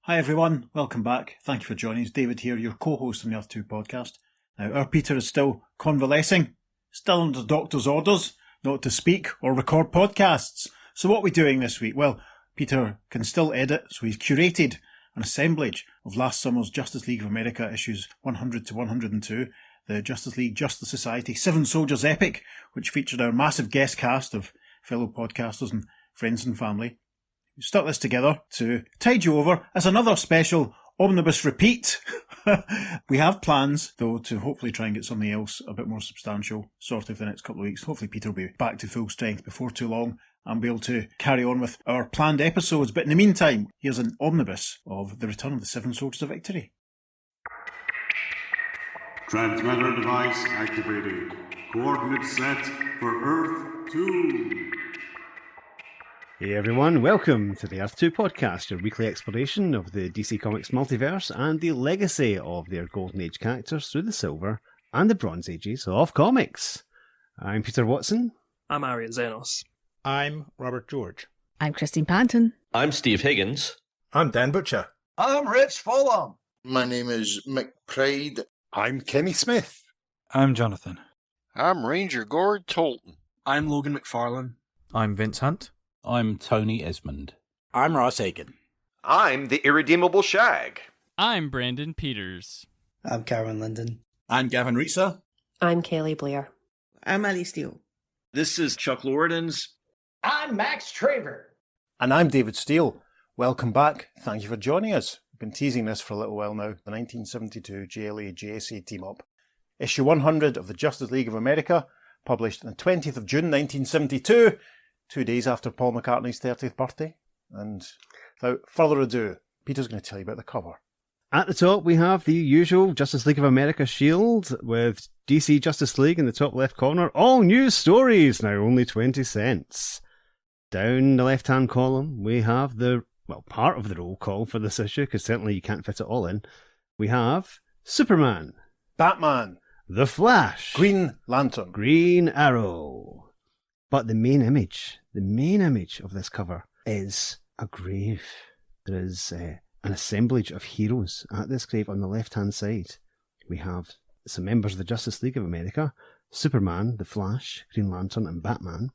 Hi everyone, welcome back. Thank you for joining us. David here, your co-host on the Earth 2 podcast. Now, our Peter is still convalescing, still under doctor's orders not to speak or record podcasts. So what are we doing this week? Well, Peter can still edit, so he's curated an assemblage of last summer's Justice League of America issues 100 to 102, the Justice League Justice Society Seven Soldiers epic, which featured our massive guest cast of fellow podcasters and friends and family. We stuck this together to tide you over as another special Omnibus repeat. We have plans, though, to hopefully try and get something else a bit more substantial sorted for the next couple of weeks. Hopefully Peter will be back to full strength before too long and be able to carry on with our planned episodes. But in the meantime, here's an omnibus of the return of the Seven Soldiers of Victory. Transmitter device activated. Coordinates set for Earth 2. Hey everyone, welcome to the Earth 2 podcast, your weekly exploration of the DC Comics multiverse and the legacy of their Golden Age characters through the Silver and the Bronze Ages of comics. I'm Peter Watson. I'm Arian Xenos. I'm Robert George. I'm Christine Panton. I'm Steve Higgins. I'm Dan Butcher. I'm Rich Fulham. My name is Mick Pride. I'm Kenny Smith. I'm Jonathan. I'm Ranger Gord Tolton. I'm Logan McFarlane. I'm Vince Hunt. I'm Tony Esmond. I'm Ross Aiken. I'm the Irredeemable Shag. I'm Brandon Peters. I'm Karen Linden. I'm Gavin Reitzer. I'm Kaylee Blair. I'm Ellie Steele. This is Chuck Lordens. I'm Max Traver. And I'm David Steele. Welcome back. Thank you for joining us. We've been teasing this for a little while now. The 1972 JLA-JSA team-up. Issue 100 of the Justice League of America, published on the 20th of June 1972, 2 days after Paul McCartney's 30th birthday. And without further ado, Peter's going to tell you about the cover. At the top, we have the usual Justice League of America shield with DC Justice League in the top left corner. All news stories, now only 20 cents. Down the left-hand column, we have part of the roll call for this issue, because certainly you can't fit it all in. We have Superman, Batman, The Flash, Green Lantern, Green Arrow. But the main image of this cover is a grave. There is an assemblage of heroes at this grave on the left-hand side. We have some members of the Justice League of America, Superman, The Flash, Green Lantern and Batman.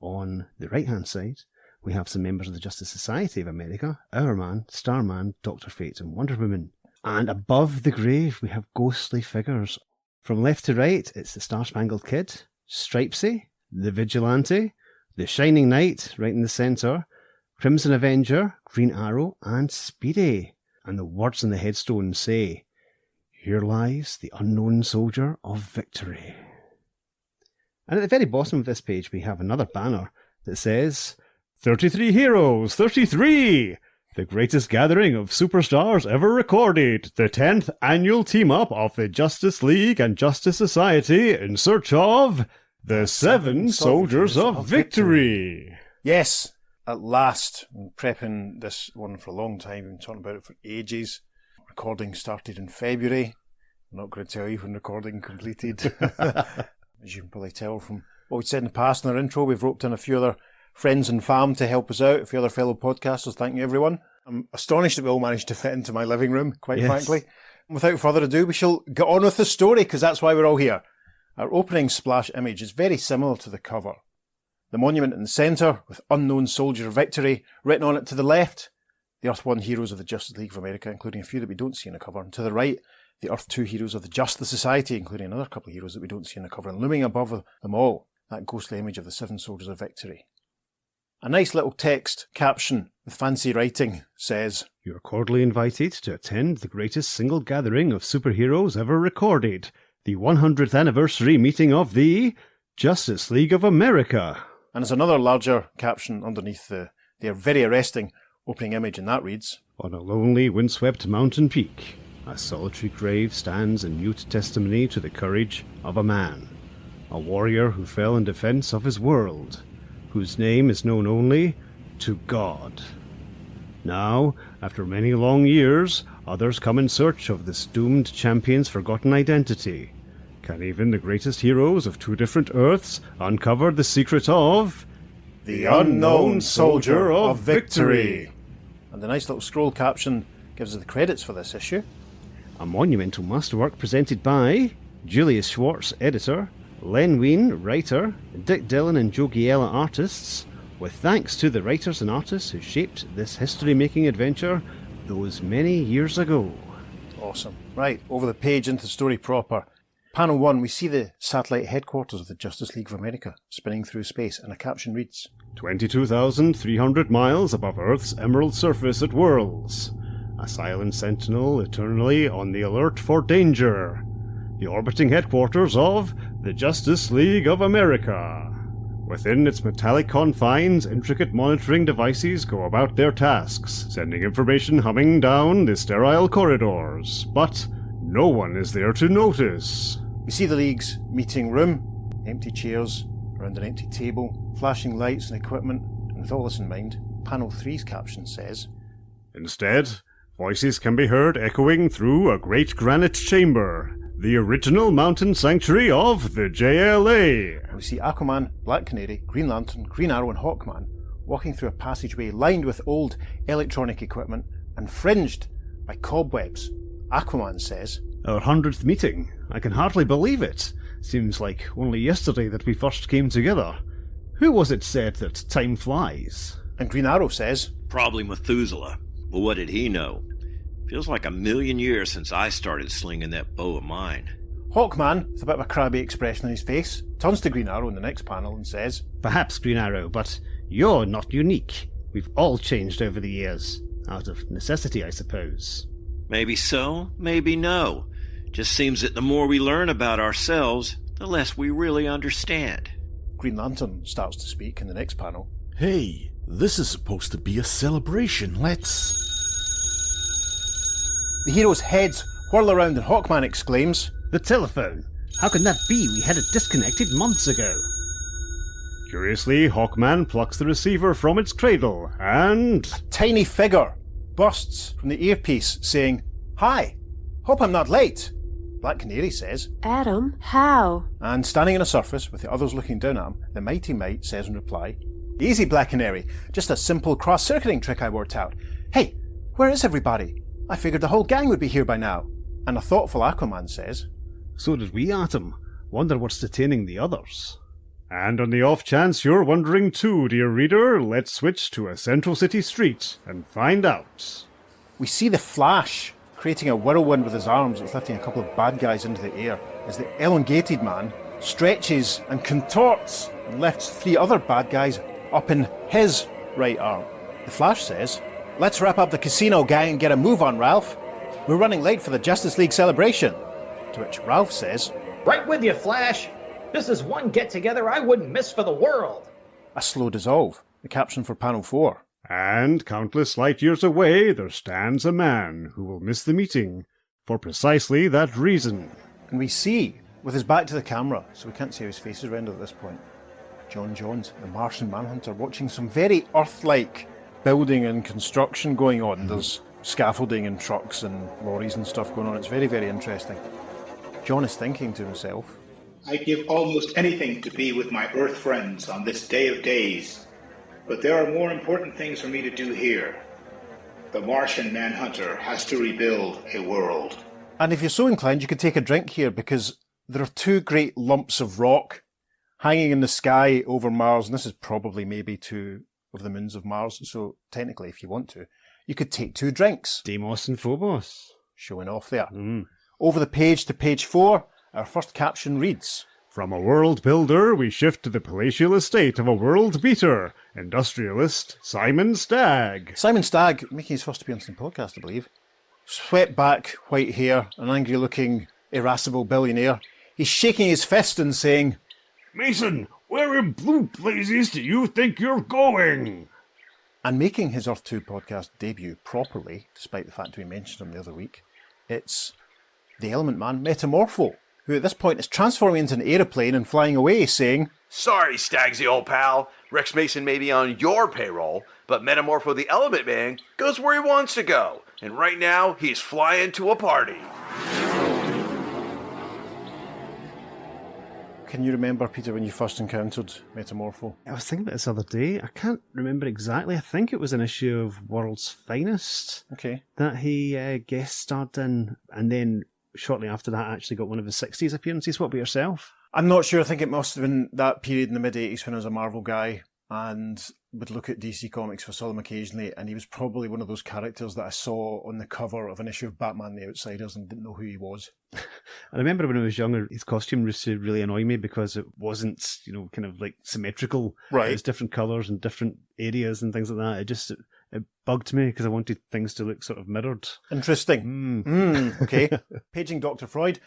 On the right-hand side, we have some members of the Justice Society of America, Hourman, Starman, Dr. Fate and Wonder Woman. And above the grave, we have ghostly figures. From left to right, it's the Star-Spangled Kid, Stripesy, the Vigilante, the Shining Knight, right in the centre, Crimson Avenger, Green Arrow, and Speedy. And the words on the headstone say, "Here lies the unknown soldier of victory." And at the very bottom of this page, we have another banner that says, 33 heroes, 33! The greatest gathering of superstars ever recorded. The 10th annual team-up of the Justice League and Justice Society in search of the Seven Soldiers of Victory. Yes, at last. Been prepping this one for a long time. We've been talking about it for ages. Recording started in February. I'm not going to tell you when recording completed. As you can probably tell from what we said in the past in our intro, we've roped in a few other friends and fam to help us out, a few other fellow podcasters. Thank you, everyone. I'm astonished that we all managed to fit into my living room, quite frankly. And without further ado, we shall get on with the story, because that's why we're all here. Our opening splash image is very similar to the cover. The monument in the centre, with Unknown Soldier of Victory written on it to the left, the Earth 1 heroes of the Justice League of America, including a few that we don't see in the cover, and to the right, the Earth 2 heroes of the Justice Society, including another couple of heroes that we don't see in the cover, and looming above them all, that ghostly image of the Seven Soldiers of Victory. A nice little text caption with fancy writing says, "You are cordially invited to attend the greatest single gathering of superheroes ever recorded, the 100th anniversary meeting of the Justice League of America." And there's another larger caption underneath their very arresting opening image, and that reads, "On a lonely, windswept mountain peak, a solitary grave stands in mute testimony to the courage of a man, a warrior who fell in defense of his world, whose name is known only to God. Now, after many long years, others come in search of this doomed champion's forgotten identity. Can even the greatest heroes of two different Earths uncover the secret of the Unknown Soldier of Victory?" And the nice little scroll caption gives us the credits for this issue. A monumental masterwork presented by Julius Schwartz, editor, Len Wein, writer, Dick Dillon and Joe Giella, artists, with thanks to the writers and artists who shaped this history-making adventure those many years ago. Awesome. Right, over the page into the story proper. Panel 1, we see the satellite headquarters of the Justice League of America spinning through space, and a caption reads, 22,300 miles above Earth's emerald surface at Worlds. A silent sentinel eternally on the alert for danger. The orbiting headquarters of the Justice League of America. Within its metallic confines, intricate monitoring devices go about their tasks, sending information humming down the sterile corridors. But no one is there to notice. We see the League's meeting room, empty chairs around an empty table, flashing lights and equipment, and with all this in mind, Panel 3's caption says, Instead, voices can be heard echoing through a great granite chamber, the original mountain sanctuary of the JLA. We see Aquaman, Black Canary, Green Lantern, Green Arrow and Hawkman walking through a passageway lined with old electronic equipment and fringed by cobwebs. Aquaman says, Our 100th meeting. I can hardly believe it. Seems like only yesterday that we first came together. Who was it said that time flies? And Green Arrow says, Probably Methuselah. But what did he know? Feels like a million years since I started slinging that bow of mine. Hawkman, with a bit of a crabby expression on his face, turns to Green Arrow in the next panel and says, Perhaps, Green Arrow, but you're not unique. We've all changed over the years. Out of necessity, I suppose. Maybe so, maybe no. Just seems that the more we learn about ourselves, the less we really understand. Green Lantern starts to speak in the next panel. Hey, this is supposed to be a celebration. Let's... The heroes' heads whirl around and Hawkman exclaims, The telephone! How can that be? We had it disconnected months ago. Curiously, Hawkman plucks the receiver from its cradle, and... a tiny figure bursts from the earpiece saying, Hi, hope I'm not late. Black Canary says, Adam, how? And standing on a surface with the others looking down at him, the Mighty Might says in reply, Easy, Black Canary, just a simple cross-circuiting trick I worked out. Hey, where is everybody? I figured the whole gang would be here by now. And a thoughtful Aquaman says, So did we, Atom. Wonder what's detaining the others. And on the off chance you're wondering too, dear reader, let's switch to a central city street and find out. We see the Flash creating a whirlwind with his arms that's lifting a couple of bad guys into the air as the elongated man stretches and contorts and lifts 3 other bad guys up in his right arm. The Flash says, Let's wrap up the casino, gang, and get a move on, Ralph. We're running late for the Justice League celebration. To which Ralph says, Right with you, Flash. This is one get-together I wouldn't miss for the world. A slow dissolve, the caption for panel 4. And countless light years away, there stands a man who will miss the meeting for precisely that reason. And we see, with his back to the camera, so we can't see how his face is rendered at this point, John Jones, the Martian Manhunter, watching some very Earth-like building and construction going on. There's scaffolding and trucks and lorries and stuff going on. It's very, very interesting. John is thinking to himself, I'd give almost anything to be with my Earth friends on this day of days. But there are more important things for me to do here. The Martian Manhunter has to rebuild a world. And if you're so inclined, you could take a drink here because there are 2 great lumps of rock hanging in the sky over Mars. And this is probably maybe 2 of the moons of Mars. So technically, if you want to, you could take 2 drinks. Deimos and Phobos. Showing off there. Over the page to page 4, our first caption reads, From a world builder, we shift to the palatial estate of a world beater, industrialist Simon Stagg. Simon Stagg, making his first appearance in the podcast, I believe. Swept back, white hair, an angry-looking, irascible billionaire. He's shaking his fist and saying, Mason, where in blue blazes do you think you're going? And making his Earth 2 podcast debut properly, despite the fact we mentioned him the other week, it's the Element Man Metamorpho, who at this point is transforming into an aeroplane and flying away, saying, Sorry, Stagsy, old pal. Rex Mason may be on your payroll, but Metamorpho the Element Man goes where he wants to go. And right now, he's flying to a party. can you remember, Peter, when you first encountered Metamorpho? I was thinking about this the other day. I can't remember exactly. I think it was an issue of World's Finest that he guest starred in, and then shortly after that actually got one of his 60s appearances. What about yourself? I'm not sure. I think it must have been that period in the mid-80s when I was a Marvel guy and would look at DC Comics. I saw them occasionally, and he was probably one of those characters that I saw on the cover of an issue of Batman the Outsiders and didn't know who he was. I remember when I was younger, his costume used to really annoy me because it wasn't, kind of like symmetrical. Right. It was different colours and different areas and things like that. It bugged me because I wanted things to look sort of mirrored. Interesting. Okay. Paging Dr. Freud.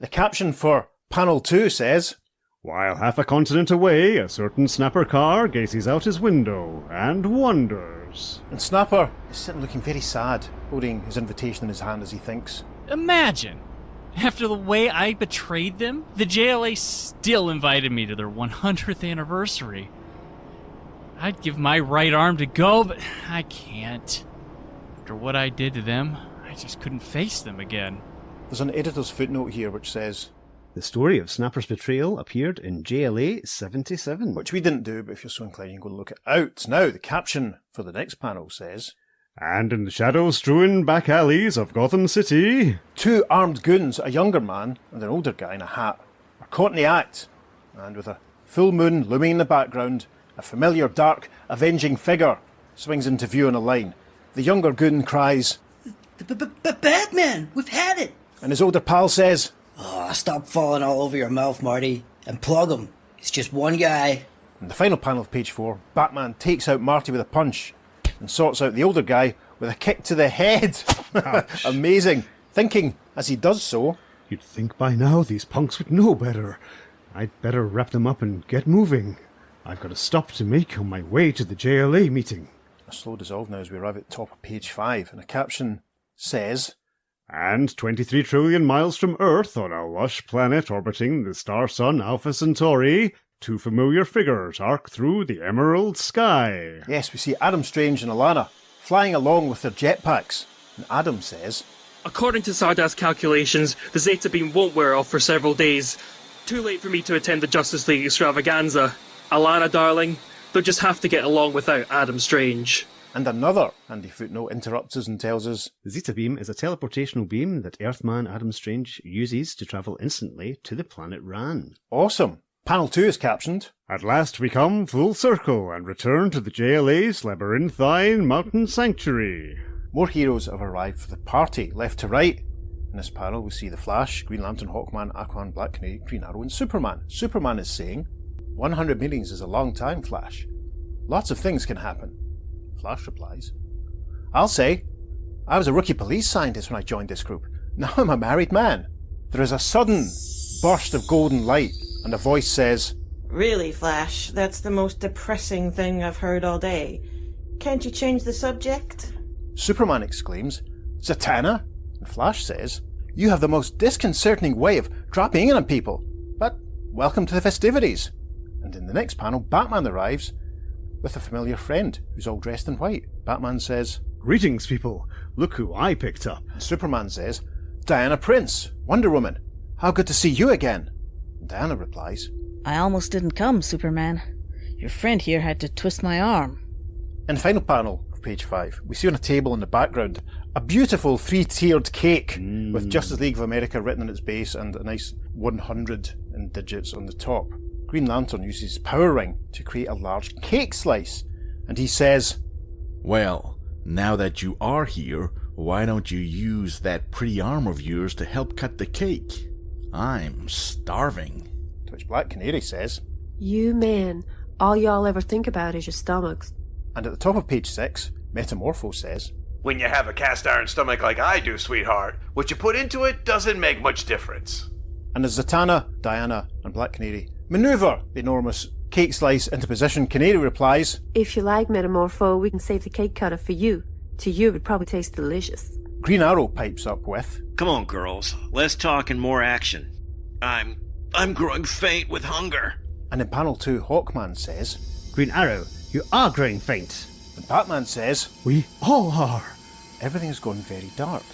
The caption for panel 2 says, "While half a continent away, a certain Snapper car gazes out his window and wonders." And Snapper is sitting looking very sad, holding his invitation in his hand as he thinks. Imagine, after the way I betrayed them, the JLA still invited me to their 100th anniversary. I'd give my right arm to go, but I can't. After what I did to them, I just couldn't face them again. There's an editor's footnote here which says, "The story of Snapper's betrayal appeared in JLA 77. Which we didn't do, but if you're so inclined, you can go and look it out. Now, the caption for the next panel says, "And in the shadow-strewn back alleys of Gotham City, 2 armed goons, a younger man and an older guy in a hat, are caught in the act. And with a full moon looming in the background, a familiar, dark, avenging figure swings into view on a line. The younger goon cries, Batman, we've had it!" And his older pal says, "Oh, stop falling all over your mouth, Marty, and plug him. It's just one guy." In the final panel of page 4, Batman takes out Marty with a punch and sorts out the older guy with a kick to the head. Amazing. Thinking, as he does so, "You'd think by now these punks would know better. I'd better wrap them up and get moving. I've got a stop to make on my way to the JLA meeting." A slow dissolve now as we arrive at the top of page 5, and a caption says, "And 23 trillion miles from Earth, on a lush planet orbiting the star sun Alpha Centauri, 2 familiar figures arc through the emerald sky." Yes, we see Adam Strange and Alana flying along with their jetpacks. And Adam says, "According to Sardast's calculations, the Zeta beam won't wear off for several days. Too late for me to attend the Justice League extravaganza. Alana, darling, they'll just have to get along without Adam Strange." And another handy footnote interrupts us and tells us, "The Zeta beam is a teleportational beam that Earthman Adam Strange uses to travel instantly to the planet Rann." Awesome. Panel 2 is captioned, "At last we come full circle and return to the JLA's labyrinthine mountain sanctuary." More heroes have arrived for the party, left to right. In this panel we see the Flash, Green Lantern, Hawkman, Aquaman, Black Canary, Green Arrow and Superman. Superman is saying, 100 meetings is a long time, Flash. Lots of things can happen. Flash replies, "I'll say, I was a rookie police scientist when I joined this group. Now I'm a married man." There is a sudden burst of golden light, and a voice says, "Really, Flash, that's the most depressing thing I've heard all day. Can't you change the subject?" Superman exclaims, "Zatanna?" And Flash says, "You have the most disconcerting way of dropping in on people. But welcome to the festivities." And in the next panel, Batman arrives with a familiar friend who's all dressed in white. Batman says, "Greetings, people. Look who I picked up." And Superman says, "Diana Prince, Wonder Woman. How good to see you again." And Diana replies, "I almost didn't come, Superman. Your friend here had to twist my arm." In the final panel of page 5, we see on a table in the background a beautiful 3-tiered cake with Justice League of America written on its base and a nice 100 in digits on the top. Green Lantern uses his power ring to create a large cake slice, and he says, "Well, now that you are here, why don't you use that pretty arm of yours to help cut the cake? I'm starving." To which Black Canary says, "You men, all y'all ever think about is your stomachs." And at the top of page 6, Metamorpho says, "When you have a cast iron stomach like I do, sweetheart, what you put into it doesn't make much difference." And as Zatanna, Diana, and Black Canary maneuver the enormous cake slice into position, Canary replies, "If you like, Metamorpho, we can save the cake cutter for you. To you, it would probably taste delicious." Green Arrow pipes up with, "Come on, girls. Less talk and more action. I'm growing faint with hunger." And in panel 2, Hawkman says, "Green Arrow, you are growing faint." And Batman says, "We all are." Everything has gone very dark,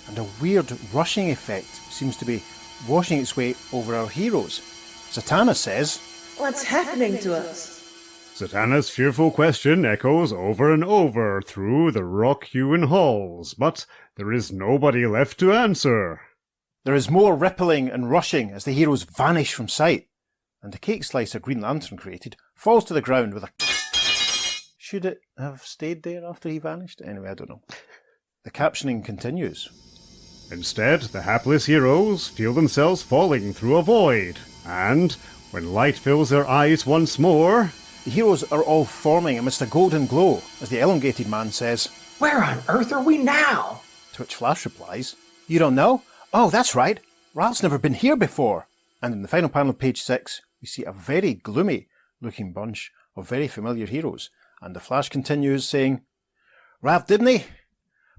and a weird rushing effect seems to be washing its way over our heroes. Zatanna says, What's happening to us? Zatanna's fearful question echoes over and over through the rock-hewn halls, but there is nobody left to answer. There is more rippling and rushing as the heroes vanish from sight, and the cake slicer Green Lantern created falls to the ground with a... Should it have stayed there after he vanished? Anyway, I don't know. The captioning continues. Instead, the hapless heroes feel themselves falling through a void, and when light fills their eyes once more... The heroes are all forming amidst a golden glow as the elongated man says, Where on earth are we now? To which Flash replies, You don't know? Oh, that's right. Ralph's never been here before. And in the final panel of page 6, we see a very gloomy-looking bunch of very familiar heroes. And the Flash continues saying, Ralph Dibney,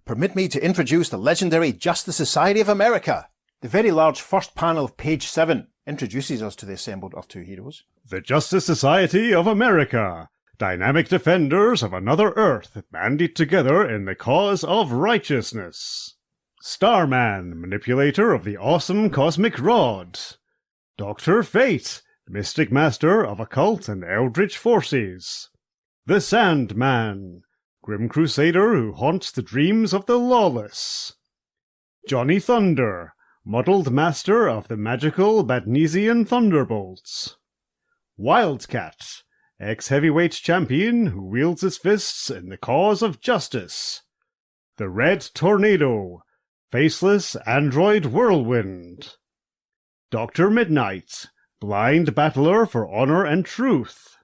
permit me to introduce the legendary Justice Society of America. The very large first panel of page 7 introduces us to the assembled Earth-2 heroes. The Justice Society of America, dynamic defenders of another Earth, banded together in the cause of righteousness. Starman, manipulator of the awesome cosmic rod. Dr. Fate, mystic master of occult and eldritch forces. The Sandman, grim crusader who haunts the dreams of the lawless. Johnny Thunder, muddled master of the magical Badnesian thunderbolts. Wildcat, ex-heavyweight champion who wields his fists in the cause of justice. The Red Tornado, faceless android whirlwind. Dr. Midnight, blind battler for honor and truth.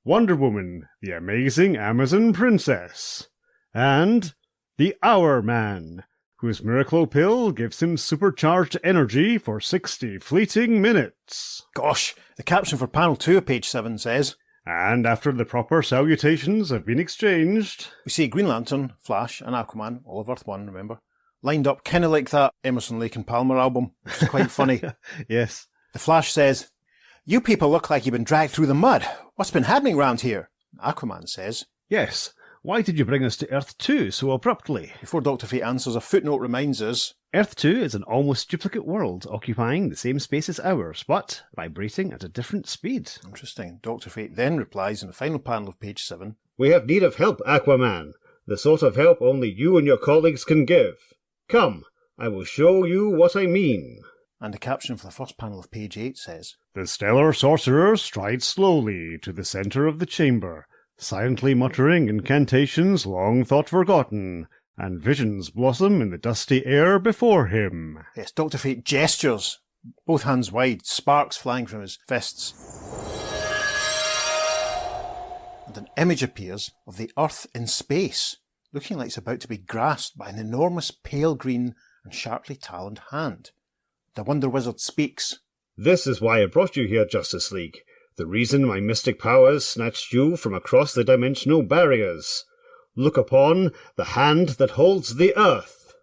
Wonder Woman, the amazing Amazon princess. And the Hour Man, whose miracle pill gives him supercharged energy for 60 fleeting minutes. Gosh, the caption for panel 2 of page 7 says, And after the proper salutations have been exchanged... We see Green Lantern, Flash and Aquaman, all of Earth 1, remember, lined up kind of like that Emerson, Lake and Palmer album, which is quite funny. Yes. The Flash says, You people look like you've been dragged through the mud. What's been happening round here? Aquaman says, Yes. Why did you bring us to Earth 2 so abruptly? Before Dr. Fate answers, a footnote reminds us, Earth 2 is an almost duplicate world, occupying the same space as ours, but vibrating at a different speed. Interesting. Dr. Fate then replies in the final panel of page 7, We have need of help, Aquaman. The sort of help only you and your colleagues can give. Come, I will show you what I mean. And the caption for the first panel of page 8 says, The stellar sorcerer strides slowly to the centre of the chamber, silently muttering incantations long thought forgotten, and visions blossom in the dusty air before him. Yes, Dr. Fate gestures, both hands wide, sparks flying from his fists. And an image appears of the Earth in space, looking like it's about to be grasped by an enormous pale green and sharply taloned hand. The Wonder Wizard speaks. This is why I brought you here, Justice League. The reason my mystic powers snatched you from across the dimensional barriers. Look upon the hand that holds the earth.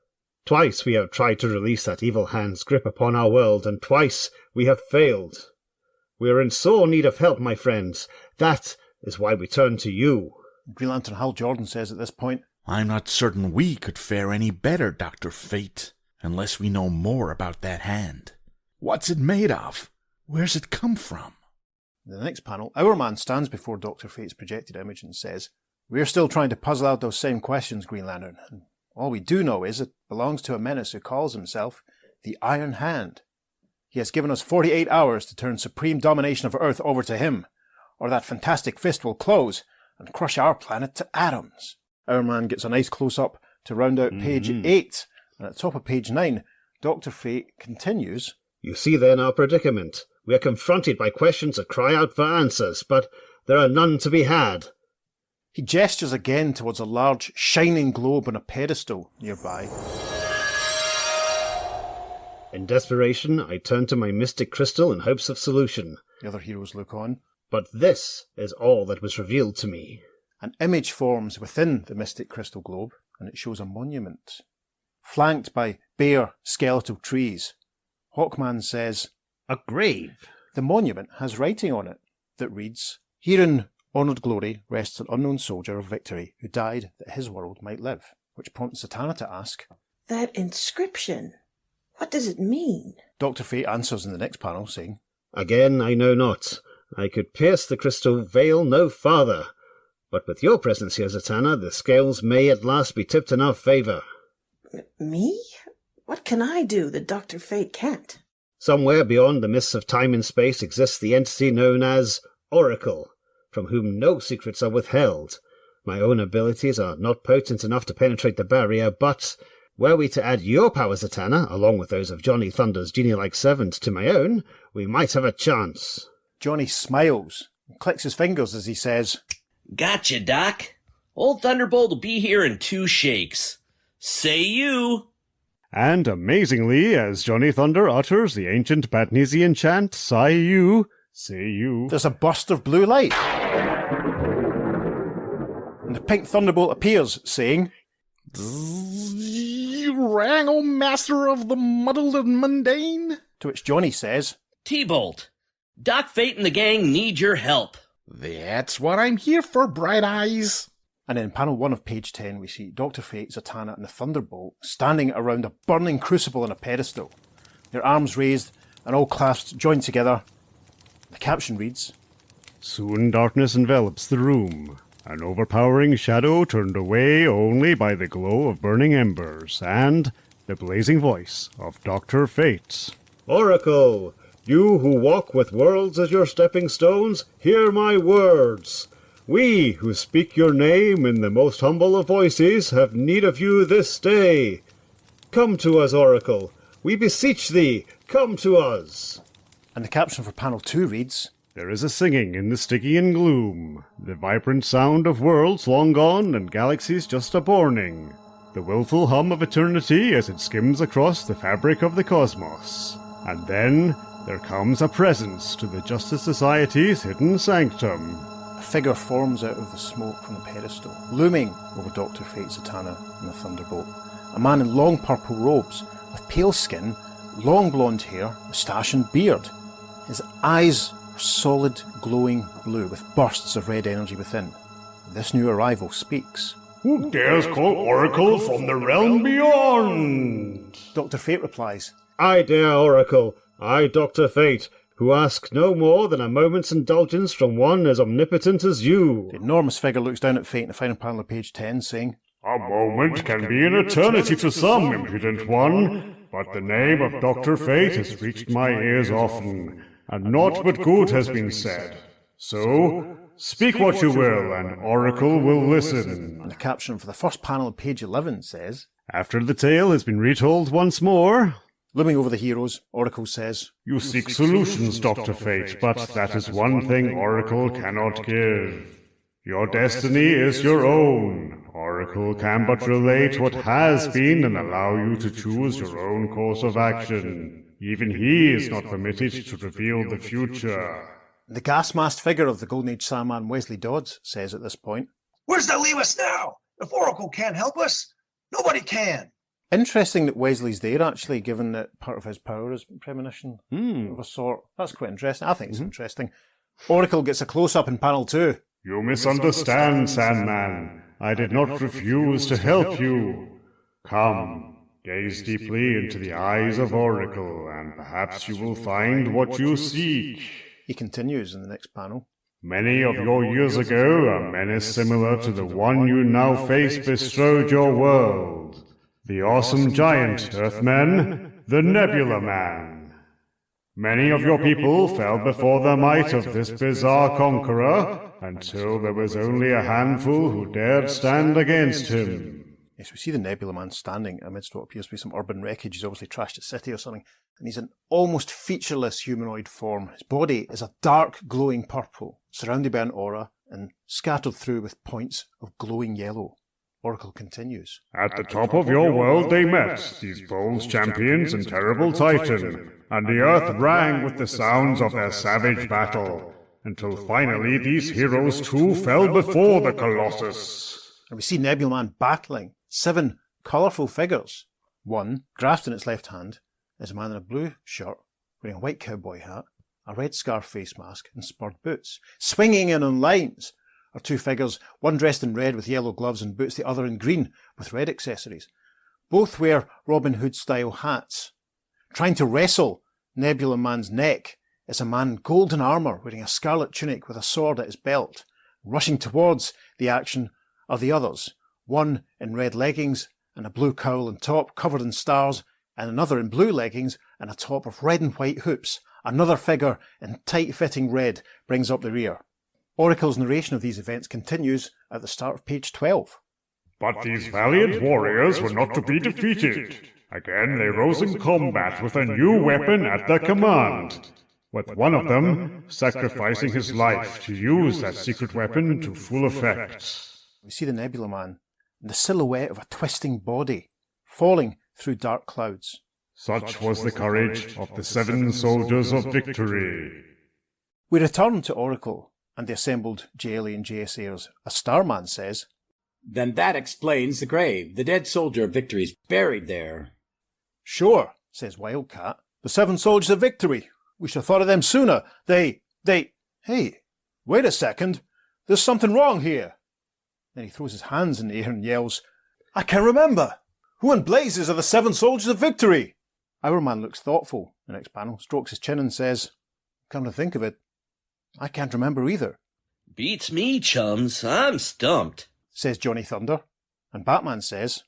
Twice we have tried to release that evil hand's grip upon our world, and twice we have failed. We are in sore need of help, my friends. That is why we turn to you. Green Lantern Hal Jordan says at this point, I'm not certain we could fare any better, Dr. Fate, unless we know more about that hand. What's it made of? Where's it come from? In the next panel, Our Man stands before Dr. Fate's projected image and says, We're still trying to puzzle out those same questions, Green Lantern, and all we do know is it belongs to a menace who calls himself the Iron Hand. He has given us 48 hours to turn supreme domination of Earth over to him, or that fantastic fist will close and crush our planet to atoms. Our Man gets a nice close-up to round out page 8, and at the top of page 9, Dr. Fate continues, You see then our predicament. We are confronted by questions that cry out for answers, but there are none to be had. He gestures again towards a large, shining globe on a pedestal nearby. In desperation, I turn to my mystic crystal in hopes of solution. The other heroes look on. But this is all that was revealed to me. An image forms within the mystic crystal globe, and it shows a monument, flanked by bare, skeletal trees. Hawkman says, A grave. The monument has writing on it that reads, Here in honoured glory rests an unknown soldier of victory who died that his world might live, which prompts Zatanna to ask, That inscription, what does it mean? Dr. Fate answers in the next panel saying, Again, I know not. I could pierce the crystal veil no farther. But with your presence here, Zatanna, the scales may at last be tipped in our favour. Me? What can I do that Dr. Fate can't? Somewhere beyond the mists of time and space exists the entity known as Oracle, from whom no secrets are withheld. My own abilities are not potent enough to penetrate the barrier, but were we to add your powers, Zatanna, along with those of Johnny Thunder's genie-like servant, to my own, we might have a chance. Johnny smiles and clicks his fingers as he says, Gotcha, Doc. Old Thunderbolt will be here in 2 shakes. Say you. And amazingly, as Johnny Thunder utters the ancient Batnesian chant, say you, there's a burst of blue light. And the pink thunderbolt appears, saying, You rang, O master of the muddled and mundane? To which Johnny says, T-Bolt, Doc Fate and the gang need your help. That's what I'm here for, Bright Eyes. And in panel 1 of page 10, we see Dr. Fate, Zatanna and the Thunderbolt standing around a burning crucible on a pedestal, their arms raised and all clasped, joined together. The caption reads, Soon darkness envelops the room, an overpowering shadow turned away only by the glow of burning embers and the blazing voice of Dr. Fate. Oracle, you who walk with worlds as your stepping stones, hear my words. We, who speak your name in the most humble of voices, have need of you this day. Come to us, Oracle. We beseech thee, come to us. And the caption for panel 2 reads, There is a singing in the Stygian gloom, the vibrant sound of worlds long gone and galaxies just a-borning, the willful hum of eternity as it skims across the fabric of the cosmos. And then there comes a presence to the Justice Society's hidden sanctum. A figure forms out of the smoke from the pedestal, looming over Dr. Fate, Zatanna and the Thunderbolt. A man in long purple robes, with pale skin, long blonde hair, moustache and beard. His eyes are solid, glowing blue, with bursts of red energy within. This new arrival speaks. Who dares call Oracle from the realm beyond? Dr. Fate replies, I dare, Oracle. I, Dr. Fate, who ask no more than a moment's indulgence from one as omnipotent as you. The enormous figure looks down at Fate in the final panel of page 10, saying, A moment can be an eternity to some, impudent one, but the name of Dr. Fate has reached my ears often, and naught but good has been said. So, speak what you will, and Oracle will listen. And the caption for the first panel of page 11 says, After the tale has been retold once more, looming over the heroes, Oracle says, You seek solutions, Dr. Fate, but that is one thing Oracle cannot give. Your destiny is your own. Oracle can but relate what has been and allow you to choose your own course of action. Even he is not permitted to reveal the future. The gas-masked figure of the Golden Age Sandman Wesley Dodds says at this point, Where's that leave us now? If Oracle can't help us, nobody can. Interesting that Wesley's there, actually, given that part of his power is premonition of a sort. That's quite interesting. I think it's interesting. Oracle gets a close-up in panel 2. You misunderstand, Sandman. I did not refuse to help you. Come, gaze deeply into the eyes of Oracle, and perhaps you will find what you seek. He continues in the next panel. Many of your years ago, a menace similar to the one you now face bestrode your world. The awesome giant, Earthman, the Nebula Man. Many of your people fell before the might of this bizarre conqueror, until there was only a handful who dared stand against him. Yes, we see the Nebula Man standing amidst what appears to be some urban wreckage. He's obviously trashed a city or something, and he's an almost featureless humanoid form. His body is a dark, glowing purple, surrounded by an aura, and scattered through with points of glowing yellow. Oracle continues. At the top of your world they met, these bold champions and terrible Titan, and the earth rang with the sounds of their savage battle, until finally these heroes too fell before the Colossus. And we see Nebula Man battling 7 colourful figures. One, grasped in its left hand, is a man in a blue shirt, wearing a white cowboy hat, a red scarf face mask, and spurred boots. Swinging in on lines are 2 figures, one dressed in red with yellow gloves and boots, the other in green with red accessories. Both wear Robin Hood-style hats. Trying to wrestle Nebula Man's neck is a man in golden armour wearing a scarlet tunic with a sword at his belt. Rushing towards the action are the others, one in red leggings and a blue cowl and top covered in stars, and another in blue leggings and a top of red and white hoops. Another figure in tight-fitting red brings up the rear. Oracle's narration of these events continues at the start of page 12. But these valiant warriors were not to be defeated. Again they rose in combat with a new weapon at their command, with one of them sacrificing his life to use that secret weapon to full effect. We see the Nebula Man in the silhouette of a twisting body, falling through dark clouds. Such was the courage of the 7 soldiers of victory. We return to Oracle and the assembled JLA and JSAers. A Starman says, Then that explains the grave. The dead soldier of victory's buried there. Sure, says Wildcat. The 7 soldiers of victory. We should have thought of them sooner. Hey, wait a second. There's something wrong here. Then he throws his hands in the air and yells, I can remember. Who in blazes are the 7 soldiers of victory? Our man looks thoughtful. The next panel strokes his chin and says, Come to think of it, I can't remember either. Beats me, chums. I'm stumped, says Johnny Thunder. And Batman says,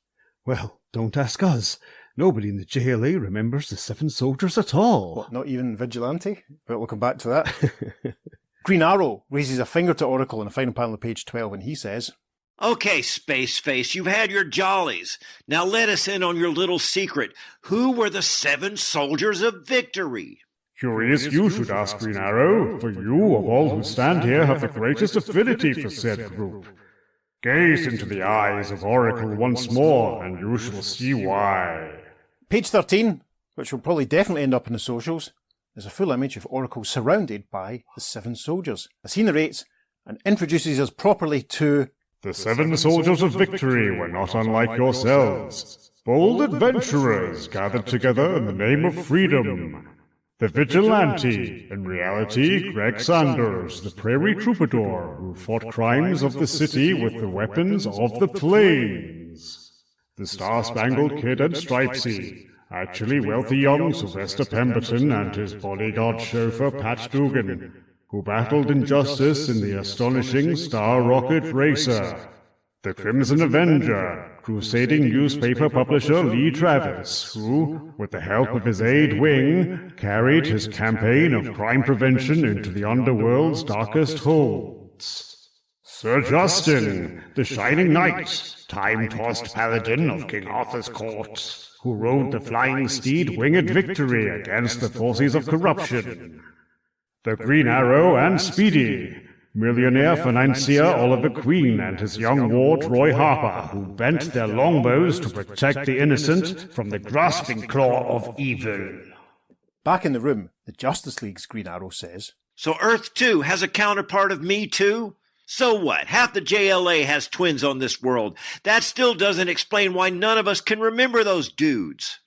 Well, don't ask us. Nobody in the JLA remembers the 7 soldiers at all. What, not even Vigilante? But we'll come back to that. Green Arrow raises a finger to Oracle in the final panel of page 12 and he says, Okay, Space Face, you've had your jollies. Now let us in on your little secret. Who were the 7 soldiers of victory? Curious you should ask, Green Arrow, for you, of all who stand here, have the greatest affinity for said group. Gaze into the eyes of Oracle once more, and you shall see why. Page 13, which will probably definitely end up in the socials, is a full image of Oracle surrounded by the 7 soldiers, as he narrates and introduces us properly to the 7 soldiers of victory were not unlike yourselves, bold adventurers gathered together in the name of freedom. The vigilante, in reality Greg Sanders, the prairie troubadour who fought crimes of the city with the weapons of the plains. The star-spangled kid and Stripesy, actually wealthy young Sylvester Pemberton and his bodyguard chauffeur Patch Dugan, who battled injustice in the astonishing Star Rocket Racer. The Crimson Avenger, crusading newspaper publisher Lee Travis, who, with the help of his aide Wing, carried his campaign of crime prevention into the underworld's darkest holds. Sir Justin, the Shining Knight, time-tossed paladin of King Arthur's court, who rode the flying steed Winged Victory against the forces of corruption. The Green Arrow and Speedy, millionaire financier Oliver Queen and his young ward Roy Harper, who bent their longbows to protect the innocent from the grasping claw of evil. Back in the room, the Justice League's Green Arrow says, So Earth 2 has a counterpart of Me Too? So what? Half the JLA has twins on this world. That still doesn't explain why none of us can remember those dudes.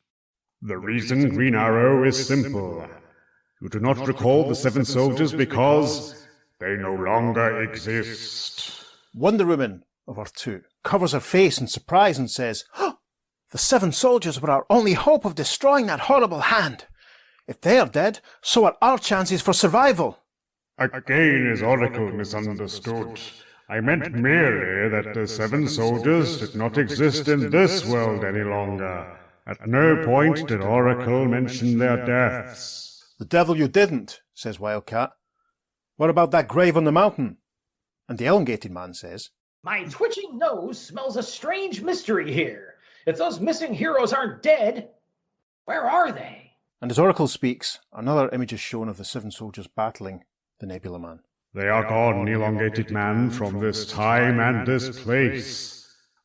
The reason, Green Arrow, is simple. You do not recall the 7 soldiers because they no longer exist. Wonder Woman of Earth 2 covers her face in surprise and says, The 7 soldiers were our only hope of destroying that horrible hand. If they are dead, so are our chances for survival. Again is Oracle misunderstood. I meant merely that the 7 soldiers did not exist in this world any longer. At no point did Oracle mention their deaths. The devil you didn't, says Wildcat. What about that grave on the mountain? And the elongated man says, My twitching nose smells a strange mystery here. If those missing heroes aren't dead, where are they? And as Oracle speaks, another image is shown of the 7 soldiers battling the Nebula Man. They are gone, elongated man, from this time and this place.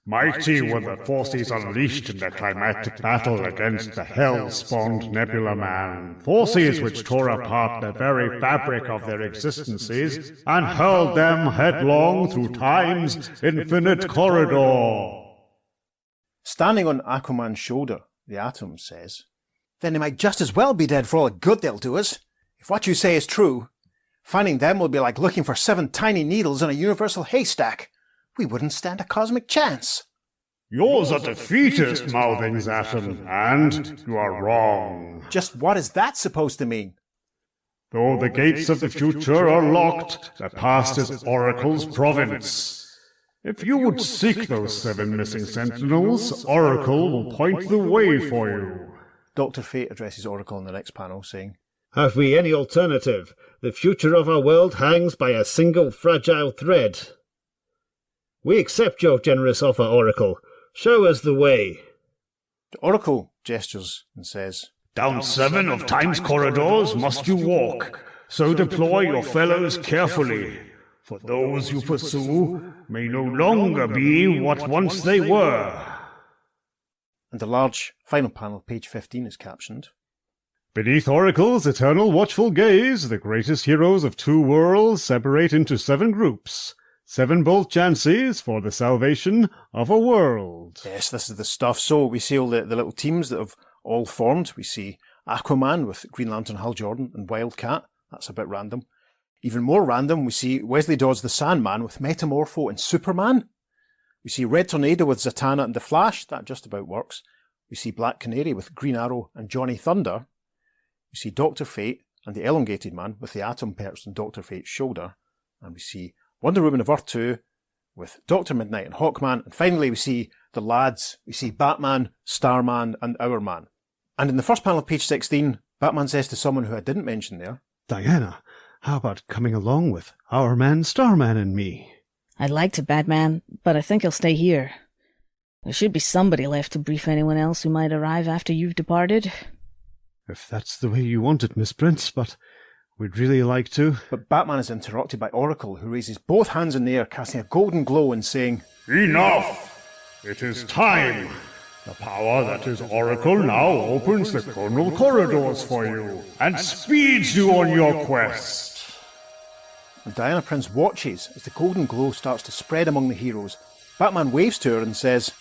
Mighty were the forces unleashed in the climactic battle against the hell-spawned Nebula Man, forces which tore apart the very fabric of their existences and hurled them headlong through time's infinite corridor. Standing on Aquaman's shoulder, the Atom says, Then they might just as well be dead for all the good they'll do us. If what you say is true, finding them will be like looking for 7 tiny needles in a universal haystack. We wouldn't stand a cosmic chance. Yours are defeatist mouthings, Atom, and you are wrong. Just what is that supposed to mean? Though the gates of the future are locked, the past is Oracle's province. If you would seek those 7 missing sentinels, Oracle will point the way for you. Dr. Fate addresses Oracle in the next panel, saying, Have we any alternative? The future of our world hangs by a single fragile thread. We accept your generous offer, Oracle. Show us the way. Oracle gestures and says, Down 7 of time's corridors must you walk, so deploy your fellows carefully, for those you pursue may no longer be what once they were. And the large final panel, page 15, is captioned, Beneath Oracle's eternal watchful gaze, the greatest heroes of 2 worlds separate into 7 groups. 7 bold chances for the salvation of a world. Yes, this is the stuff. So we see all the little teams that have all formed. We see Aquaman with Green Lantern Hal Jordan and Wildcat. That's a bit random. Even more random, we see Wesley Dodds the Sandman with Metamorpho and Superman. We see Red Tornado with Zatanna and The Flash. That just about works. We see Black Canary with Green Arrow and Johnny Thunder. We see Dr. Fate and the Elongated Man with the Atom perched on Dr. Fate's shoulder. And we see Wonder Woman of Earth 2 with Dr. Midnight and Hawkman. And finally we see the lads. We see Batman, Starman and Hourman. And in the first panel of page 16, Batman says to someone who I didn't mention there, Diana, how about coming along with Hourman, Starman and me? I'd like to, Batman, but I think I'll stay here. There should be somebody left to brief anyone else who might arrive after you've departed. If that's the way you want it, Miss Prince, but we'd really like to. But Batman is interrupted by Oracle, who raises both hands in the air, casting a golden glow and saying, Enough! It is time! The power that is Oracle now opens the chronal corridors for you, and speeds you on your quest. And Diana Prince watches as the golden glow starts to spread among the heroes. Batman waves to her and says,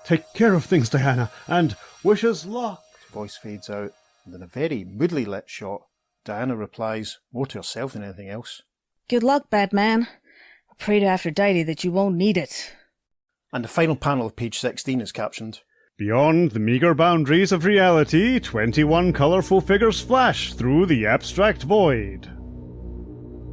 Take care of things, Diana, and wish us luck. His voice fades out, and in a very moodily lit shot, Diana replies, more to herself than anything else, Good luck, Batman. I pray to Aphrodite that you won't need it. And the final panel of page 16 is captioned, Beyond the meager boundaries of reality, 21 colourful figures flash through the abstract void.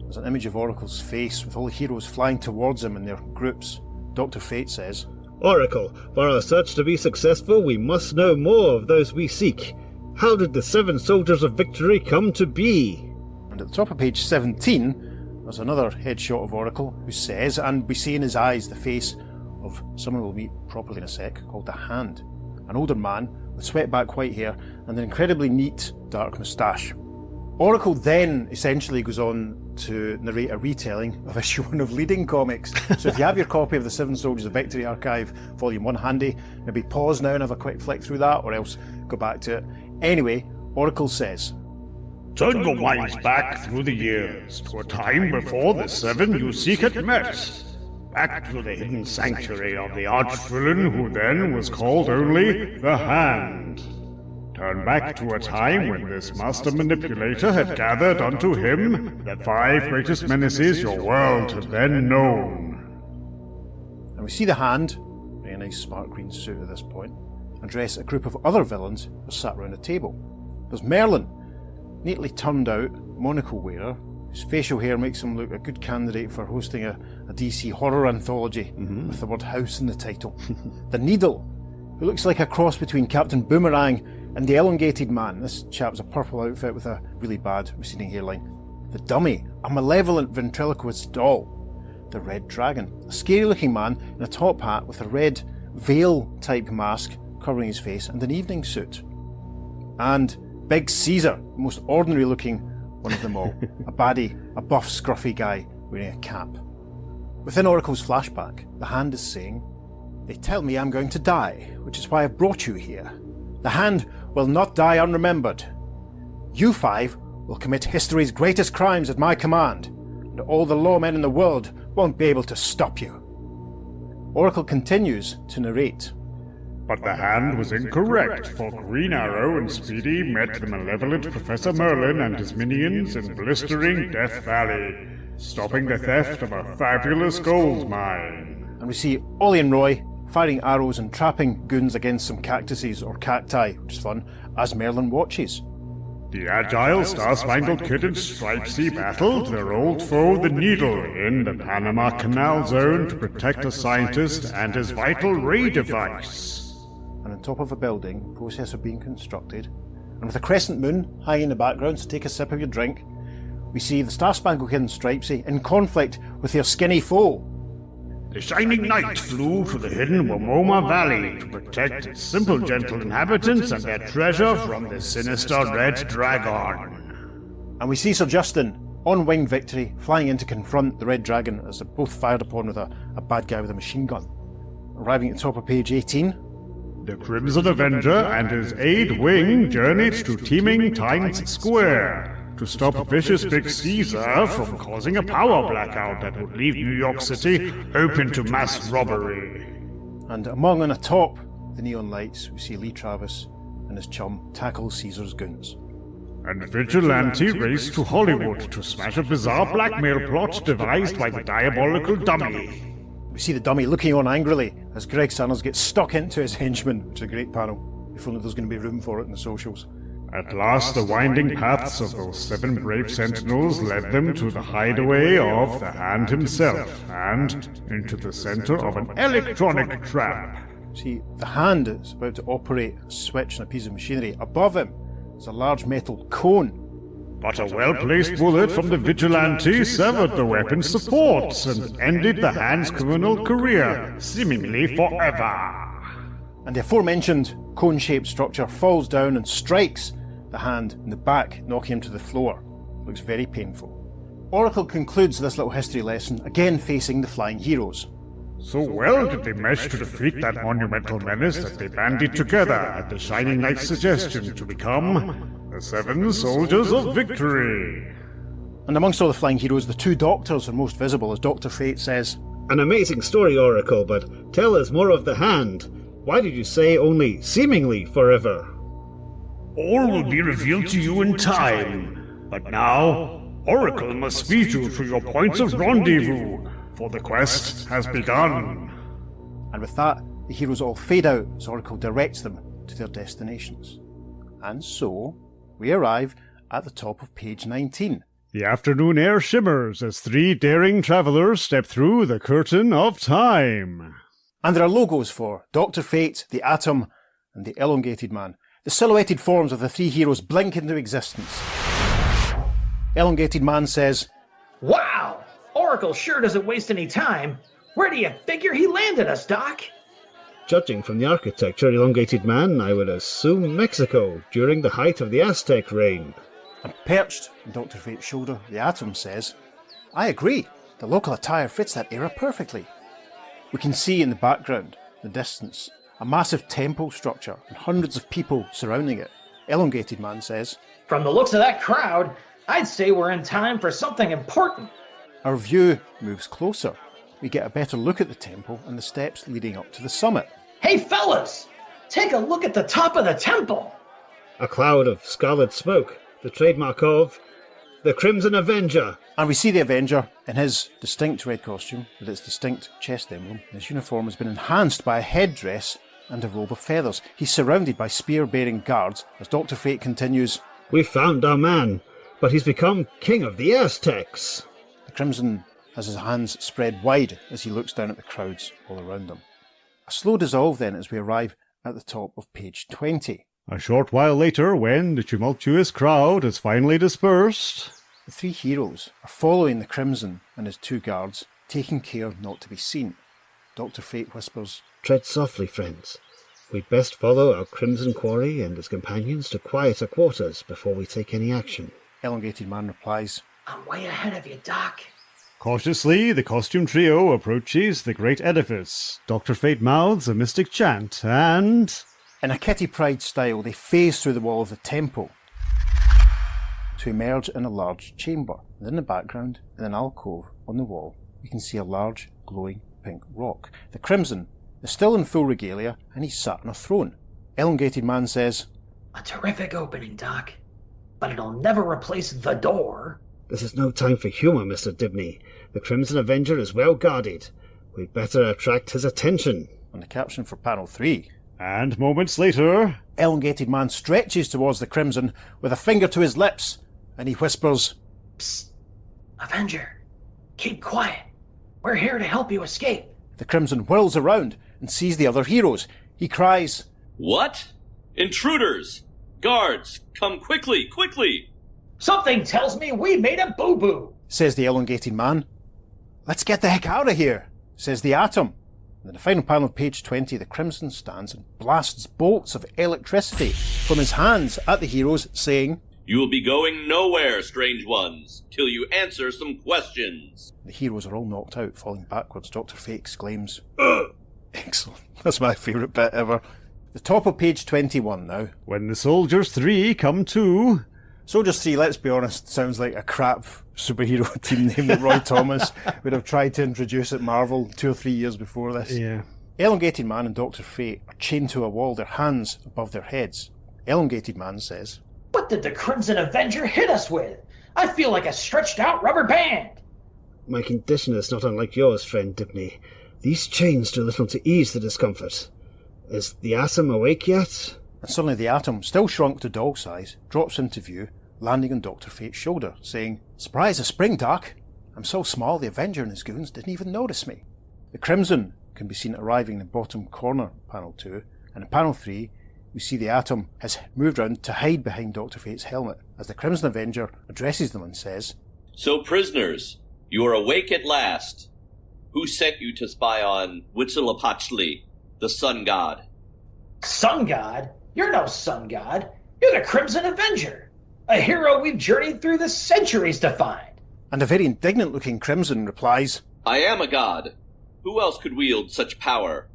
There's an image of Oracle's face with all the heroes flying towards him in their groups. Dr. Fate says, Oracle, for our search to be successful, we must know more of those we seek. How did the 7 soldiers of victory come to be? And at the top of page 17, there's another headshot of Oracle who says, and we see in his eyes the face of someone we'll meet properly in a sec, called the Hand. An older man with swept-back white hair and an incredibly neat dark moustache. Oracle then essentially goes on to narrate a retelling of issue 1 of Leading Comics. So if you have your copy of the 7 Soldiers of Victory Archive, Volume 1 handy, maybe pause now and have a quick flick through that, or else go back to it. Anyway, Oracle says, Turn your minds back through the years, to a time before the 7 you seek had met. Back to the hidden sanctuary of the arch-villain who then was called only the Hand. Turn back to a time when this master manipulator had gathered unto him the 5 greatest menaces your world had then known. And we see the Hand, in a nice smart green suit at this point, address a group of other villains who are sat around a table. There's Merlin, neatly turned out monocle wearer, whose facial hair makes him look a good candidate for hosting a DC horror anthology with the word house in the title. The Needle, who looks like a cross between Captain Boomerang and the Elongated Man. This chap's a purple outfit with a really bad receding hairline. The Dummy, a malevolent ventriloquist doll. The Red Dragon, a scary looking man in a top hat with a red veil type mask covering his face and an evening suit. And Big Caesar, the most ordinary looking one of them all. A baddie, a buff scruffy guy wearing a cap. Within Oracle's flashback, the Hand is saying, They tell me I'm going to die, which is why I've brought you here. The Hand will not die unremembered. You 5 will commit history's greatest crimes at my command, and all the lawmen in the world won't be able to stop you. Oracle continues to narrate. But the Hand was incorrect, for Green Arrow and Speedy met the malevolent Professor Merlin and his minions in blistering Death Valley, stopping the theft of a fabulous gold mine. And we see Ollie and Roy firing arrows and trapping goons against some cactuses or cacti, which is fun, as Merlin watches. The agile Star-Spangled Kid and Stripesy battled their old foe, the Needle, in the Panama Canal Zone to protect a scientist and his vital ray device. And on top of a building, process of being constructed, and with a crescent moon high in the background, so take a sip of your drink, we see the Star-Spangled Kid and Stripesy in conflict with their skinny foe. The Shining Knight flew to the hidden Wamoma Valley to protect its simple, gentle inhabitants and their treasure from the sinister Red Dragon. And we see Sir Justin, on winged Victory, flying in to confront the Red Dragon as they're both fired upon with a bad guy with a machine gun. Arriving at the top of page 18. The Crimson Avenger and his aide Wing journeyed to teeming Times Square to stop vicious Big Caesar from causing a power blackout that would leave New York City open to mass robbery. And among and atop the neon lights, we see Lee Travis and his chum tackle Caesar's goons. And Vigilante raced to Hollywood to smash a bizarre blackmail plot devised by the diabolical dummy. We see the dummy looking on angrily as Greg Sanders gets stuck into his henchman, which is a great panel. If only there's going to be room for it in the socials. At last, the winding paths of those 7 brave sentinels led them to the hideaway of the Hand himself, and into the center of an electronic trap. See, the Hand is about to operate a switch on a piece of machinery. Above him is a large metal cone. But a well-placed bullet from the Vigilante severed the weapon's supports and ended the Hand's criminal career, seemingly forever. And the aforementioned cone-shaped structure falls down and strikes the Hand in the back, knocking him to the floor. Looks very painful. Oracle concludes this little history lesson, again facing the flying heroes. So well did they mesh to defeat that monumental menace that they banded together at the Shining Knight's suggestion to become the 7 Soldiers of Victory. And amongst all the flying heroes, the 2 doctors are most visible as Dr. Fate says, "An amazing story, Oracle, but tell us more of the Hand. Why did you say only seemingly forever?" All will be revealed to you in time. But now, Oracle must feed you to your points of rendezvous, for the quest has begun. And with that, the heroes all fade out as Oracle directs them to their destinations. And so, we arrive at the top of page 19. The afternoon air shimmers as 3 daring travelers step through the curtain of time. And there are logos for Dr. Fate, the Atom, and the Elongated Man. The silhouetted forms of the 3 heroes blink into existence. Elongated Man says, "Wow! Oracle sure doesn't waste any time. Where do you figure he landed us, Doc?" Judging from the architecture, Elongated Man, I would assume Mexico, during the height of the Aztec reign. And perched on Dr. Fate's shoulder, the Atom says, "I agree. The local attire fits that era perfectly." We can see in the background, the distance, a massive temple structure and hundreds of people surrounding it. Elongated Man says, "From the looks of that crowd, I'd say we're in time for something important." Our view moves closer. We get a better look at the temple and the steps leading up to the summit. "Hey fellas, take a look at the top of the temple." A cloud of scarlet smoke, the trademark of the Crimson Avenger. And we see the Avenger in his distinct red costume with its distinct chest emblem. His uniform has been enhanced by a headdress and a robe of feathers. He's surrounded by spear-bearing guards as Dr. Fate continues, "We found our man, but he's become king of the Aztecs." The Crimson has his hands spread wide as he looks down at the crowds all around him. A slow dissolve then as we arrive at the top of page 20. A short while later, when the tumultuous crowd has finally dispersed, the 3 heroes are following the Crimson and his 2 guards, taking care not to be seen. Dr. Fate whispers, "Tread softly, friends. We'd best follow our Crimson Quarry and his companions to quieter quarters before we take any action." Elongated Man replies, "I'm way ahead of you, Doc." Cautiously, the costume trio approaches the great edifice. Dr. Fate mouths a mystic chant, and in a Kitty Pryde style, they phase through the wall of the temple to emerge in a large chamber. And in the background, in an alcove on the wall, you can see a large, glowing pink rock. The Crimson is still in full regalia, and he's sat on a throne. Elongated Man says, "A terrific opening, Doc, but it'll never replace the door." "This is no time for humour, Mr. Dibney. The Crimson Avenger is well guarded. We'd better attract his attention." And the caption for panel 3, And moments later... Elongated Man stretches towards the Crimson with a finger to his lips, and he whispers, Psst! Avenger, keep quiet. We're here to help you escape. The Crimson whirls around and sees the other heroes. He cries, What? Intruders! Guards, come quickly, quickly! Something tells me we made a boo-boo, says the Elongated Man. Let's get the heck out of here, says the Atom. And in the final panel of page 20, the Crimson stands and blasts bolts of electricity from his hands at the heroes, saying, You will be going nowhere, strange ones, till you answer some questions. The heroes are all knocked out, falling backwards. Dr. Fate exclaims, Ugh! Excellent. That's my favourite bit ever. The top of page 21 now. When the Soldiers 3 come to... Soldiers 3, let's be honest, sounds like a crap superhero team name that Roy Thomas would have tried to introduce at Marvel 2 or 3 years before this. Yeah. Elongated Man and Dr. Fate are chained to a wall, their hands above their heads. Elongated Man says, What did the Crimson Avenger hit us with? I feel like a stretched out rubber band. My condition is not unlike yours, friend Dibney. These chains do little to ease the discomfort. Is the Atom awake yet? And suddenly the Atom, still shrunk to dog size, drops into view, landing on Dr. Fate's shoulder, saying, Surprise a spring, Doc! I'm so small the Avenger and his goons didn't even notice me. The Crimson can be seen arriving in the bottom corner, panel 2, and in panel 3, we see the Atom has moved round to hide behind Dr. Fate's helmet, as the Crimson Avenger addresses them and says, So, prisoners, you are awake at last. Who sent you to spy on Huitzilopochtli, the sun god? Sun god? You're no sun god. You're the Crimson Avenger. A hero we've journeyed through the centuries to find. And a very indignant-looking Crimson replies, I am a god. Who else could wield such power?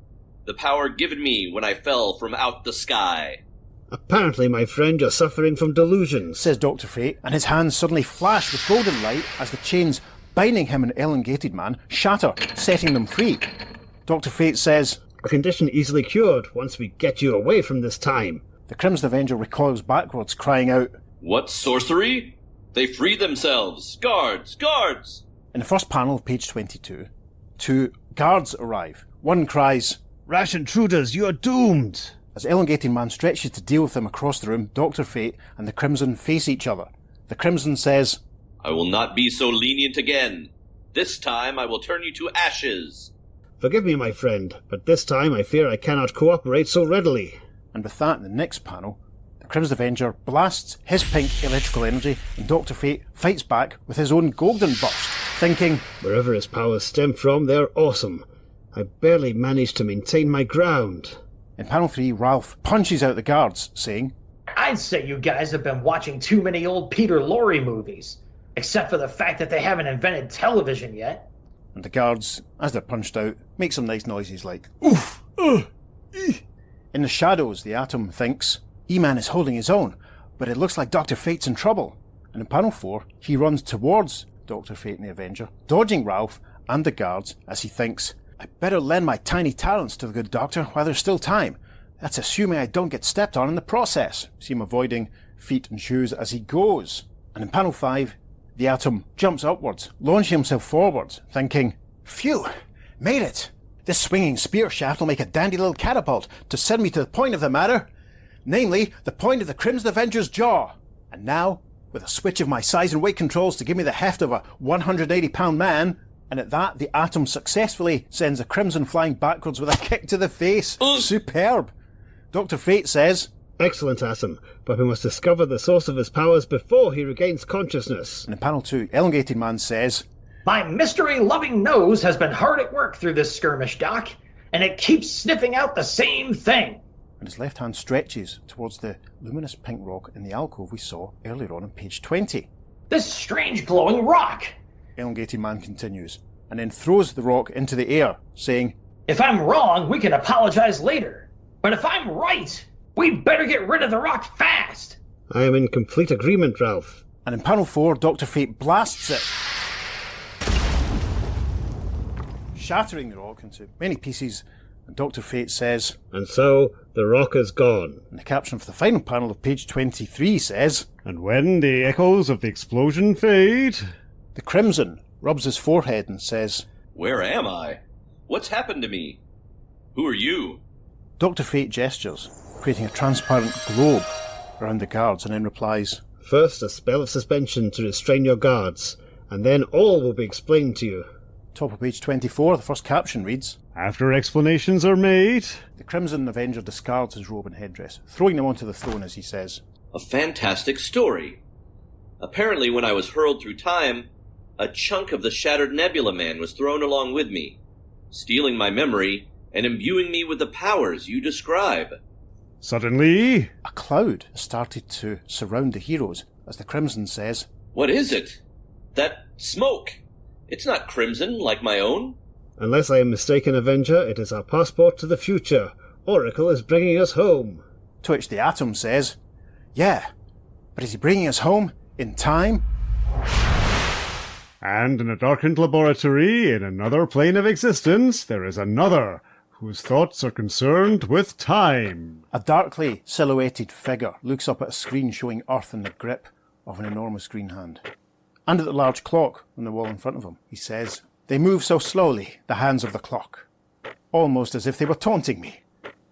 The power given me when I fell from out the sky. Apparently, my friend, you're suffering from delusions, says Dr. Fate, and his hands suddenly flash with golden light as the chains binding him and Elongated Man shatter, setting them free. Dr. Fate says, A condition easily cured once we get you away from this time. The Crimson Avenger recoils backwards, crying out, What sorcery? They free themselves! Guards! Guards! In the first panel of page 22, 2 guards arrive. One cries, Rash intruders, you are doomed! As Elongated Man stretches to deal with them across the room, Dr. Fate and the Crimson face each other. The Crimson says, I will not be so lenient again. This time I will turn you to ashes. Forgive me, my friend, but this time I fear I cannot cooperate so readily. And with that, in the next panel, the Crimson Avenger blasts his pink electrical energy, and Dr. Fate fights back with his own golden burst, thinking, Wherever his powers stem from, they're awesome. I barely managed to maintain my ground. In panel 3, Ralph punches out the guards, saying, I'd say you guys have been watching too many old Peter Lorre movies, except for the fact that they haven't invented television yet. And the guards, as they're punched out, make some nice noises like, Oof! In the shadows, the Atom thinks, E-Man is holding his own, but it looks like Dr. Fate's in trouble. And in panel 4, he runs towards Dr. Fate and the Avenger, dodging Ralph and the guards as he thinks, I better lend my tiny talents to the good doctor while there's still time. That's assuming I don't get stepped on in the process. See him avoiding feet and shoes as he goes. And in panel 5, the Atom jumps upwards, launching himself forwards, thinking, Phew! Made it! This swinging spear shaft will make a dandy little catapult to send me to the point of the matter, namely, the point of the Crimson Avenger's jaw. And now, with a switch of my size and weight controls to give me the heft of a 180-pound man, and at that, the Atom successfully sends the Crimson flying backwards with a kick to the face. Superb! Dr. Fate says, Excellent, Atom, but we must discover the source of his powers before he regains consciousness. And in panel 2, Elongated Man says, My mystery-loving nose has been hard at work through this skirmish, Doc, and it keeps sniffing out the same thing. And his left hand stretches towards the luminous pink rock in the alcove we saw earlier on page 20. This strange glowing rock! Elongated Man continues, and then throws the rock into the air, saying, If I'm wrong, we can apologize later. But if I'm right, we'd better get rid of the rock fast! I am in complete agreement, Ralph. And in panel 4, Dr. Fate blasts it, shattering the rock into many pieces, and Dr. Fate says, And so, the rock is gone. And the caption for the final panel of page 23 says, And when the echoes of the explosion fade... The Crimson rubs his forehead and says, Where am I? What's happened to me? Who are you? Dr. Fate gestures, creating a transparent globe around the guards, and then replies, First, a spell of suspension to restrain your guards, and then all will be explained to you. Top of page 24, the first caption reads, After explanations are made, the Crimson Avenger discards his robe and headdress, throwing them onto the throne as he says, A fantastic story. Apparently, when I was hurled through time, a chunk of the Shattered Nebula Man was thrown along with me, stealing my memory and imbuing me with the powers you describe. Suddenly, a cloud started to surround the heroes as the Crimson says, What is it? That smoke. It's not crimson like my own. Unless I am mistaken, Avenger, it is our passport to the future. Oracle is bringing us home. To which the Atom says, Yeah, but is he bringing us home in time? And in a darkened laboratory in another plane of existence, there is another whose thoughts are concerned with time. A darkly silhouetted figure looks up at a screen showing Earth in the grip of an enormous green hand. And at the large clock on the wall in front of him, he says, They move so slowly, the hands of the clock, almost as if they were taunting me,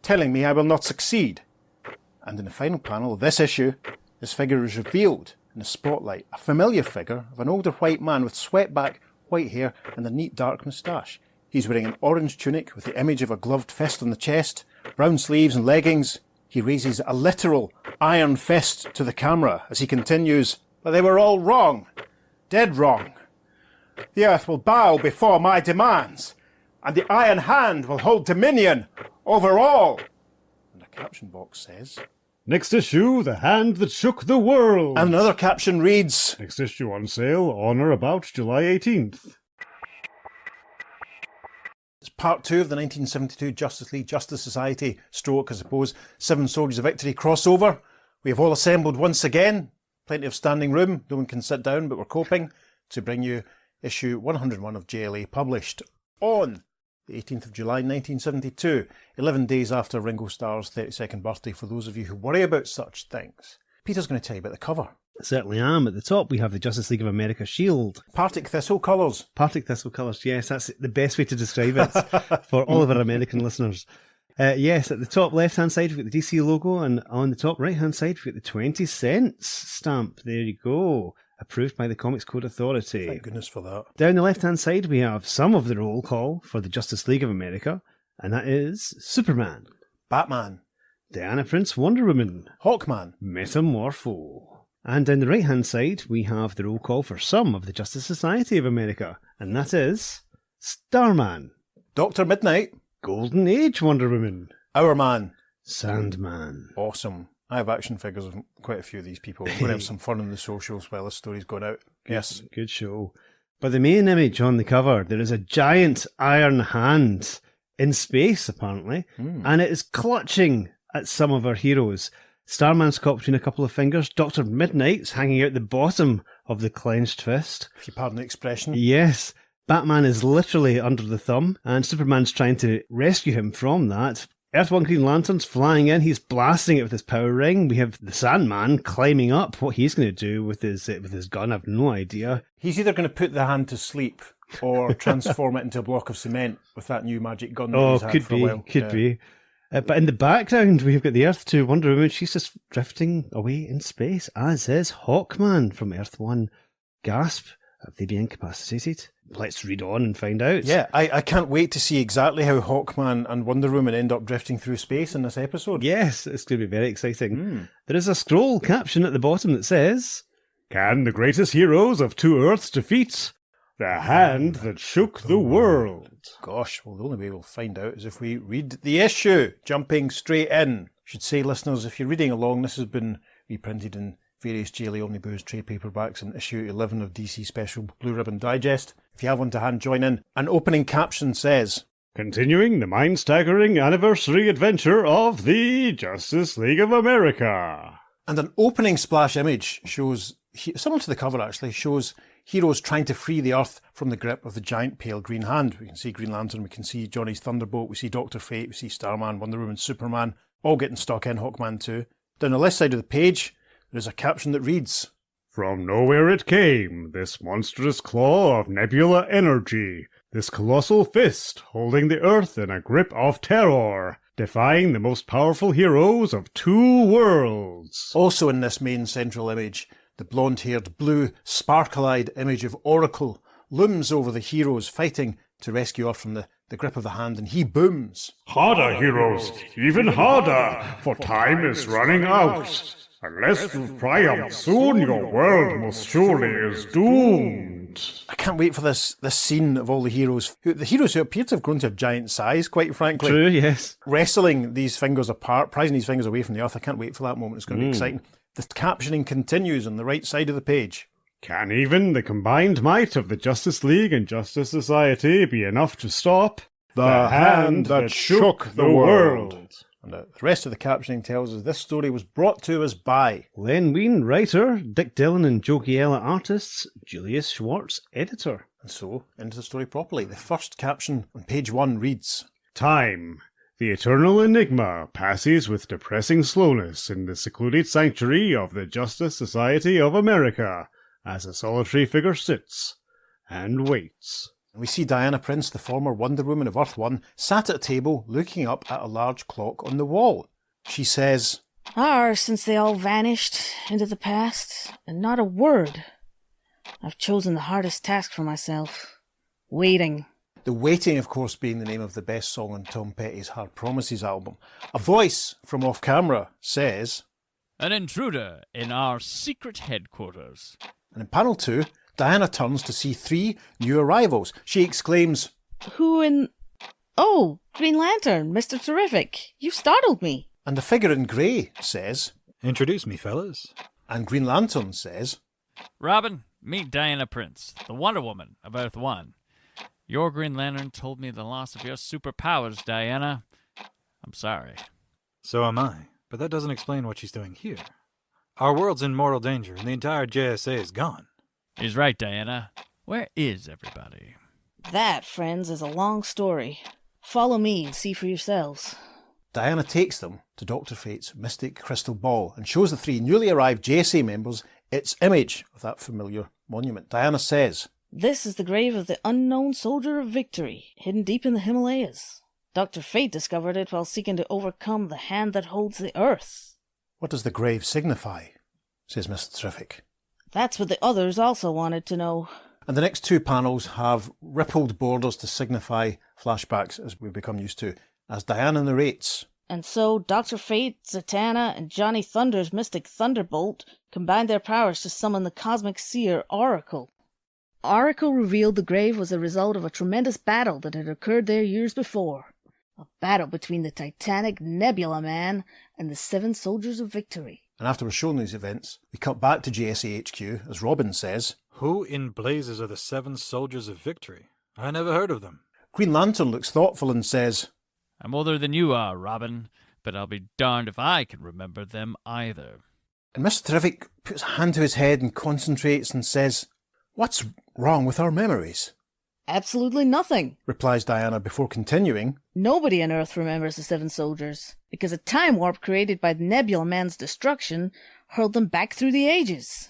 telling me I will not succeed. And in the final panel of this issue, this figure is revealed in the spotlight, a familiar figure of an older white man with swept-back white hair and a neat dark moustache. He's wearing an orange tunic with the image of a gloved fist on the chest, brown sleeves and leggings. He raises a literal iron fist to the camera as he continues, But they were all wrong, dead wrong. The earth will bow before my demands, and the iron hand will hold dominion over all. And the caption box says, Next issue, The Hand That Shook the World. And another caption reads, Next issue on sale on or about July 18th. It's part 2 of the 1972 Justice League Justice Society stroke, I suppose, Seven Soldiers of Victory crossover. We have all assembled once again. Plenty of standing room. No one can sit down, but we're coping to bring you issue 101 of JLA, published on the 18th of July 1972, 11 days after Ringo Starr's 32nd birthday, for those of you who worry about such things. Peter's going to tell you about the cover. I certainly am. At the top, we have the Justice League of America shield. Partick Thistle colours. Partick Thistle colours, yes, that's the best way to describe it for all of our American listeners. Yes, at the top left-hand side, we've got the DC logo, and on the top right-hand side, we've got the 20 cents stamp. There you go. Approved by the Comics Code Authority. Thank goodness for that. Down the left-hand side, we have some of the roll call for the Justice League of America, and that is Superman, Batman, Diana Prince Wonder Woman, Hawkman, Metamorpho. And down the right-hand side, we have the roll call for some of the Justice Society of America, and that is Starman, Dr. Midnight, Golden Age Wonder Woman, Our Man, Sandman. Awesome. I have action figures of quite a few of these people. We're going to have some fun on the socials while this story's going out. Yes. Good show. But the main image on the cover, there is a giant iron hand in space, apparently, and it is clutching at some of our heroes. Starman's caught between a couple of fingers. Dr. Midnight's hanging out the bottom of the clenched fist. If you pardon the expression. Yes. Batman is literally under the thumb, and Superman's trying to rescue him from that. Earth One Green Lantern's flying in. He's blasting it with his power ring. We have the Sandman climbing up. What he's going to do with his gun, I've no idea. He's either going to put the hand to sleep or transform it into a block of cement with that new magic gun that he's had for a while. Could be. But in the background, we've got the Earth 2 Wonder Woman. She's just drifting away in space, as is Hawkman from Earth 1. Gasp. Have they been incapacitated? Let's read on and find out. Yeah, I can't wait to see exactly how Hawkman and Wonder Woman end up drifting through space in this episode. Yes, it's going to be very exciting. There is a scroll caption at the bottom that says, Can the greatest heroes of two Earths defeat the hand that shook the world? Gosh, well, the only way we'll find out is if we read the issue, jumping straight in. I should say, listeners, if you're reading along, this has been reprinted in various JLA Omnibus trade paperbacks and issue 11 of DC Special Blue Ribbon Digest. If you have one to hand, join in. An opening caption says, Continuing the mind-staggering anniversary adventure of the Justice League of America. And an opening splash image shows, similar to the cover actually, shows heroes trying to free the Earth from the grip of the giant pale green hand. We can see Green Lantern, we can see Johnny's Thunderbolt, we see Dr. Fate, we see Starman, Wonder Woman, Superman, all getting stuck in, Hawkman too. Down the left side of the page, there's a caption that reads, From nowhere it came, this monstrous claw of nebula energy, this colossal fist holding the Earth in a grip of terror. defying the most powerful heroes of 2 worlds. Also in this main central image, the blonde-haired, blue, sparkle-eyed image of Oracle looms over the heroes fighting to rescue Earth from the grip of the Hand, and he booms. Harder, heroes, even harder, for time is running out. Unless you triumph soon, your world most surely is doomed. I can't wait for this scene of all the heroes who appear to have grown to a giant size, quite frankly. True, yes. Wrestling these fingers apart, prizing these fingers away from the Earth. I can't wait for that moment. It's going to be exciting. The captioning continues on the right side of the page. Can even the combined might of the Justice League and Justice Society be enough to stop the hand that shook the world? And the rest of the captioning tells us this story was brought to us by Len Wein, writer, Dick Dillon and Joe Giella, artists, Julius Schwartz, editor. And so, into the story properly. The first caption on page 1 reads, Time. The eternal enigma passes with depressing slowness in the secluded sanctuary of the Justice Society of America, as a solitary figure sits and waits. And we see Diana Prince, the former Wonder Woman of Earth 1, sat at a table looking up at a large clock on the wall. She says, Since they all vanished into the past, and not a word. I've chosen the hardest task for myself. Waiting. The Waiting, of course, being the name of the best song on Tom Petty's Hard Promises album. A voice from off camera says, An intruder in our secret headquarters. And in panel 2, Diana turns to see 3 new arrivals. She exclaims, Who in... Oh, Green Lantern, Mr. Terrific. You startled me. And the figure in grey says, Introduce me, fellas. And Green Lantern says, Robin, meet Diana Prince, the Wonder Woman of Earth 1. Your Green Lantern told me the loss of your superpowers, Diana. I'm sorry. So am I, but that doesn't explain what she's doing here. Our world's in mortal danger, and the entire JSA is gone. He's right, Diana. Where is everybody? That, friends, is a long story. Follow me and see for yourselves. Diana takes them to Dr. Fate's mystic crystal ball and shows the 3 newly arrived JSA members its image of that familiar monument. Diana says, This is the grave of the unknown soldier of victory, hidden deep in the Himalayas. Dr. Fate discovered it while seeking to overcome the hand that holds the earth. What does the grave signify? Says Mr. Terrific. That's what the others also wanted to know. And the next 2 panels have rippled borders to signify flashbacks, as we've become used to, as Diana narrates. And so Dr. Fate, Zatanna, and Johnny Thunder's mystic Thunderbolt combined their powers to summon the cosmic seer Oracle. Oracle revealed the grave was a result of a tremendous battle that had occurred there years before. A battle between the Titanic Nebula Man and the 7 Soldiers of Victory. And after we're shown these events, we cut back to JSA HQ, as Robin says, Who in blazes are the 7 Soldiers of Victory? I never heard of them. Green Lantern looks thoughtful and says, I'm older than you are, Robin, but I'll be darned if I can remember them either. And Mr. Terrific puts a hand to his head and concentrates and says, What's wrong with our memories? Absolutely nothing, replies Diana before continuing. Nobody on Earth remembers the 7 soldiers, because a time warp created by the Nebula Man's destruction hurled them back through the ages.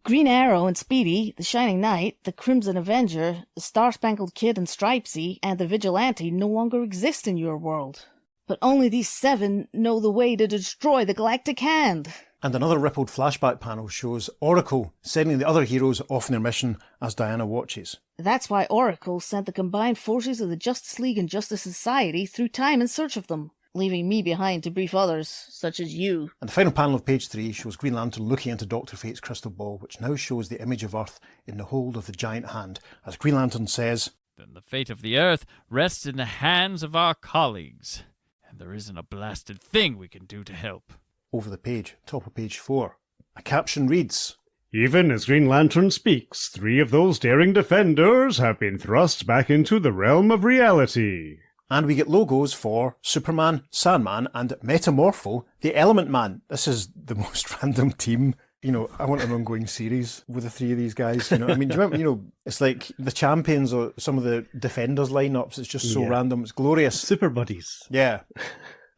Green Arrow and Speedy, the Shining Knight, the Crimson Avenger, the Star-Spangled Kid and Stripesy, and the Vigilante no longer exist in your world. But only these 7 know the way to destroy the Galactic Hand. And another rippled flashback panel shows Oracle sending the other heroes off on their mission as Diana watches. That's why Oracle sent the combined forces of the Justice League and Justice Society through time in search of them, leaving me behind to brief others, such as you. And the final panel of page 3 shows Green Lantern looking into Dr. Fate's crystal ball, which now shows the image of Earth in the hold of the giant hand, as Green Lantern says, Then the fate of the Earth rests in the hands of our colleagues, and there isn't a blasted thing we can do to help. Over the page, top of page 4, a caption reads, Even as Green Lantern speaks, 3 of those daring defenders have been thrust back into the realm of reality. And we get logos for Superman, Sandman, and Metamorpho, the Element Man. This is the most random team. You know, I want an ongoing series with the 3 of these guys. You know, I mean, do you remember, it's like the Champions or some of the Defenders lineups. It's just so random. It's glorious. Super buddies. Yeah.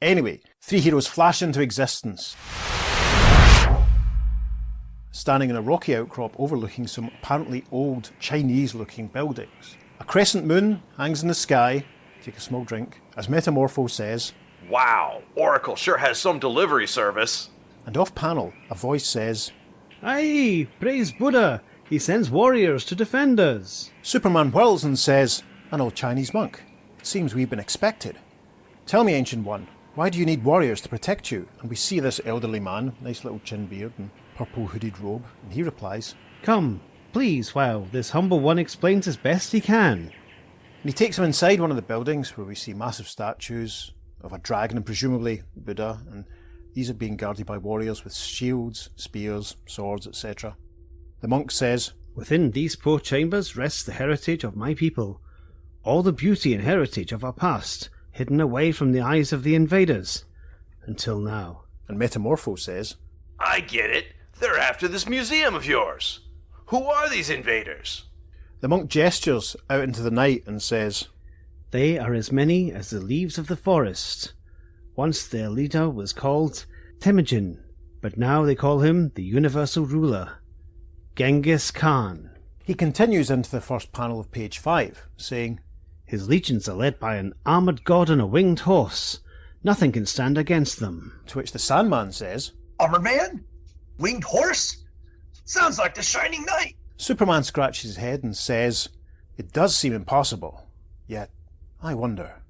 Anyway, 3 heroes flash into existence, standing in a rocky outcrop overlooking some apparently old Chinese-looking buildings. A crescent moon hangs in the sky. Take a small drink. As Metamorpho says, Wow, Oracle sure has some delivery service. And off panel, a voice says, Aye, praise Buddha. He sends warriors to defend us. Superman whirls and says, an old Chinese monk. It seems we've been expected. Tell me, Ancient One, why do you need warriors to protect you? And we see this elderly man, nice little chin beard and purple hooded robe, and he replies, Come, please, while this humble one explains as best he can. And he takes him inside one of the buildings where we see massive statues of a dragon and presumably Buddha, and these are being guarded by warriors with shields, spears, swords, etc. The monk says, Within these poor chambers rests the heritage of my people, all the beauty and heritage of our past, hidden away from the eyes of the invaders, until now. And Metamorpho says, I get it. They're after this museum of yours. Who are these invaders? The monk gestures out into the night and says, They are as many as the leaves of the forest. Once their leader was called Temujin, but now they call him the universal ruler, Genghis Khan. He continues into the first panel of page 5, saying, His legions are led by an armoured god on a winged horse. Nothing can stand against them. To which the Sandman says, Armored man? Winged horse? Sounds like the Shining Knight. Superman scratches his head and says, It does seem impossible, yet I wonder.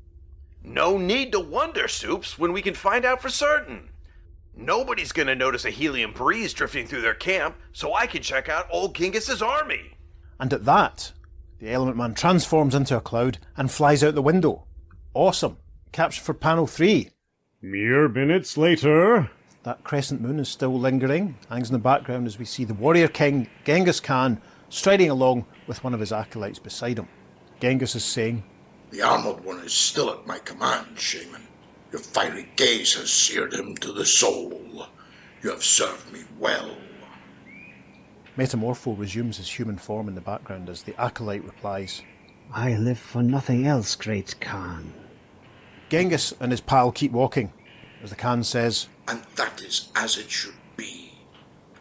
No need to wonder, Soups, when we can find out for certain. Nobody's gonna notice a helium breeze drifting through their camp, so I can check out old Genghis's army. And at that, the Element Man transforms into a cloud and flies out the window. Awesome. Capture for panel 3. Mere minutes later. That crescent moon is still lingering, hangs in the background as we see the warrior king, Genghis Khan, striding along with one of his acolytes beside him. Genghis is saying, The Armored One is still at my command, Shaman. Your fiery gaze has seared him to the soul. You have served me well. Metamorpho resumes his human form in the background as the acolyte replies, I live for nothing else, great Khan. Genghis and his pal keep walking, as the Khan says, And that is as it should be.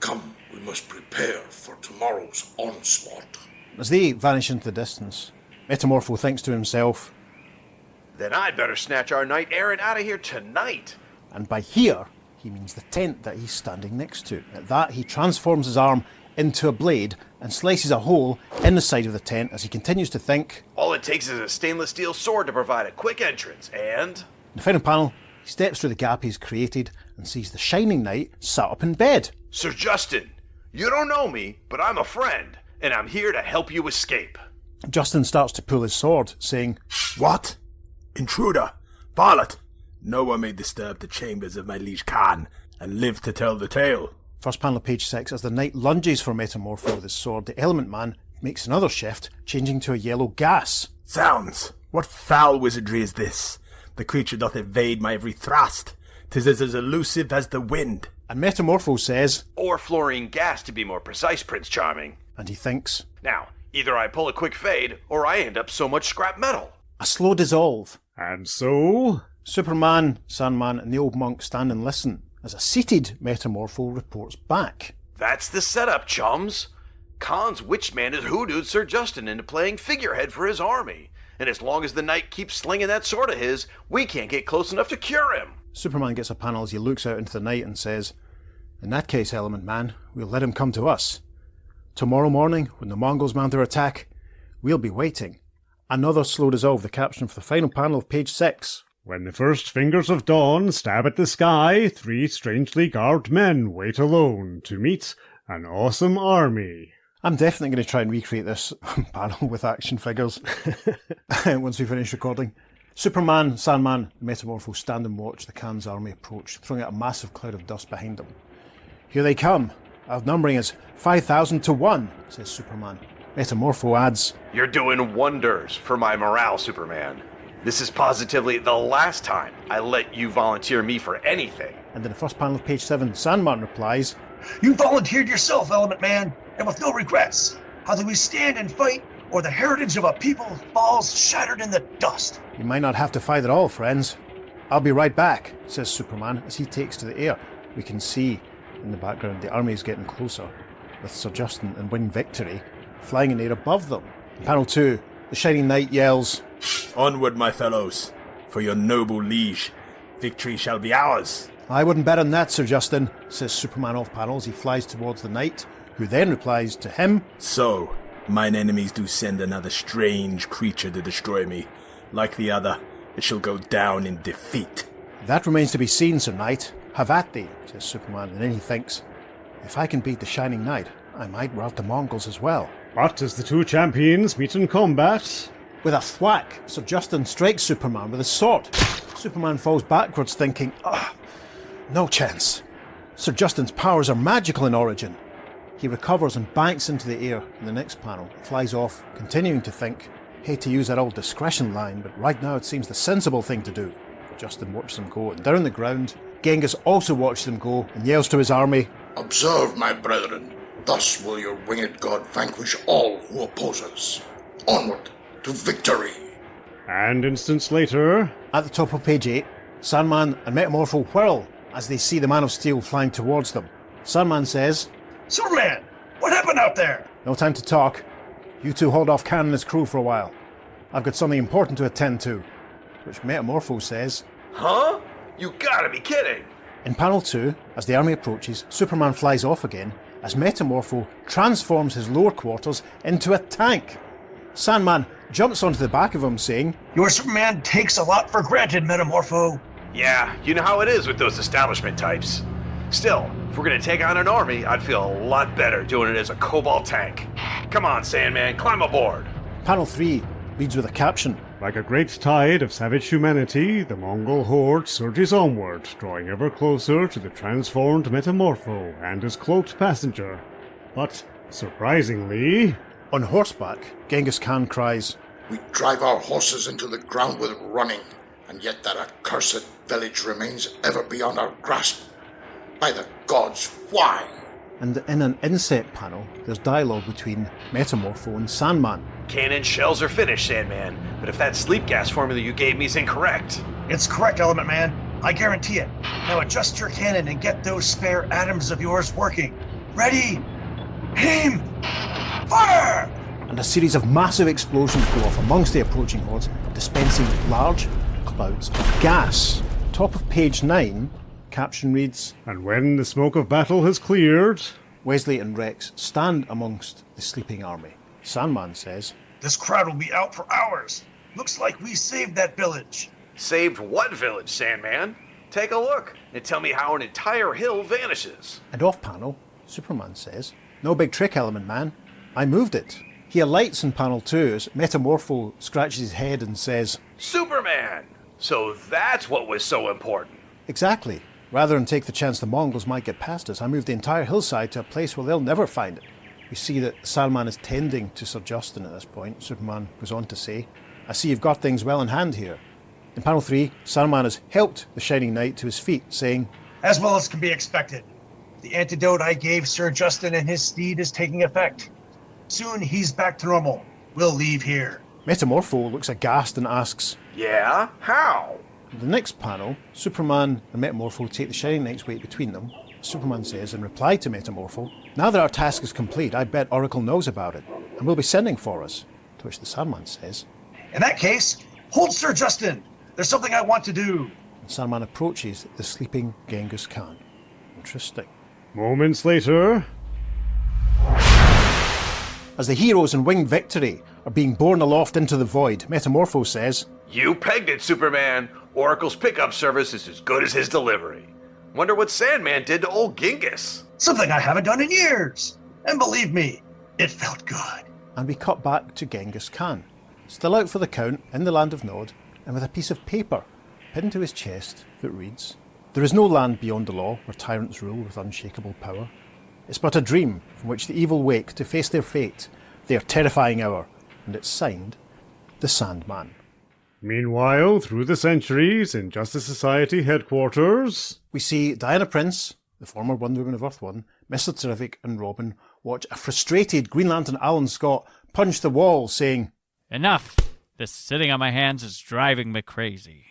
Come, we must prepare for tomorrow's onslaught. As they vanish into the distance, Metamorpho thinks to himself, Then I'd better snatch our knight errant out of here tonight. And by here, he means the tent that he's standing next to. At that, he transforms his arm into a blade and slices a hole in the side of the tent as he continues to think. All it takes is a stainless steel sword to provide a quick entrance, and... In the final panel, he steps through the gap he's created and sees the Shining Knight sat up in bed. Sir Justin, you don't know me, but I'm a friend, and I'm here to help you escape. Justin starts to pull his sword, saying, What? Intruder! Varlet! No one may disturb the chambers of my liege Khan and live to tell the tale. First panel of page 6, as the knight lunges for Metamorpho with his sword, the Element Man makes another shift, changing to a yellow gas. Zounds! What foul wizardry is this? The creature doth evade my every thrust. 'Tis as elusive as the wind. And Metamorpho says, Or fluorine gas, to be more precise, Prince Charming. And he thinks, Now, either I pull a quick fade, or I end up so much scrap metal. A slow dissolve. And so? Superman, Sandman, and the old monk stand and listen as a seated Metamorpho reports back. That's the setup, chums. Khan's witchman has hoodooed Sir Justin into playing figurehead for his army. And as long as the knight keeps slinging that sword of his, we can't get close enough to cure him. Superman gets a panel as he looks out into the night and says, In that case, Element Man, we'll let him come to us. Tomorrow morning, when the Mongols mount their attack, we'll be waiting. Another slow dissolve, the caption for the final panel of page 6. When the first fingers of dawn stab at the sky, 3 strangely garbed men wait alone to meet an awesome army. I'm definitely going to try and recreate this panel with action figures once we finish recording. Superman, Sandman, and Metamorpho stand and watch the Khan's army approach, throwing out a massive cloud of dust behind them. Here they come. Outnumbering us 5,000 to 1, says Superman. Metamorpho adds, You're doing wonders for my morale, Superman. This is positively the last time I let you volunteer me for anything. And in the first panel of page 7, Sandman replies, You volunteered yourself, Element Man, and with no regrets. How do we stand and fight, or the heritage of a people falls shattered in the dust? You might not have to fight at all, friends. I'll be right back, says Superman as he takes to the air. We can see in the background the army is getting closer, with Sir Justin and Winged Victory flying in the air above them. In panel 2, the Shining Knight yells, Onward, my fellows, for your noble liege. Victory shall be ours. I wouldn't bet on that, Sir Justin, says Superman off panel as he flies towards the knight, who then replies to him, So, mine enemies do send another strange creature to destroy me. Like the other, it shall go down in defeat. That remains to be seen, Sir Knight. Have at thee, says Superman, and then he thinks, if I can beat the Shining Knight, I might rout the Mongols as well. But as the two champions meet in combat... With a thwack, Sir Justin strikes Superman with his sword. Superman falls backwards thinking, no chance. Sir Justin's powers are magical in origin. He recovers and banks into the air in the next panel, flies off, continuing to think, hate to use that old discretion line, but right now it seems the sensible thing to do. Justin watches them go, and down on the ground, Genghis also watches them go and yells to his army, Observe, my brethren, thus will your winged god vanquish all who oppose us. Onward to victory. And instants later... At the top of page 8, Sandman and Metamorpho whirl as they see the Man of Steel flying towards them. Sandman says, Superman, what happened out there? No time to talk. You two hold off Khan and his crew for a while. I've got something important to attend to. Which Metamorpho says, Huh? You gotta be kidding! In panel 2, as the army approaches, Superman flies off again as Metamorpho transforms his lower quarters into a tank. Sandman jumps onto the back of him saying, Your Superman takes a lot for granted, Metamorpho. Yeah, you know how it is with those establishment types. Still, if we're gonna take on an army, I'd feel a lot better doing it as a Cobalt tank. Come on, Sandman, climb aboard. Panel 3 reads with a caption, Like a great tide of savage humanity, the Mongol horde surges onward, drawing ever closer to the transformed Metamorpho and his cloaked passenger. But, surprisingly... On horseback, Genghis Khan cries, We drive our horses into the ground with running, and yet that accursed village remains ever beyond our grasp. By the gods, why? And in an inset panel, there's dialogue between Metamorpho and Sandman. Cannon shells are finished, Sandman, but if that sleep gas formula you gave me is incorrect... It's correct, Element Man. I guarantee it. Now adjust your cannon and get those spare atoms of yours working. Ready? Aim! Fire! And a series of massive explosions go off amongst the approaching hordes, dispensing large clouds of gas. Top of page 9, caption reads, And when the smoke of battle has cleared... Wesley and Rex stand amongst the sleeping army. Sandman says, This crowd will be out for hours. Looks like we saved that village. Saved what village, Sandman? Take a look and tell me how an entire hill vanishes. And off panel, Superman says, No big trick, Element Man. I moved it. He alights in panel 2 as Metamorpho scratches his head and says, Superman! So that's what was so important. Exactly. Rather than take the chance the Mongols might get past us, I moved the entire hillside to a place where they'll never find it. We see that Sandman is tending to Sir Justin at this point. Superman goes on to say, I see you've got things well in hand here. In panel 3, Sandman has helped the Shining Knight to his feet, saying, As well as can be expected. The antidote I gave Sir Justin and his steed is taking effect. Soon he's back to normal. We'll leave here. Metamorpho looks aghast and asks, Yeah? How? In the next panel, Superman and Metamorpho take the Shining Knight's weight between them. Superman says in reply to Metamorpho, Now that our task is complete, I bet Oracle knows about it, and will be sending for us. To which the Sandman says, In that case, hold Sir Justin. There's something I want to do. And Sandman approaches the sleeping Genghis Khan. Interesting. Moments later... As the heroes in winged victory are being borne aloft into the void, Metamorpho says, You pegged it, Superman. Oracle's pickup service is as good as his delivery. Wonder what Sandman did to old Genghis. Something I haven't done in years. And believe me, it felt good. And we cut back to Genghis Khan, still out for the count in the land of Nod, and with a piece of paper pinned to his chest that reads, There is no land beyond the law where tyrants rule with unshakable power. It's but a dream from which the evil wake to face their fate, their terrifying hour, and it's signed, the Sandman. Meanwhile, through the centuries, in Justice Society headquarters... We see Diana Prince, the former Wonder Woman of Earth 1, Mr. Terrific and Robin watch a frustrated Green Lantern Alan Scott punch the wall, saying, Enough! This sitting on my hands is driving me crazy.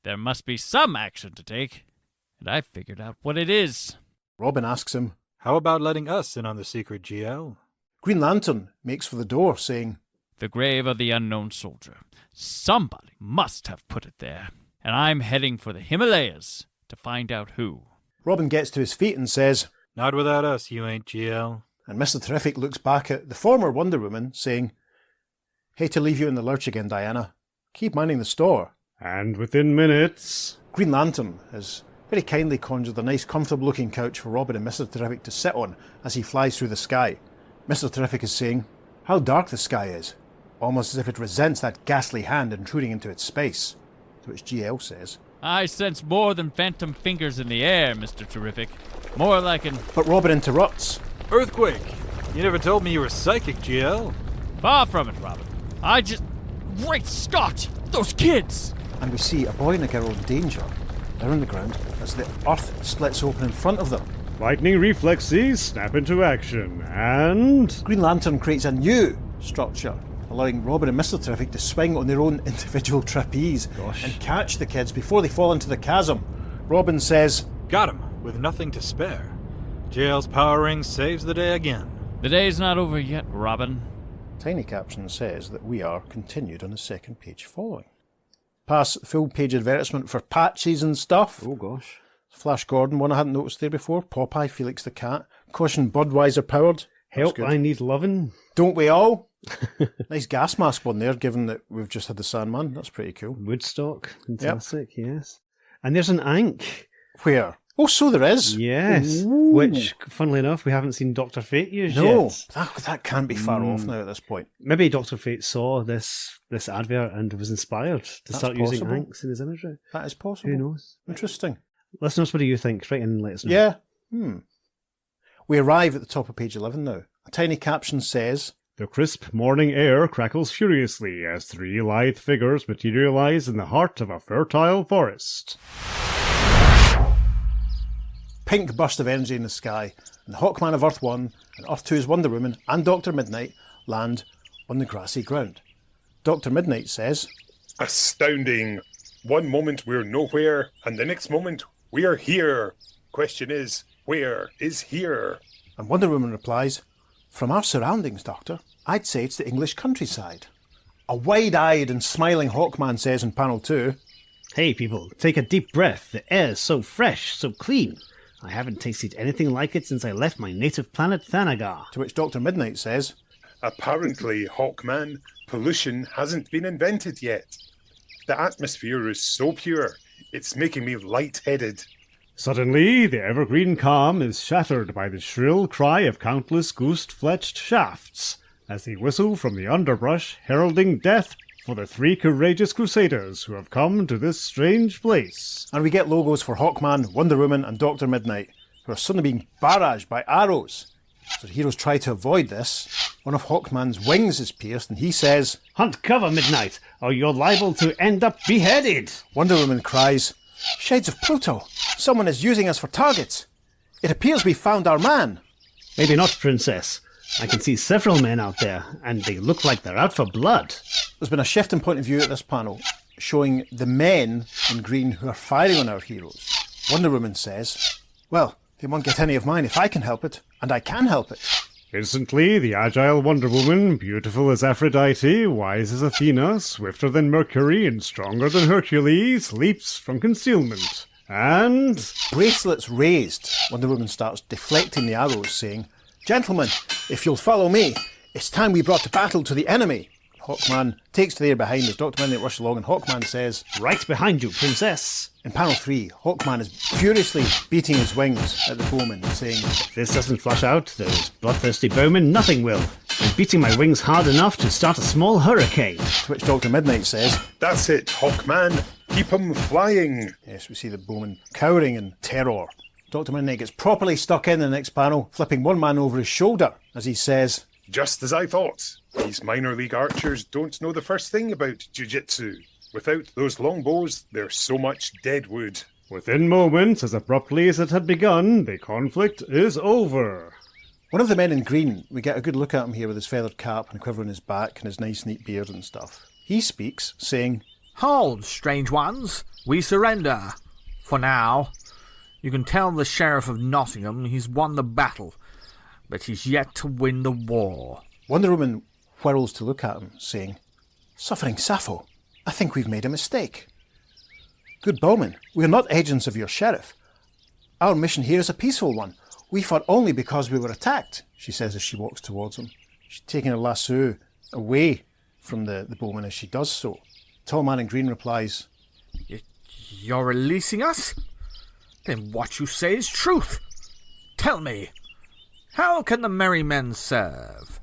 There must be some action to take, and I've figured out what it is. Robin asks him, How about letting us in on the secret, GL? Green Lantern makes for the door, saying, The grave of the unknown soldier. Somebody must have put it there. and I'm heading for the Himalayas to find out who. Robin gets to his feet and says, Not without us, you ain't, GL. And Mr. Terrific looks back at the former Wonder Woman, saying, Hate to leave you in the lurch again, Diana. Keep minding the store. And within minutes... Green Lantern has very kindly conjured a nice comfortable-looking couch for Robin and Mr. Terrific to sit on as he flies through the sky. Mr. Terrific is saying, How dark the sky is. Almost as if it resents that ghastly hand intruding into its space. To which GL says, I sense more than phantom fingers in the air, Mr. Terrific. More like an... But Robin interrupts. Earthquake! You never told me you were psychic, GL. Far from it, Robin. I just... Great Scott! Those kids! And we see a boy and a girl in danger. They're on the ground as the earth splits open in front of them. Lightning reflexes snap into action, and... Green Lantern creates a new structure, allowing Robin and Mr. Terrific to swing on their own individual trapeze and catch the kids before they fall into the chasm. Robin says, Got him, with nothing to spare. JL's power ring saves the day again. The day's not over yet, Robin. Tiny caption says that we are continued on the second page following. Pass full page advertisement for patches and stuff. Oh gosh. Flash Gordon, one I hadn't noticed there before. Popeye, Felix the Cat. Caution Budweiser powered. Help, I need lovin'. Don't we all? Nice gas mask one there, given that we've just had the Sandman. That's pretty cool. Woodstock. Fantastic, yes. And there's an Ankh. Where? Oh, so there is. Yes. Ooh. Which, funnily enough, we haven't seen Dr. Fate use No, yet. that can't be far off now at this point. Maybe Dr. Fate saw this advert and was inspired to start using Ankhs in his imagery. That is possible. Who knows? Interesting. Listeners, what do you think? Write in and let us know. Yeah. We arrive at the top of page 11 now. A tiny caption says, The crisp morning air crackles furiously as three lithe figures materialize in the heart of a fertile forest. Pink burst of energy in the sky, and the Hawkman of Earth 1 and Earth 2's Wonder Woman and Dr. Midnight land on the grassy ground. Dr. Midnight says, Astounding. One moment we're nowhere, and the next moment we're here. Question is, where is here? And Wonder Woman replies, From our surroundings, Doctor, I'd say it's the English countryside. A wide-eyed and smiling Hawkman says in panel 2, Hey people, take a deep breath. The air's so fresh, so clean. I haven't tasted anything like it since I left my native planet Thanagar. To which Dr. Midnight says, Apparently, Hawkman, pollution hasn't been invented yet. The atmosphere is so pure, it's making me lightheaded. Suddenly, the evergreen calm is shattered by the shrill cry of countless goose-fletched shafts as they whistle from the underbrush, heralding death for the three courageous crusaders who have come to this strange place. And we get logos for Hawkman, Wonder Woman and Dr. Midnight, who are suddenly being barraged by arrows. So the heroes try to avoid this. One of Hawkman's wings is pierced and he says, Hunt cover, Midnight, or you're liable to end up beheaded. Wonder Woman cries, Shades of Pluto! Someone is using us for targets! It appears we found our man! Maybe not, Princess. I can see several men out there, and they look like they're out for blood. There's been a shift in point of view at this panel, showing the men in green who are firing on our heroes. Wonder Woman says, Well, they won't get any of mine if I can help it, and I can help it. Instantly, the agile Wonder Woman, beautiful as Aphrodite, wise as Athena, swifter than Mercury, and stronger than Hercules, leaps from concealment. And... bracelets raised, Wonder Woman starts deflecting the arrows, saying, Gentlemen, if you'll follow me, it's time we brought to battle to the enemy. Hawkman takes to the air behind as Dr. Midnight rushes along and Hawkman says, Right behind you, Princess. In panel 3, Hawkman is furiously beating his wings at the bowman, saying, If this doesn't flush out those bloodthirsty bowmen, nothing will. I'm beating my wings hard enough to start a small hurricane. To which Dr. Midnight says, That's it, Hawkman. Keep 'em flying. Yes, we see the bowman cowering in terror. Dr. Midnight gets properly stuck in the next panel, flipping one man over his shoulder as he says, Just as I thought. These minor league archers don't know the first thing about jiu-jitsu. Without those longbows, there's so much dead wood. Within moments, as abruptly as it had begun, the conflict is over. One of the men in green, we get a good look at him here with his feathered cap and quiver on his back and his nice neat beard and stuff. He speaks, saying, Hold, strange ones. We surrender. For now. You can tell the Sheriff of Nottingham he's won the battle, but he's yet to win the war. Wonder Woman whirls to look at him, saying, Suffering Sappho, I think we've made a mistake. Good bowman, we are not agents of your sheriff. Our mission here is a peaceful one. We fought only because we were attacked, she says as she walks towards him. She's taking her lasso away from the bowman as she does so. The tall man in green replies, You're releasing us? Then what you say is truth. Tell me, how can the merry men serve?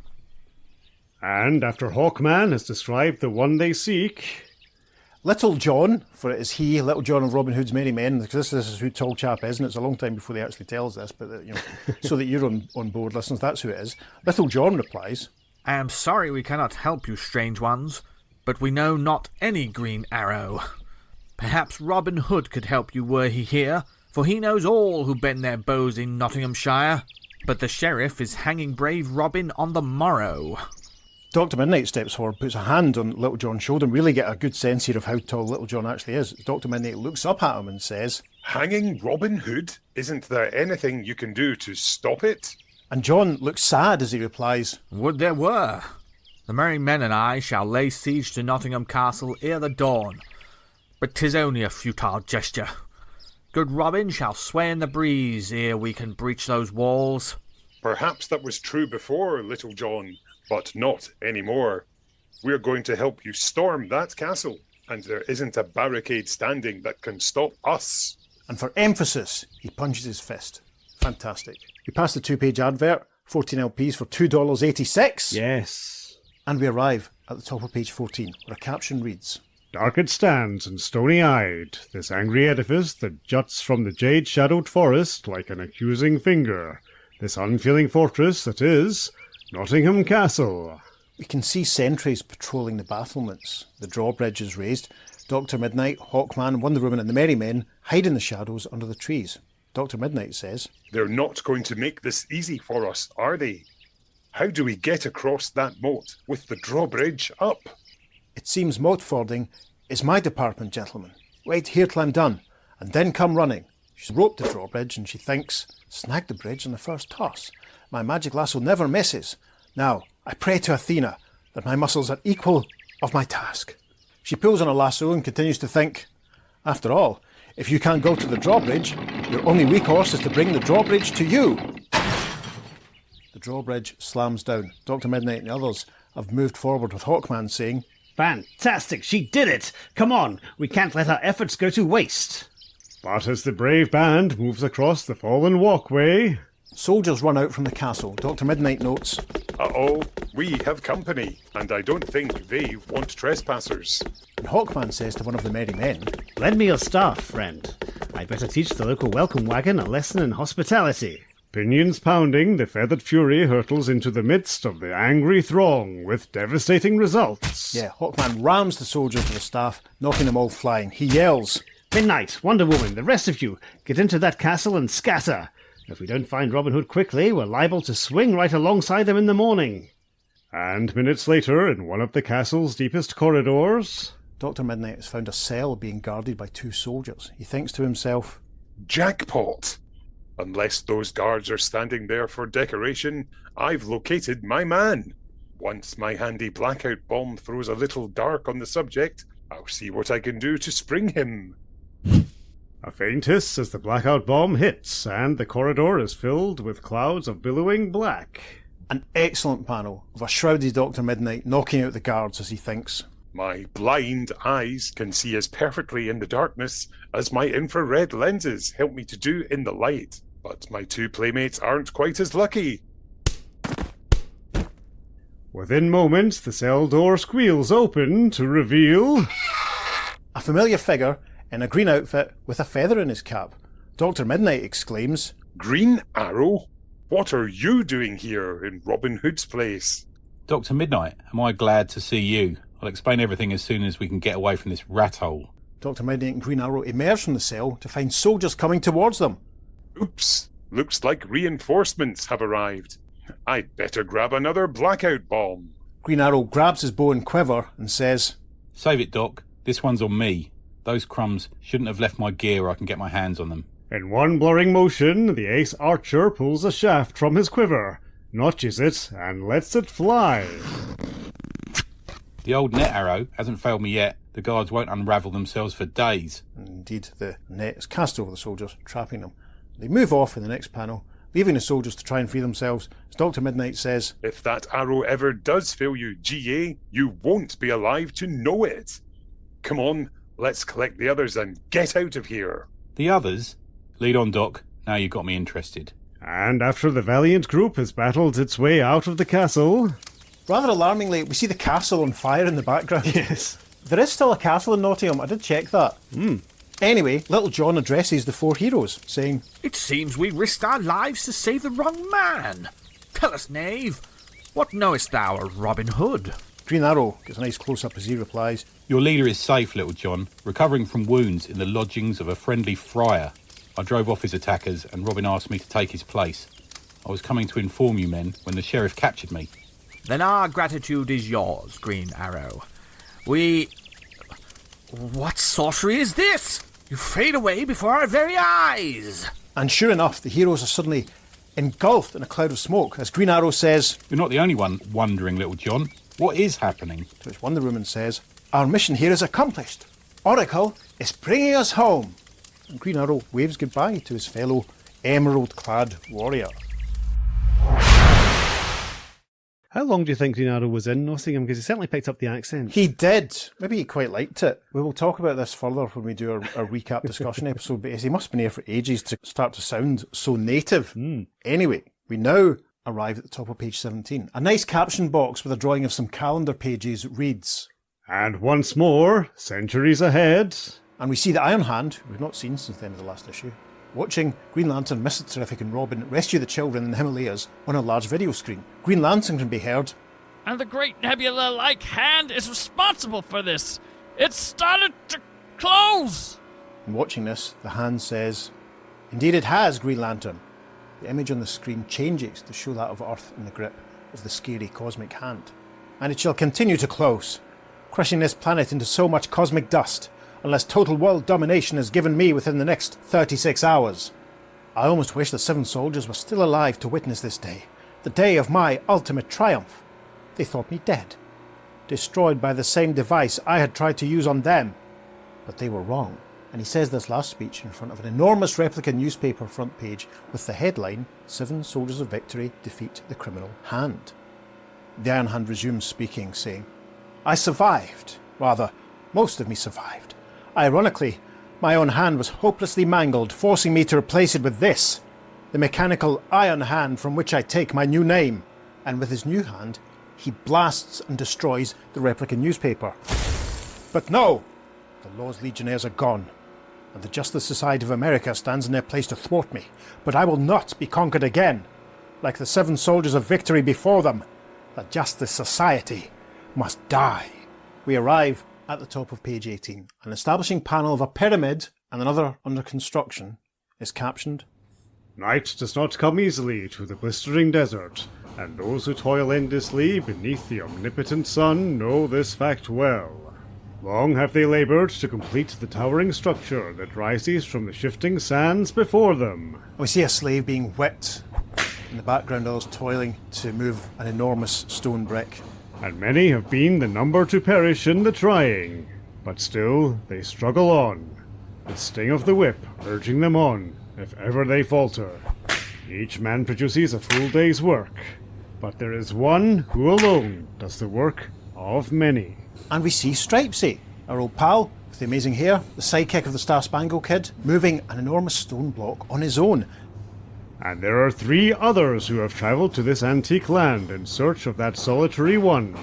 And after Hawkman has described the one they seek... Little John, for it is he, Little John of Robin Hood's Merry Men, because this is who Tall Chap is, and it's a long time before they actually tell us this, but so that you're on board, listeners, that's who it is. Little John replies, I am sorry we cannot help you, strange ones, but we know not any Green Arrow. Perhaps Robin Hood could help you were he here, for he knows all who bend their bows in Nottinghamshire, but the sheriff is hanging brave Robin on the morrow. Dr. Midnight steps forward, puts a hand on Little John's shoulder, and really get a good sense here of how tall Little John actually is. Dr. Midnight looks up at him and says, Hanging Robin Hood? Isn't there anything you can do to stop it? And John looks sad as he replies, Would there were. The merry men and I shall lay siege to Nottingham Castle ere the dawn, but 'tis only a futile gesture. Good Robin shall sway in the breeze ere we can breach those walls. Perhaps that was true before, Little John, but not anymore. We're going to help you storm that castle, and there isn't a barricade standing that can stop us. And for emphasis, he punches his fist. Fantastic. We pass the 2-page advert, 14 LPs for $2.86. Yes. And we arrive at the top of page 14, where a caption reads, Dark it stands and stony-eyed, this angry edifice that juts from the jade-shadowed forest like an accusing finger, this unfeeling fortress that is Nottingham Castle. We can see sentries patrolling the battlements. The drawbridge is raised. Dr. Midnight, Hawkman, Wonder Woman and the Merry Men hide in the shadows under the trees. Dr. Midnight says, They're not going to make this easy for us, are they? How do we get across that moat with the drawbridge up? It seems moat fording is my department, gentlemen. Wait here till I'm done, and then come running. She's roped the drawbridge and she thinks, snag the bridge on the first toss. My magic lasso never misses. Now, I pray to Athena that my muscles are equal of my task. She pulls on a lasso and continues to think, after all, if you can't go to the drawbridge, your only recourse is to bring the drawbridge to you. The drawbridge slams down. Dr. Midnight and the others have moved forward with Hawkman saying, Fantastic, she did it! Come on, we can't let our efforts go to waste. But as the brave band moves across the fallen walkway... Soldiers run out from the castle. Dr. Midnight notes, Uh-oh, we have company, and I don't think they want trespassers. And Hawkman says to one of the merry men, Lend me your staff, friend. I'd better teach the local welcome wagon a lesson in hospitality. Pinions pounding, the feathered fury hurtles into the midst of the angry throng with devastating results. Yeah, Hawkman rams the soldiers with the staff, knocking them all flying. He yells, Midnight, Wonder Woman, the rest of you, get into that castle and scatter. If we don't find Robin Hood quickly, we're liable to swing right alongside them in the morning. And minutes later, in one of the castle's deepest corridors... Dr. Midnight has found a cell being guarded by 2 soldiers. He thinks to himself, Jackpot! Unless those guards are standing there for decoration, I've located my man. Once my handy blackout bomb throws a little dark on the subject, I'll see what I can do to spring him. A faint hiss as the blackout bomb hits, and the corridor is filled with clouds of billowing black. An excellent panel of a shrouded Dr. Midnight knocking out the guards as he thinks, My blind eyes can see as perfectly in the darkness as my infrared lenses help me to do in the light. But my 2 playmates aren't quite as lucky. Within moments, the cell door squeals open to reveal... a familiar figure in a green outfit with a feather in his cap. Dr. Midnight exclaims, Green Arrow? What are you doing here in Robin Hood's place? Dr. Midnight, am I glad to see you? I'll explain everything as soon as we can get away from this rat hole. Dr. Midnight and Green Arrow emerge from the cell to find soldiers coming towards them. Oops, looks like reinforcements have arrived. I'd better grab another blackout bomb. Green Arrow grabs his bow and quiver and says, Save it, Doc. This one's on me. Those crumbs shouldn't have left my gear where I can get my hands on them. In one blurring motion, the ace archer pulls a shaft from his quiver, notches it, and lets it fly. The old net arrow hasn't failed me yet. the guards won't unravel themselves for days. Indeed, the net is cast over the soldiers, trapping them. They move off in the next panel, leaving the soldiers to try and free themselves, as Dr. Midnight says, "If that arrow ever does fail you, GA, you won't be alive to know it. Come on, let's collect the others and get out of here." The others? Lead on, Doc. Now you've got me interested. And after the valiant group has battled its way out of the castle... Rather alarmingly, we see the castle on fire in the background. Yes. There is still a castle in Nottingham, I did check that. Anyway, Little John addresses the four heroes, saying, "It seems we risked our lives to save the wrong man. Tell us, knave, what knowest thou of Robin Hood?" Green Arrow gets a nice close-up as he replies, "Your leader is safe, Little John, recovering from wounds in the lodgings of a friendly friar. I drove off his attackers, and Robin asked me to take his place. I was coming to inform you men when the sheriff captured me." "Then our gratitude is yours, Green Arrow. What sorcery is this? You fade away before our very eyes." And sure enough, the heroes are suddenly engulfed in a cloud of smoke, as Green Arrow says, "You're not the only one wondering, Little John. What is happening?" To which Wonder Woman says, "Our mission here is accomplished. Oracle is bringing us home." And Green Arrow waves goodbye to his fellow emerald-clad warrior. How long do you think Green Arrow was in Nottingham? Because he certainly picked up the accent. He did. Maybe he quite liked it. We will talk about this further when we do our recap discussion episode, but he must have been here for ages to start to sound so native. Anyway, we now arrive at the top of page 17. A nice caption box with a drawing of some calendar pages reads, "And once more, centuries ahead." And we see the Iron Hand, who we've not seen since the end of the last issue, watching Green Lantern, Mr. Terrific and Robin rescue the children in the Himalayas on a large video screen. Green Lantern can be heard, "And the great nebula-like hand is responsible for this. It started to close." And watching this, the hand says, "Indeed it has, Green Lantern." The image on the screen changes to show that of Earth in the grip of the scary cosmic hand. "And it shall continue to close, crushing this planet into so much cosmic dust, unless total world domination is given me within the next 36 hours. I almost wish the 7 soldiers were still alive to witness this day, the day of my ultimate triumph. They thought me dead, destroyed by the same device I had tried to use on them. But they were wrong." And he says this last speech in front of an enormous replica newspaper front page with the headline, "7 Soldiers of Victory Defeat the Criminal Hand." The Iron Hand resumes speaking, saying, "I survived. Rather, most of me survived. Ironically, my own hand was hopelessly mangled, forcing me to replace it with this, the mechanical Iron Hand from which I take my new name." And with his new hand, he blasts and destroys the replica newspaper. But no! The law's legionnaires are gone, and the Justice Society of America stands in their place to thwart me. But I will not be conquered again. Like the 7 soldiers of victory before them, the Justice Society must die. We arrive at the top of page 18. An establishing panel of a pyramid and another under construction is captioned, "Night does not come easily to the blistering desert, and those who toil endlessly beneath the omnipotent sun know this fact well. Long have they laboured to complete the towering structure that rises from the shifting sands before them." We see a slave being whipped. In the background, others toiling to move an enormous stone brick. "And many have been the number to perish in the trying, but still they struggle on, the sting of the whip urging them on, if ever they falter. Each man produces a full day's work, but there is one who alone does the work of many." And we see Stripesy, our old pal, with the amazing hair, the sidekick of the Star Spangled Kid, moving an enormous stone block on his own. "And there are 3 others who have travelled to this antique land in search of that solitary one.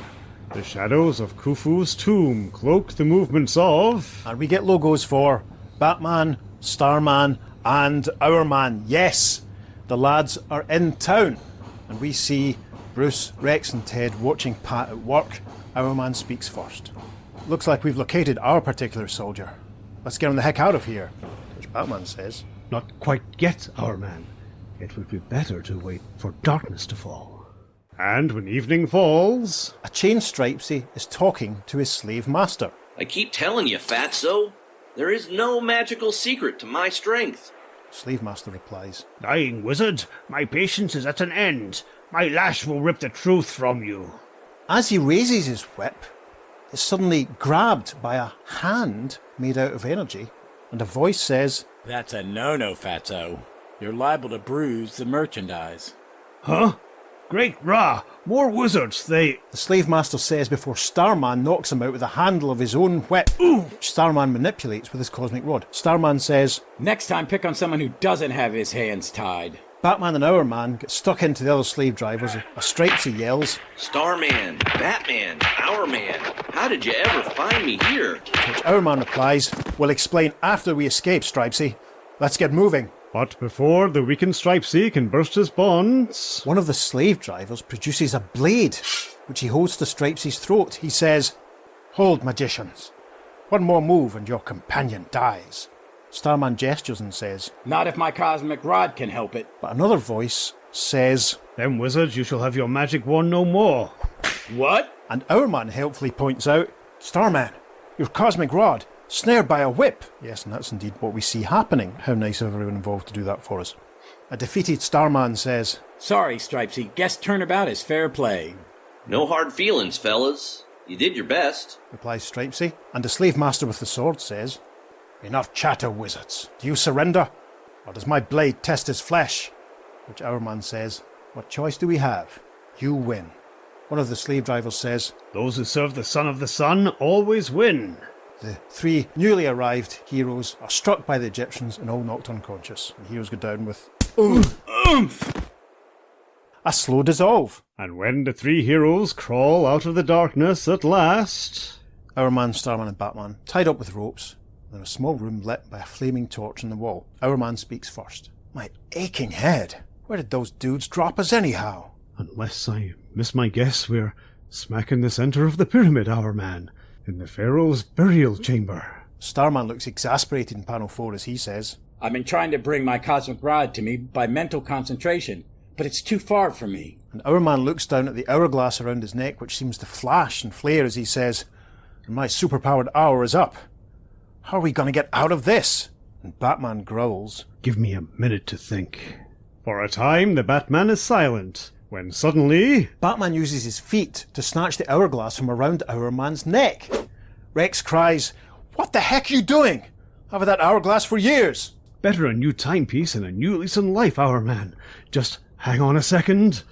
The shadows of Khufu's tomb cloak the movements of..." And we get logos for Batman, Starman, and Our Man. Yes, the lads are in town. And we see Bruce, Rex and Ted watching Pat at work. Our Man speaks first. "Looks like we've located our particular soldier. Let's get him the heck out of here," which Batman says, "Not quite yet, Our Man. It would be better to wait for darkness to fall." And when evening falls, a chained Stripesy is talking to his slave master. "I keep telling you, Fatso, there is no magical secret to my strength." Slave master replies, "Dying wizard, my patience is at an end. My lash will rip the truth from you." As he raises his whip, is suddenly grabbed by a hand made out of energy, and a voice says, "That's a no-no, Fatso. You're liable to bruise the merchandise." Huh? Great Ra! More wizards, they... The slave master says before Starman knocks him out with the handle of his own whip, which Starman manipulates with his cosmic rod. Starman says, "Next time, pick on someone who doesn't have his hands tied." Batman and Hourman get stuck into the other slave drivers. A Stripesy yells, "Starman, Batman, Hourman, how did you ever find me here?" To which Hourman replies, "We'll explain after we escape, Stripesy. Let's get moving." But before the weakened Stripesy can burst his bonds... One of the slave drivers produces a blade, which he holds to Stripesy's throat. He says, "Hold, magicians. One more move and your companion dies." Starman gestures and says, "Not if my cosmic rod can help it." But another voice says, "Then, wizards, you shall have your magic wand no more." What? And Hourman helpfully points out, "Starman, your cosmic rod, snared by a whip." Yes, and that's indeed what we see happening. How nice of everyone involved to do that for us. A defeated Starman says, "Sorry, Stripesy. Guess turnabout is fair play." "No hard feelings, fellas. You did your best," replies Stripesy. And the slave master with the sword says, "Enough chatter, wizards. Do you surrender? Or does my blade test his flesh?" Which Hourman says, "What choice do we have? You win." One of the slave drivers says, "Those who serve the Son of the Sun always win." The three newly arrived heroes are struck by the Egyptians and all knocked unconscious. The heroes go down with oomph. A slow dissolve. And when the three heroes crawl out of the darkness at last... Hourman, Starman and Batman, tied up with ropes, in a small room lit by a flaming torch on the wall. Hourman speaks first. "My aching head. Where did those dudes drop us anyhow?" Unless I miss my guess, we're smack in the centre of the pyramid, Hourman, in the Pharaoh's burial chamber. Starman looks exasperated in panel 4 as he says, "I've been trying to bring my cosmic rod to me by mental concentration, but it's too far from me." And Hourman looks down at the hourglass around his neck, which seems to flash and flare as he says, "And my superpowered hour is up. How are we going to get out of this?" And Batman growls, "Give me a minute to think." For a time, the Batman is silent, when suddenly... Batman uses his feet to snatch the hourglass from around Hourman's neck. Rex cries, "What the heck are you doing? I've had that hourglass for years." Better a new timepiece and a new lease on life, Hourman. Just hang on a second.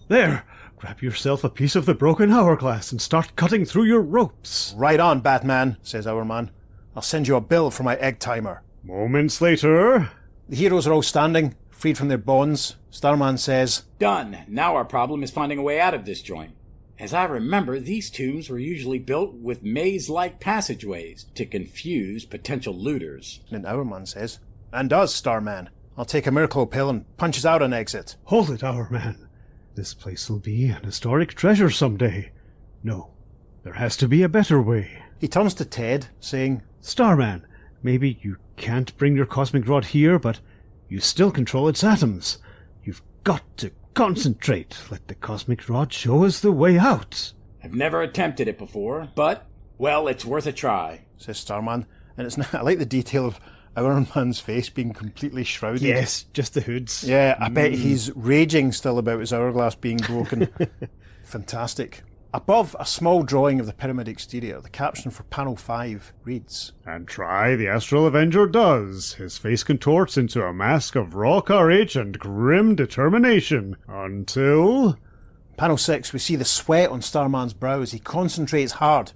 There! Grab yourself a piece of the broken hourglass and start cutting through your ropes. "Right on, Batman," says Hourman. "I'll send you a bill for my egg timer." Moments later... The heroes are all standing, freed from their bonds. Starman says, "Done. Now our problem is finding a way out of this joint. As I remember, these tombs were usually built with maze-like passageways to confuse potential looters." And Hourman says, "And us, Starman. I'll take a miracle pill and punch us out an exit." Hold it, Hourman. This place will be an historic treasure someday. No, there has to be a better way. He turns to Ted, saying, "Starman, maybe you can't bring your cosmic rod here, but you still control its atoms. You've got to concentrate. Let the cosmic rod show us the way out." "I've never attempted it before, but, well, it's worth a try," says Starman. And it's I like the detail of Hourman's face being completely shrouded. Yes, just the hoods. Yeah, I bet he's raging still about his hourglass being broken. Fantastic. Above a small drawing of the pyramid exterior, the caption for panel 5 reads, "And try the Astral Avenger does. His face contorts into a mask of raw courage and grim determination until..." Panel 6, we see the sweat on Starman's brow as he concentrates hard.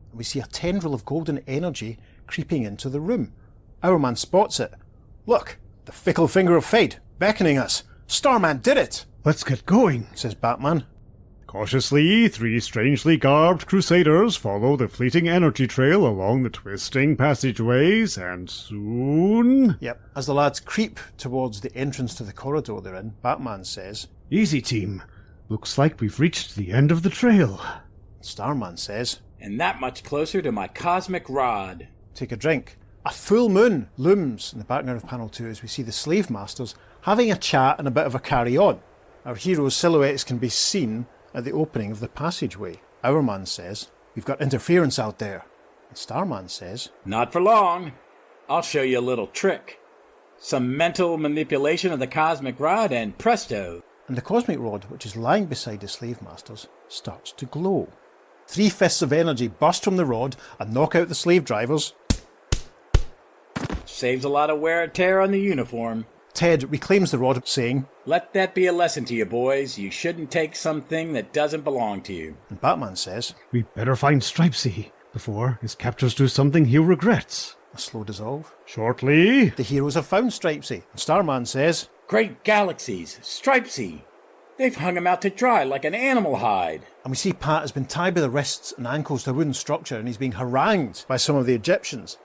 And we see a tendril of golden energy creeping into the room. Hourman spots it. "Look, the fickle finger of fate, beckoning us. Starman did it!" "Let's get going," says Batman. Cautiously, three strangely garbed crusaders follow the fleeting energy trail along the twisting passageways, and soon... Yep, as the lads creep towards the entrance to the corridor they're in, Batman says, "Easy, team. Looks like we've reached the end of the trail." Starman says, "And that much closer to my cosmic rod." Take a drink. A full moon looms in the background of panel 2 as we see the slave masters having a chat and a bit of a carry-on. Our heroes' silhouettes can be seen at the opening of the passageway. Hourman says, "We've got interference out there." And Starman says, "Not for long. I'll show you a little trick. Some mental manipulation of the cosmic rod and presto." And the cosmic rod, which is lying beside the slave masters, starts to glow. 3 fists of energy burst from the rod and knock out the slave drivers. Saves a lot of wear and tear on the uniform. Ted reclaims the rod, saying, "Let that be a lesson to you, boys. You shouldn't take something that doesn't belong to you." And Batman says, "We better find Stripesy before his captors do something he'll regret." A slow dissolve. Shortly, the heroes have found Stripesy. And Starman says, "Great galaxies, Stripesy. They've hung him out to dry like an animal hide." And we see Pat has been tied by the wrists and ankles to a wooden structure and he's being harangued by some of the Egyptians.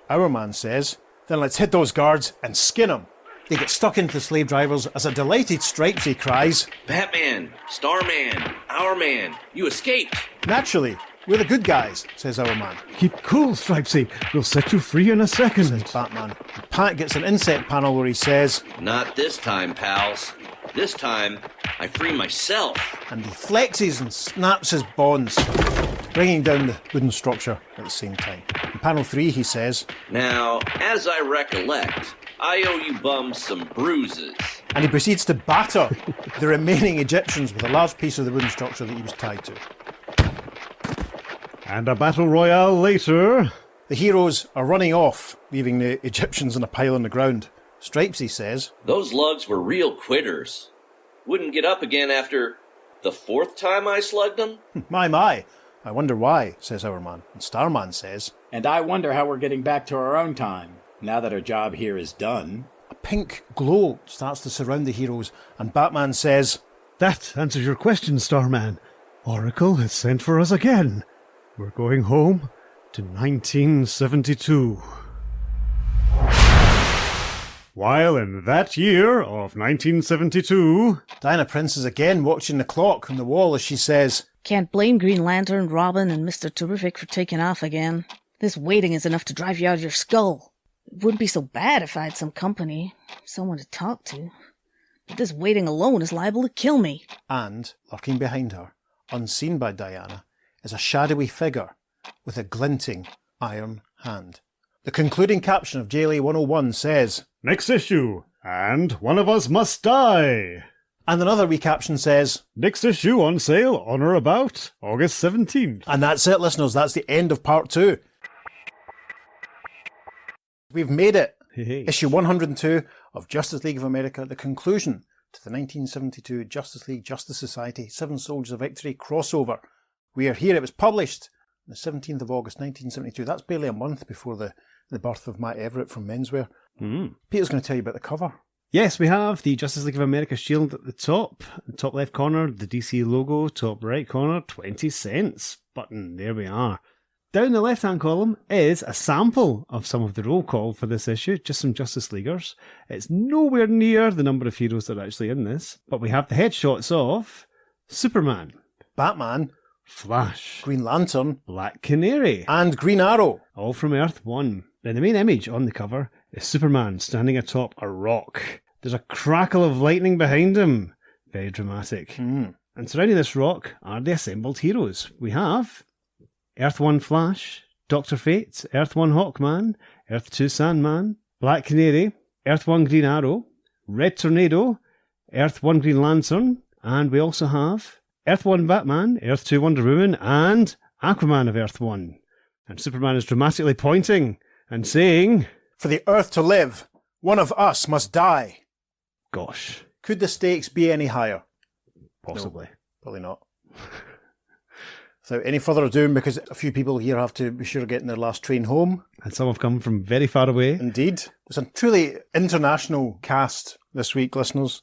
Our man says, "Then let's hit those guards and skin them." They get stuck into the slave drivers as a delighted Stripesy cries, "Batman, Starman, our man, you escaped." "Naturally, we're the good guys," says our man. "Keep cool, Stripesy. We'll set you free in a second," says Batman. And Pat gets an insect panel where he says, "Not this time, pals. This time, I free myself." And he flexes and snaps his bonds, bringing down the wooden structure at the same time. In panel 3, he says, "Now, as I recollect, I owe you bums some bruises." And he proceeds to batter the remaining Egyptians with a large piece of the wooden structure that he was tied to. And a battle royale later. The heroes are running off, leaving the Egyptians in a pile on the ground. Stripesy says, "Those lugs were real quitters. Wouldn't get up again after the 4th time I slugged them." My, I wonder why," says our man. And Starman says, "And I wonder how we're getting back to our own time, now that our job here is done." A pink glow starts to surround the heroes, and Batman says, "That answers your question, Starman. Oracle has sent for us again. We're going home to 1972. While in that year of 1972... Diana Prince is again watching the clock on the wall as she says, "Can't blame Green Lantern, Robin, and Mr. Terrific for taking off again. This waiting is enough to drive you out of your skull. It wouldn't be so bad if I had some company, someone to talk to. But this waiting alone is liable to kill me." And, lurking behind her, unseen by Diana, is a shadowy figure with a glinting iron hand. The concluding caption of JLA 101 says, "Next issue, and one of us must die." And another recaption says, "Next issue on sale on or about August 17th. And that's it, listeners. That's the end of part 2. We've made it. Hey. Issue 102 of Justice League of America, the conclusion to the 1972 Justice League Justice Society 7 Soldiers of Victory crossover. We are here. It was published on the 17th of August 1972. That's barely a month before the birth of Matt Everett from Menswear. Peter's going to tell you about the cover. Yes, we have the Justice League of America shield at the top left corner, the DC logo, top right corner, 20 cents button. There we are. Down the left-hand column is a sample of some of the roll call for this issue, just some Justice Leaguers. It's nowhere near the number of heroes that are actually in this, but we have the headshots of Superman, Batman, Flash, Green Lantern, Black Canary, and Green Arrow, all from Earth 1. Now, the main image on the cover is Superman standing atop a rock. There's a crackle of lightning behind him. Very dramatic. And surrounding this rock are the assembled heroes. We have Earth 1 Flash, Dr. Fate, Earth 1 Hawkman, Earth 2 Sandman, Black Canary, Earth 1 Green Arrow, Red Tornado, Earth 1 Green Lantern, and we also have Earth 1 Batman, Earth 2 Wonder Woman, and Aquaman of Earth 1. And Superman is dramatically pointing and saying, "For the Earth to live, one of us must die." Gosh. Could the stakes be any higher? Possibly. No, probably not. Without any further ado, because a few people here have to be sure of getting their last train home. And some have come from very far away. Indeed. It's a truly international cast this week, listeners.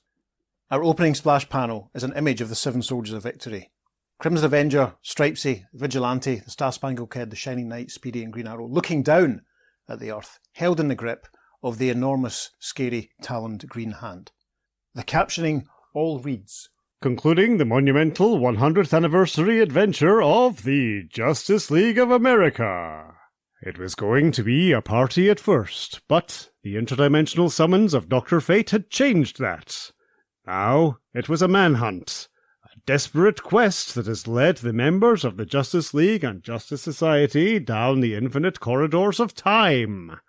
Our opening splash panel is an image of the 7 Soldiers of Victory. Crimson Avenger, Stripesy, Vigilante, the Star-Spangled Kid, the Shining Knight, Speedy and Green Arrow, looking down at the Earth, held in the grip of the enormous, scary, taloned green hand. The captioning all reads, "Concluding the monumental 100th anniversary adventure of the Justice League of America." It was going to be a party at first, but the interdimensional summons of Dr. Fate had changed that. Now it was a manhunt, a desperate quest that has led the members of the Justice League and Justice Society down the infinite corridors of time.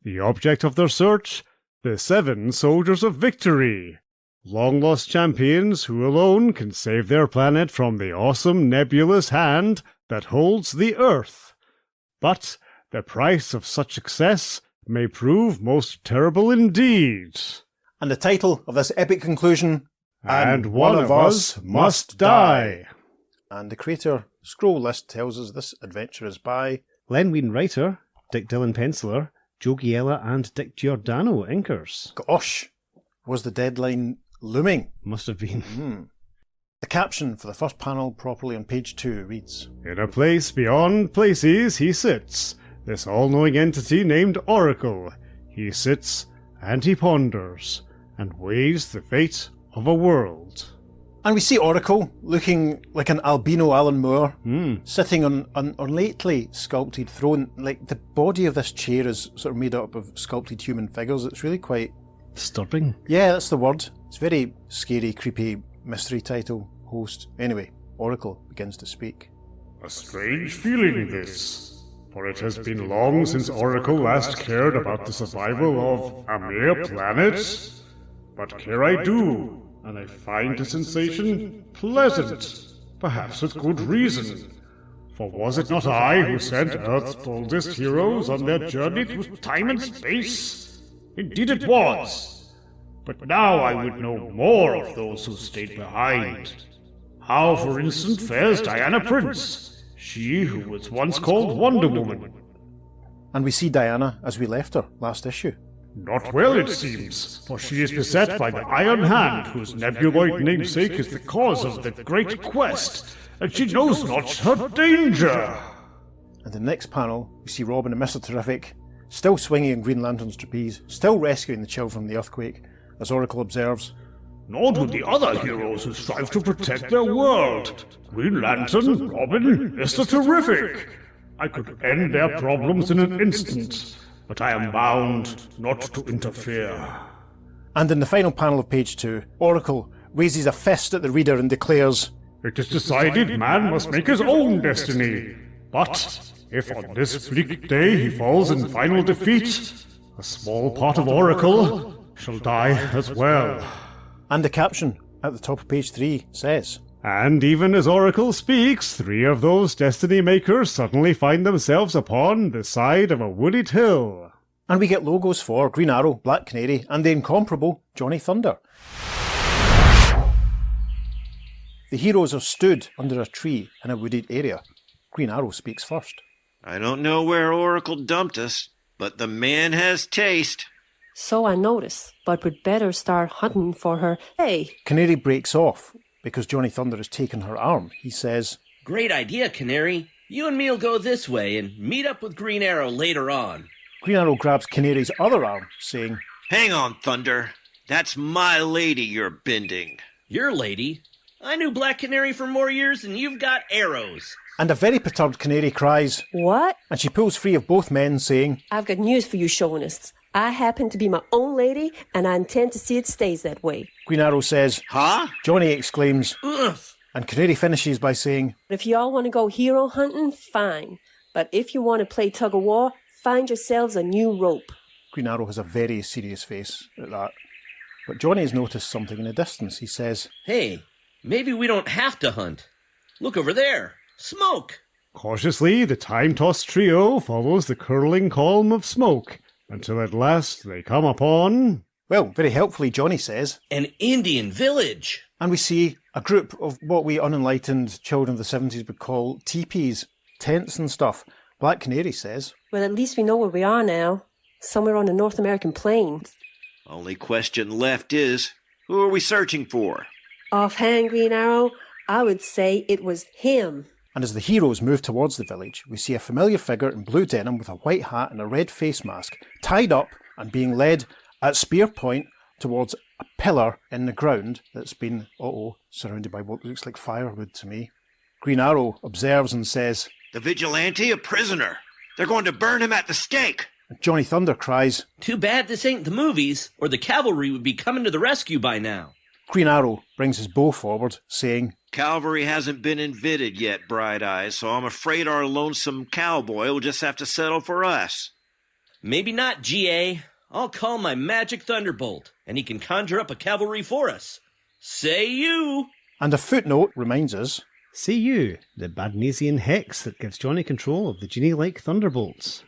The object of their search, the 7 Soldiers of Victory, long-lost champions who alone can save their planet from the awesome nebulous hand that holds the Earth. But the price of such success may prove most terrible indeed. And the title of this epic conclusion, And one of us must die. And the creator scroll list tells us this adventure is by Len Wein writer, Dick Dillon penciler, Joe Giella and Dick Giordano inkers. Gosh, was the deadline looming? Must have been. The caption for the first panel properly on page 2 reads, In a place beyond places he sits, this all-knowing entity named Oracle. He sits and he ponders and weighs the fate of a world. And we see Oracle looking like an albino Alan Moore, sitting on an ornately sculpted throne. Like, the body of this chair is sort of made up of sculpted human figures. It's really quite disturbing. Yeah, that's the word. It's very scary, creepy mystery title host. Anyway, Oracle begins to speak. A strange feeling this, for it has been long since Oracle last cared about the survival of a mere planet. But care I do, and I find the sensation pleasant, perhaps with good reason. For was it not I who sent Earth's boldest heroes on their journey through time and space? Indeed it was. But now I would know more of those who stayed behind. How, for instance, fares Diana Prince, she who was once called Wonder Woman? And we see Diana as we left her last issue. Not well, it seems, for she is beset by the Iron Hand, whose nebuloid namesake is the cause of the great quest, and she knows not her danger. And in the next panel, we see Robin and Mr. Terrific still swinging on Green Lantern's trapeze, still rescuing the children from the earthquake, as Oracle observes, Nor do the other heroes who strive to protect their world. Green Lantern, Robin, Mr. Terrific. I could end their problems in an instant, but I am bound not to interfere. And in the final panel of page 2, Oracle raises a fist at the reader and declares, It is decided man must make his own destiny. But if on this bleak day he falls in final defeat, a small part of Oracle shall die as well. And the caption at the top of page 3 says, And even as Oracle speaks, 3 of those destiny makers suddenly find themselves upon the side of a wooded hill. And we get logos for Green Arrow, Black Canary, and the incomparable Johnny Thunder. The heroes are stood under a tree in a wooded area. Green Arrow speaks first. I don't know where Oracle dumped us, but the man has taste. So I notice, but we'd better start hunting for her. Hey! Canary breaks off because Johnny Thunder has taken her arm. He says, Great idea, Canary. You and me'll go this way and meet up with Green Arrow later on. Green Arrow grabs Canary's other arm, saying, Hang on, Thunder. That's my lady you're bending. Your lady? I knew Black Canary for more years than you've got arrows. And a very perturbed Canary cries, What? And she pulls free of both men, saying, I've got news for you chauvinists. I happen to be my own lady, and I intend to see it stays that way. Green Arrow says, Huh? Johnny exclaims, Ugh. And Canary finishes by saying, If y'all want to go hero hunting, fine. But if you want to play tug-of-war, find yourselves a new rope. Green Arrow has a very serious face at that. But Johnny has noticed something in the distance. He says, Hey, maybe we don't have to hunt. Look over there. Smoke! Cautiously, the time-tossed trio follows the curling column of smoke, until at last they come upon... Well, very helpfully, Johnny says, An Indian village! And we see a group of what we unenlightened children of the 70s would call teepees, tents and stuff. Black Canary says, Well, at least we know where we are now. Somewhere on the North American plains. Only question left is, who are we searching for? Offhand, Green Arrow, I would say it was him. And as the heroes move towards the village, we see a familiar figure in blue denim with a white hat and a red face mask, tied up and being led at spear point towards a pillar in the ground that's been, surrounded by what looks like firewood to me. Green Arrow observes and says, The vigilante, a prisoner. They're going to burn him at the stake. And Johnny Thunder cries, Too bad this ain't the movies, or the cavalry would be coming to the rescue by now. Green Arrow brings his bow forward, saying, Cavalry hasn't been invented yet, Bright Eyes, so I'm afraid our lonesome cowboy will just have to settle for us. Maybe not, G.A. I'll call my magic thunderbolt, and he can conjure up a cavalry for us. Say you! And a footnote reminds us, Say you, the Badnesian hex that gives Johnny control of the genie-like thunderbolts.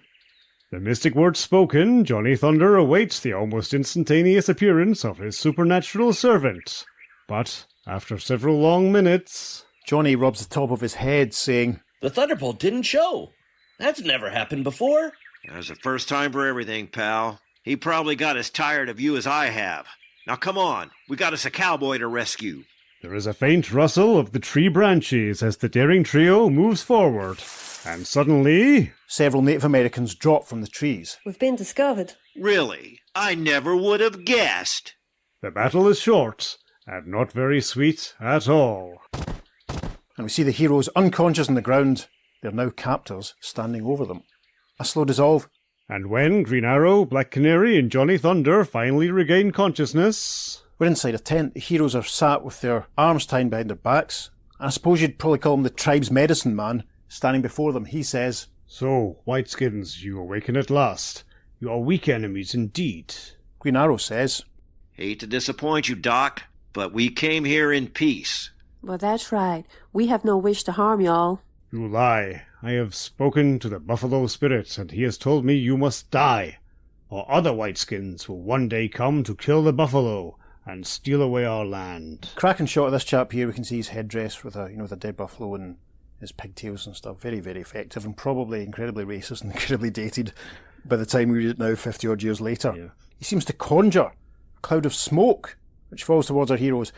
The mystic words spoken, Johnny Thunder awaits the almost instantaneous appearance of his supernatural servant. But, after several long minutes, Johnny rubs the top of his head, saying, The thunderbolt didn't show. That's never happened before. There's a first time for everything, pal. He probably got as tired of you as I have. Now come on, we got us a cowboy to rescue. there is a faint rustle of the tree branches as the daring trio moves forward. And suddenly, several Native Americans drop from the trees. We've been discovered. Really? I never would have guessed. The battle is short, and not very sweet at all. And we see the heroes unconscious on the ground. They're now captors standing over them. A slow dissolve. And when Green Arrow, Black Canary, and Johnny Thunder finally regain consciousness, we're inside a tent. The heroes are sat with their arms tied behind their backs. I suppose you'd probably call him the tribe's medicine man. Standing before them, he says, So, Whiteskins, you awaken at last. You are weak enemies indeed. Green Arrow says, Hate to disappoint you, Doc, but we came here in peace. Well, that's right. We have no wish to harm y'all. You lie. I have spoken to the Buffalo Spirit, and he has told me you must die, or other Whiteskins will one day come to kill the buffalo and steal away our land. Cracking shot of this chap here. We can see his headdress with a dead buffalo and his pigtails and stuff. Very, very effective, and probably incredibly racist and incredibly dated by the time we read it now, 50 odd years later. Yeah. He seems to conjure a cloud of smoke which falls towards our heroes.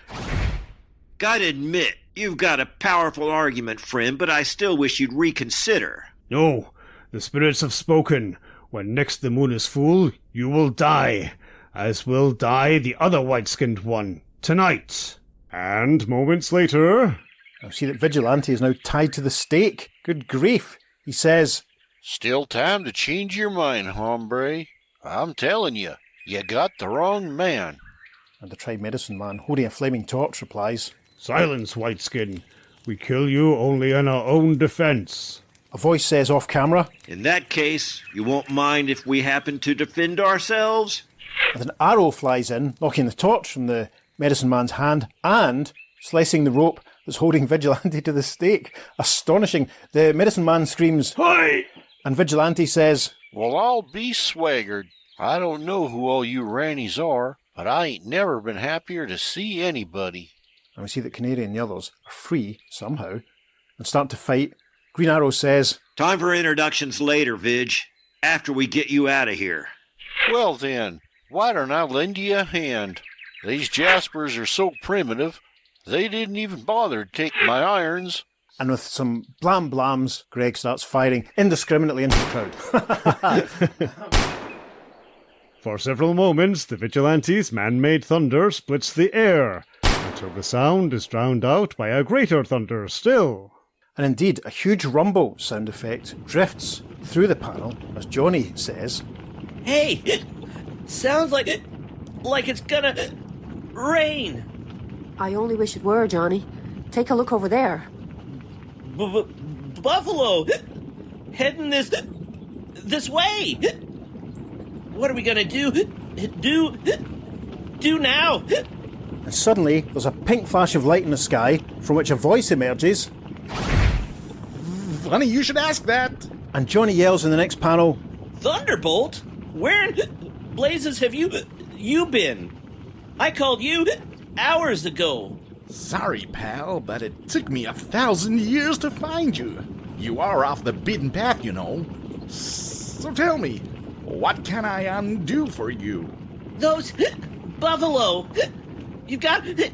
Gotta admit, you've got a powerful argument, friend, but I still wish you'd reconsider. No, the spirits have spoken. When next the moon is full, you will die, as will die the other white-skinned one, tonight. And moments later, I see that Vigilante is now tied to the stake. Good grief. He says, Still time to change your mind, hombre. I'm telling you, you got the wrong man. And the tribe medicine man, holding a flaming torch, replies, Silence, Whiteskin. We kill you only in our own defense. A voice says off camera, In that case, you won't mind if we happen to defend ourselves? And an arrow flies in, knocking the torch from the medicine man's hand and slicing the rope that's holding Vigilante to the stake. Astonishing. The medicine man screams, Hi! And Vigilante says, Well, I'll be swaggered. I don't know who all you rannies are, but I ain't never been happier to see anybody. And we see that Canary and the others are free, somehow, and start to fight. Green Arrow says, Time for introductions later, Vig, after we get you out of here. Well then, why don't I lend you a hand? These Jaspers are so primitive, they didn't even bother to take my irons. And with some blam blams, Greg starts firing indiscriminately into the crowd. For several moments, the Vigilante's man-made thunder splits the air, until the sound is drowned out by a greater thunder still. And indeed, a huge rumble sound effect drifts through the panel as Johnny says, Hey, it sounds like it's gonna rain. I only wish it were, Johnny. Take a look over there. Buffalo, heading this way. What are we gonna do? Do now? And suddenly, there's a pink flash of light in the sky, from which a voice emerges. Funny you should ask that. And Johnny yells in the next panel, Thunderbolt? Where in blazes have you been? I called you hours ago. Sorry, pal, but it took me 1,000 years to find you. You are off the beaten path, you know. So tell me, what can I undo for you? Those buffalo. You gotta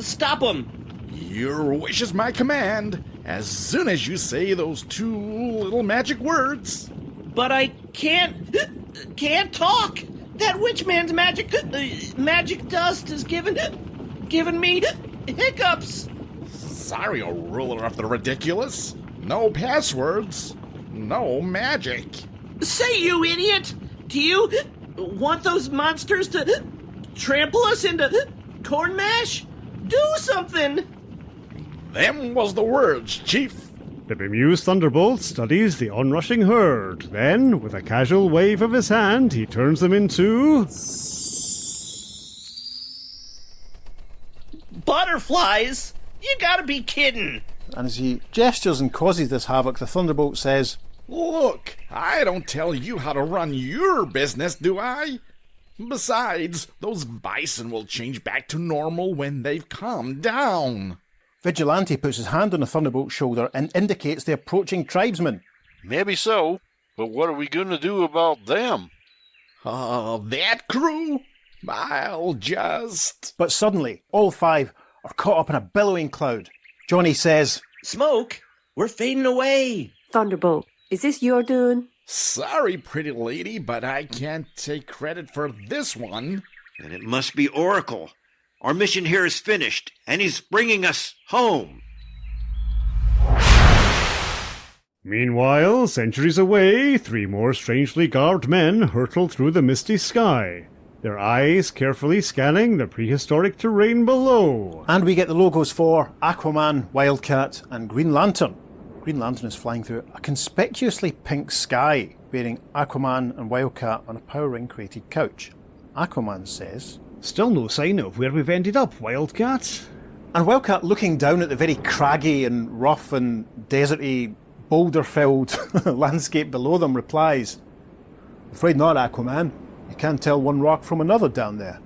stop them. Your wish is my command. As soon as you say those two little magic words. But I can't talk. That witch man's magic dust has given me hiccups. Sorry, O ruler of the ridiculous. No passwords. No magic. Say, you idiot! Do you want those monsters to trample us into corn mash? Do something! Them was the words, Chief. The bemused Thunderbolt studies the onrushing herd. Then, with a casual wave of his hand, he turns them into... Butterflies? You gotta be kidding. And as he gestures and causes this havoc, the Thunderbolt says, Look, I don't tell you how to run your business, do I? Besides, those bison will change back to normal when they've calmed down. Vigilante puts his hand on the Thunderbolt's shoulder and indicates the approaching tribesmen. Maybe so, but what are we going to do about them? That crew? I'll just... But suddenly, all five are caught up in a billowing cloud. Johnny says, Smoke, we're fading away. Thunderbolt, is this your doing? Sorry, pretty lady, but I can't take credit for this one. And it must be Oracle. Our mission here is finished, and he's bringing us home. Meanwhile, centuries away, 3 more strangely garbed men hurtle through the misty sky, their eyes carefully scanning the prehistoric terrain below. And we get the logos for Aquaman, Wildcat, and Green Lantern. Green Lantern is flying through a conspicuously pink sky, wearing Aquaman and Wildcat on a power ring created couch. Aquaman says, Still no sign of where we've ended up, Wildcat. And Wildcat, looking down at the very craggy and rough and deserty, boulder-filled landscape below them, replies, Afraid not, Aquaman. You can't tell one rock from another down there.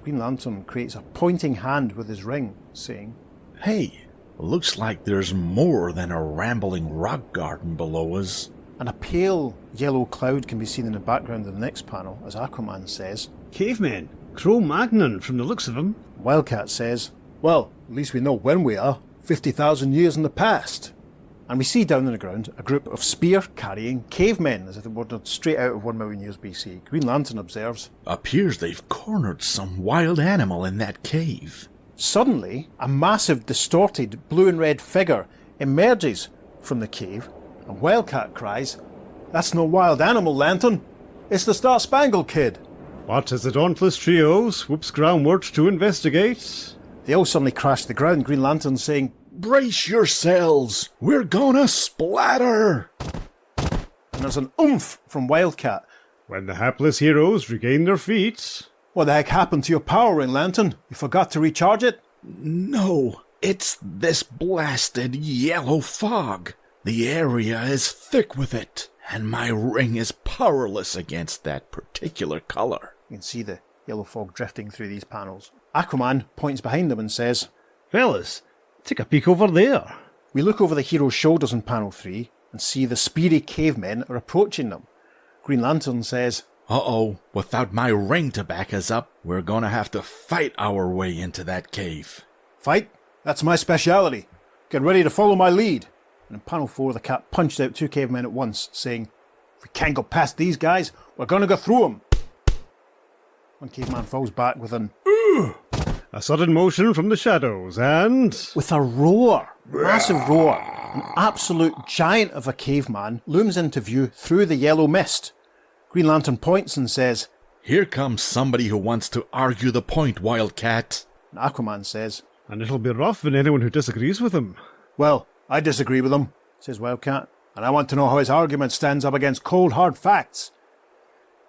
Green Lantern creates a pointing hand with his ring, saying, Hey, looks like there's more than a rambling rock garden below us. And a pale yellow cloud can be seen in the background of the next panel as Aquaman says, Cavemen. Cro-Magnon from the looks of them. Wildcat says, Well, at least we know when we are. 50,000 years in the past. And we see down on the ground a group of spear-carrying cavemen, as if they were straight out of 1 million years BC. Green Lantern observes, Appears they've cornered some wild animal in that cave. Suddenly, a massive, distorted blue and red figure emerges from the cave, and Wildcat cries, That's no wild animal, Lantern. It's the Star-Spangled Kid. But as the dauntless trio swoops groundward to investigate... They all suddenly crash to the ground, Green Lantern saying, Brace yourselves! We're gonna splatter! And there's an oomph from Wildcat. When the hapless heroes regain their feet... What the heck happened to your power ring, Lantern? You forgot to recharge it? No, it's this blasted yellow fog. The area is thick with it, and my ring is powerless against that particular color. You can see the yellow fog drifting through these panels. Aquaman points behind them and says, Fellas, take a peek over there. We look over the hero's shoulders in panel 3 and see the speedy cavemen are approaching them. Green Lantern says, Uh-oh, without my ring to back us up, we're gonna have to fight our way into that cave. Fight? That's my speciality. Get ready to follow my lead. And in panel 4, the cat punched out 2 cavemen at once, saying, If we can't go past these guys, we're gonna go through them. One caveman falls back with an a sudden motion from the shadows, and... With a roar, massive roar, an absolute giant of a caveman looms into view through the yellow mist. Green Lantern points and says, Here comes somebody who wants to argue the point, Wildcat. And Aquaman says, And it'll be rough on anyone who disagrees with him. Well, I disagree with him, says Wildcat, and I want to know how his argument stands up against cold, hard facts.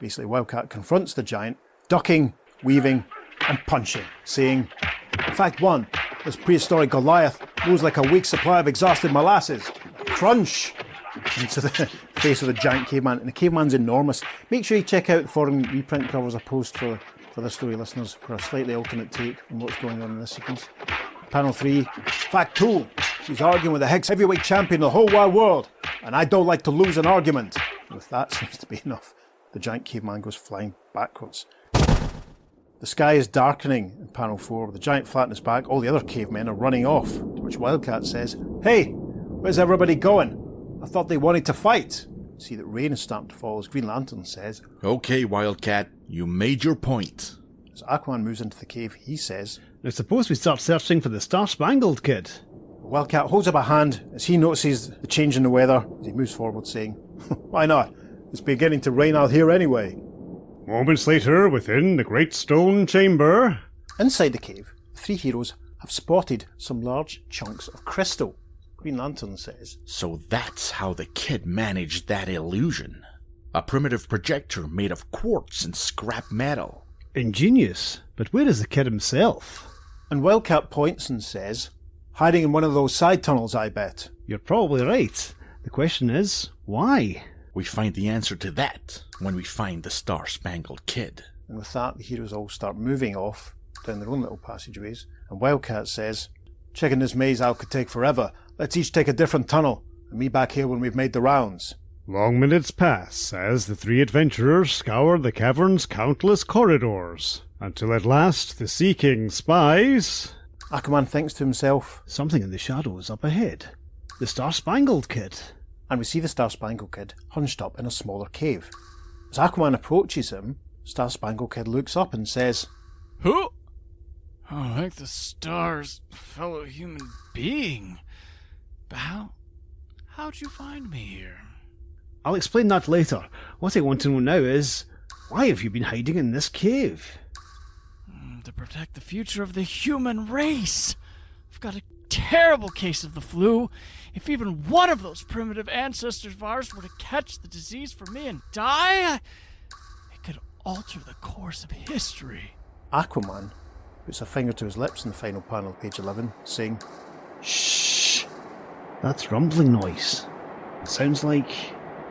Basically, Wildcat confronts the giant, ducking, weaving, and punching, saying, Fact 1, this prehistoric Goliath moves like a week's supply of exhausted molasses. Crunch! Into the face of the giant caveman, and the caveman's enormous. Make sure you check out the foreign reprint covers I post for this story, listeners, for a slightly alternate take on what's going on in this sequence. Panel 3, Fact 2, he's arguing with the heavyweight champion of the whole wide world, and I don't like to lose an argument. And with that seems to be enough, the giant caveman goes flying backwards. The sky is darkening in panel 4, with the giant flat on his back. All the other cavemen are running off, to which Wildcat says, Hey, where's everybody going? I thought they wanted to fight. See that rain is starting to fall as Green Lantern says, Okay, Wildcat, you made your point. As Aquaman moves into the cave, he says, I suppose we start searching for the Star-Spangled Kid. Wildcat holds up a hand as he notices the change in the weather as he moves forward, saying, Why not? It's beginning to rain out here anyway. Moments later, within the great stone chamber... Inside the cave, the 3 heroes have spotted some large chunks of crystal. Green Lantern says, So that's how the kid managed that illusion. A primitive projector made of quartz and scrap metal. Ingenious, but where is the kid himself? And Wildcat points and says, hiding in one of those side tunnels, I bet. You're probably right. The question is, why? We find the answer to that when we find the Star-Spangled Kid. And with that, the heroes all start moving off down their own little passageways. And Wildcat says, checking this maze out could take forever. Let's each take a different tunnel, and meet back here when we've made the rounds. Long minutes pass as the three adventurers scour the cavern's countless corridors, until at last the Sea King spies... Aquaman thinks to himself, something in the shadows up ahead. The Star-Spangled Kid. And we see the Star-Spangled Kid hunched up in a smaller cave. As Aquaman approaches him, Star-Spangled Kid looks up and says, Who? Oh, like the stars, fellow human being. But how'd you find me here? I'll explain that later. What I want to know now is, why have you been hiding in this cave? To protect the future of the human race. I've got a terrible case of the flu. If even one of those primitive ancestors of ours were to catch the disease for me and die, it could alter the course of history. Aquaman puts a finger to his lips in the final panel of page 11, saying, Shh! That's rumbling noise. It sounds like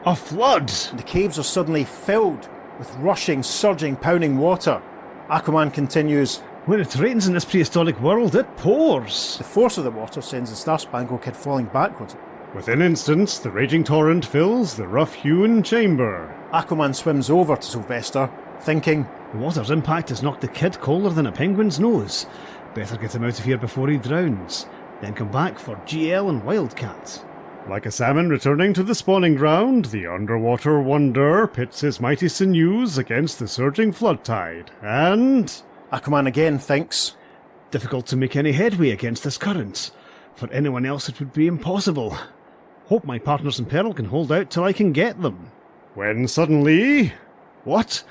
a flood! The caves are suddenly filled with rushing, surging, pounding water. Aquaman continues, When it rains in this prehistoric world, it pours! The force of the water sends the Star-Spangled Kid falling backwards. Within instants, the raging torrent fills the rough-hewn chamber. Aquaman swims over to Sylvester, thinking, The water's impact has knocked the kid colder than a penguin's nose. Better get him out of here before he drowns. Then come back for GL and Wildcat. Like a salmon returning to the spawning ground, the underwater wonder pits his mighty sinews against the surging flood tide, and... Aquaman again thinks, difficult to make any headway against this current. For anyone else it would be impossible. Hope my partners in peril can hold out till I can get them. When suddenly... What?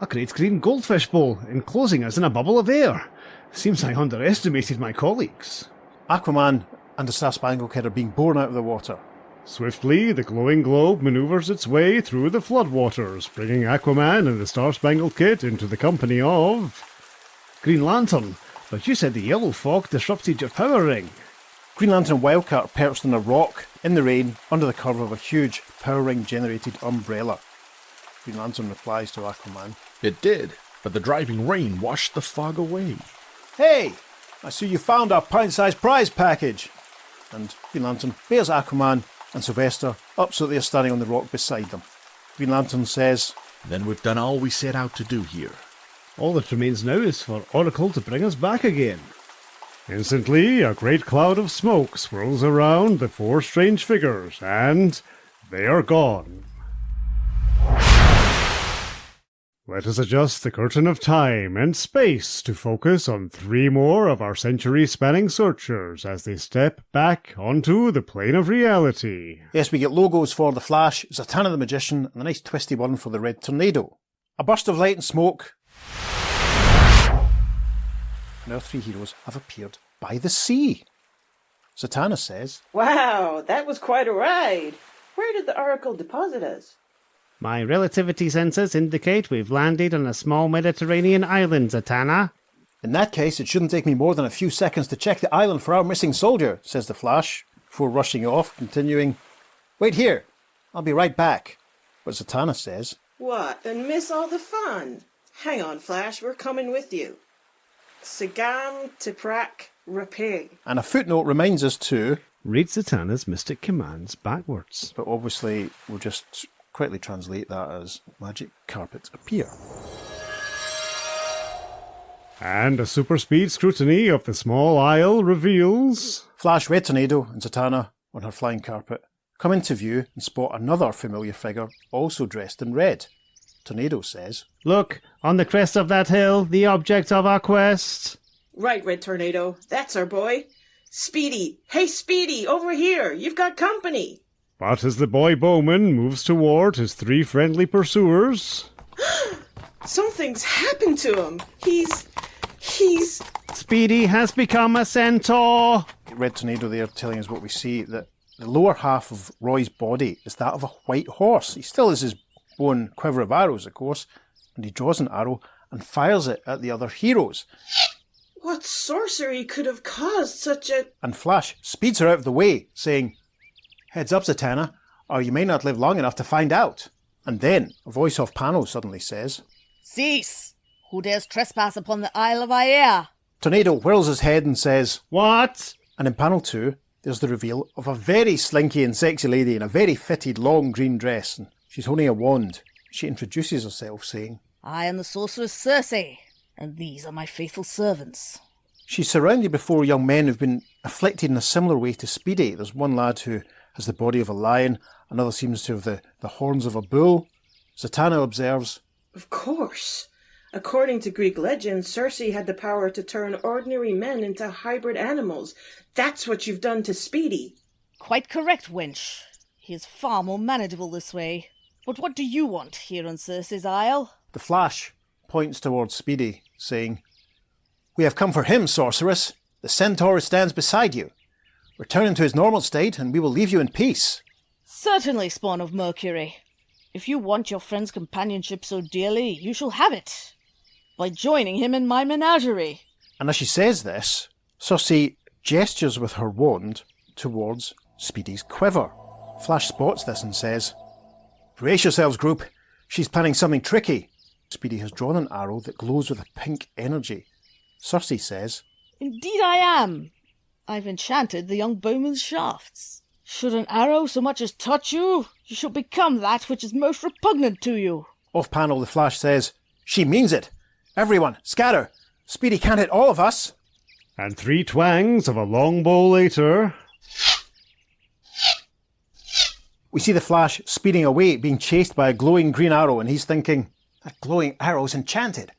A great green goldfish bowl, enclosing us in a bubble of air. Seems I underestimated my colleagues. Aquaman and the Star-Spangled Kid are being borne out of the water. Swiftly, the glowing globe maneuvers its way through the floodwaters, bringing Aquaman and the Star-Spangled Kid into the company of... Green Lantern, but you said the yellow fog disrupted your power ring. Green Lantern and Wildcat are perched on a rock, in the rain, under the cover of a huge power ring-generated umbrella. Green Lantern replies to Aquaman, It did, but the driving rain washed the fog away. Hey! I see you found our pint-sized prize package! And Green Lantern bears Aquaman and Sylvester up so they are standing on the rock beside them. Green Lantern says, Then we've done all we set out to do here. All that remains now is for Oracle to bring us back again. Instantly, a great cloud of smoke swirls around the four strange figures, and they are gone. Let us adjust the curtain of time and space to focus on three more of our century-spanning searchers as they step back onto the plane of reality. Yes, we get logos for the Flash, Zatanna the Magician, and a nice twisty one for the Red Tornado. A burst of light and smoke. And our three heroes have appeared by the sea. Zatanna says, Wow, that was quite a ride. Where did the Oracle deposit us? My relativity sensors indicate we've landed on a small Mediterranean island, Zatanna. In that case, it shouldn't take me more than a few seconds to check the island for our missing soldier, says the Flash, before rushing off, continuing, Wait here, I'll be right back. But Zatanna says, What, and miss all the fun? Hang on, Flash, we're coming with you. Sagam Tiprak Rapé. And a footnote reminds us to read Zatanna's mystic commands backwards. But obviously, we'll just quickly translate that as magic carpet appear. And a super speed scrutiny of the small isle reveals... Flash, Red Tornado, and Zatanna, on her flying carpet, come into view and spot another familiar figure, also dressed in red. Tornado says, Look, on the crest of that hill, the object of our quest. Right, Red Tornado, that's our boy. Speedy, hey Speedy, over here, you've got company. But as the boy Bowman moves toward his three friendly pursuers... Something's happened to him. He's He's... Speedy has become a centaur. Red Tornado there telling us what we see, that the lower half of Roy's body is that of a white horse. He still has his bone quiver of arrows, of course, and he draws an arrow and fires it at the other heroes. What sorcery could have caused such a... And Flash speeds her out of the way, saying, "Heads up, Zatanna, or you may not live long enough to find out." And then a voice off panel suddenly says, "Cease! Who dares trespass upon the Isle of Aea?" Tornado whirls his head and says, "What?" And in panel 2, there's the reveal of a very slinky and sexy lady in a very fitted long green dress, and she's holding a wand. She introduces herself, saying, "I am the sorceress Circe, and these are my faithful servants." She's surrounded by 4 young men who've been afflicted in a similar way to Speedy. There's one lad who has the body of a lion, another seems to have the horns of a bull. Zatanna observes, "Of course. According to Greek legend, Circe had the power to turn ordinary men into hybrid animals. That's what you've done to Speedy." "Quite correct, wench. He is far more manageable this way. But what do you want here on Circe's Isle?" The Flash points towards Speedy, saying, "We have come for him, sorceress. The centaur stands beside you. Return him to his normal state, and we will leave you in peace." "Certainly, spawn of Mercury. If you want your friend's companionship so dearly, you shall have it, by joining him in my menagerie." And as she says this, Circe gestures with her wand towards Speedy's quiver. Flash spots this and says, "Brace yourselves, group. She's planning something tricky." Speedy has drawn an arrow that glows with a pink energy. Circe says, "Indeed I am. I've enchanted the young bowman's shafts. Should an arrow so much as touch you, you shall become that which is most repugnant to you." Off panel, the Flash says, "She means it. Everyone, scatter. Speedy can't hit all of us." And 3 twangs of a longbow later... We see the Flash speeding away, being chased by a glowing green arrow, and he's thinking, "That glowing arrow's enchanted.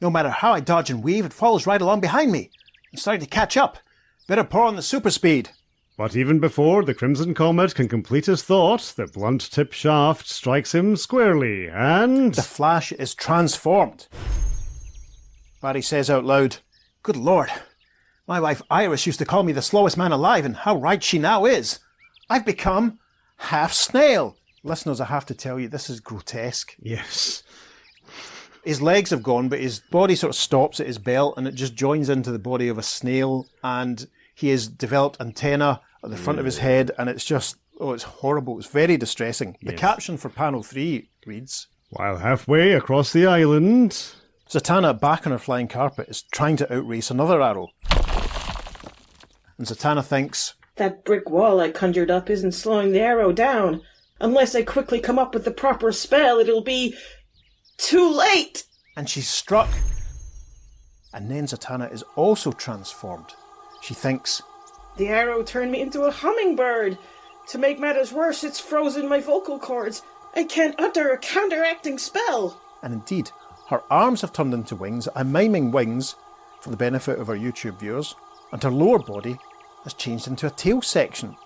No matter how I dodge and weave, it follows right along behind me. I'm starting to catch up. Better pour on the super speed." But even before the Crimson Comet can complete his thought, the blunt-tipped shaft strikes him squarely, and... The Flash is transformed. Barry says out loud, "Good Lord, my wife Iris used to call me the slowest man alive, and how right she now is. I've become half snail." Listeners, I have to tell you, this is grotesque. Yes. His legs have gone, but his body sort of stops at his belt, and it just joins into the body of a snail, and he has developed antenna at the front of his head, and it's just, it's horrible. It's very distressing. The caption for panel 3 reads, "While halfway across the island..." Zatanna, back on her flying carpet, is trying to outrace another arrow. And Zatanna thinks, "That brick wall I conjured up isn't slowing the arrow down. Unless I quickly come up with the proper spell, it'll be too late." And she's struck. And then Zatanna is also transformed. She thinks, "The arrow turned me into a hummingbird. To make matters worse, it's frozen my vocal cords. I can't utter a counteracting spell." And indeed, her arms have turned into wings, and miming wings for the benefit of our YouTube viewers, and her lower body has changed into a tail section.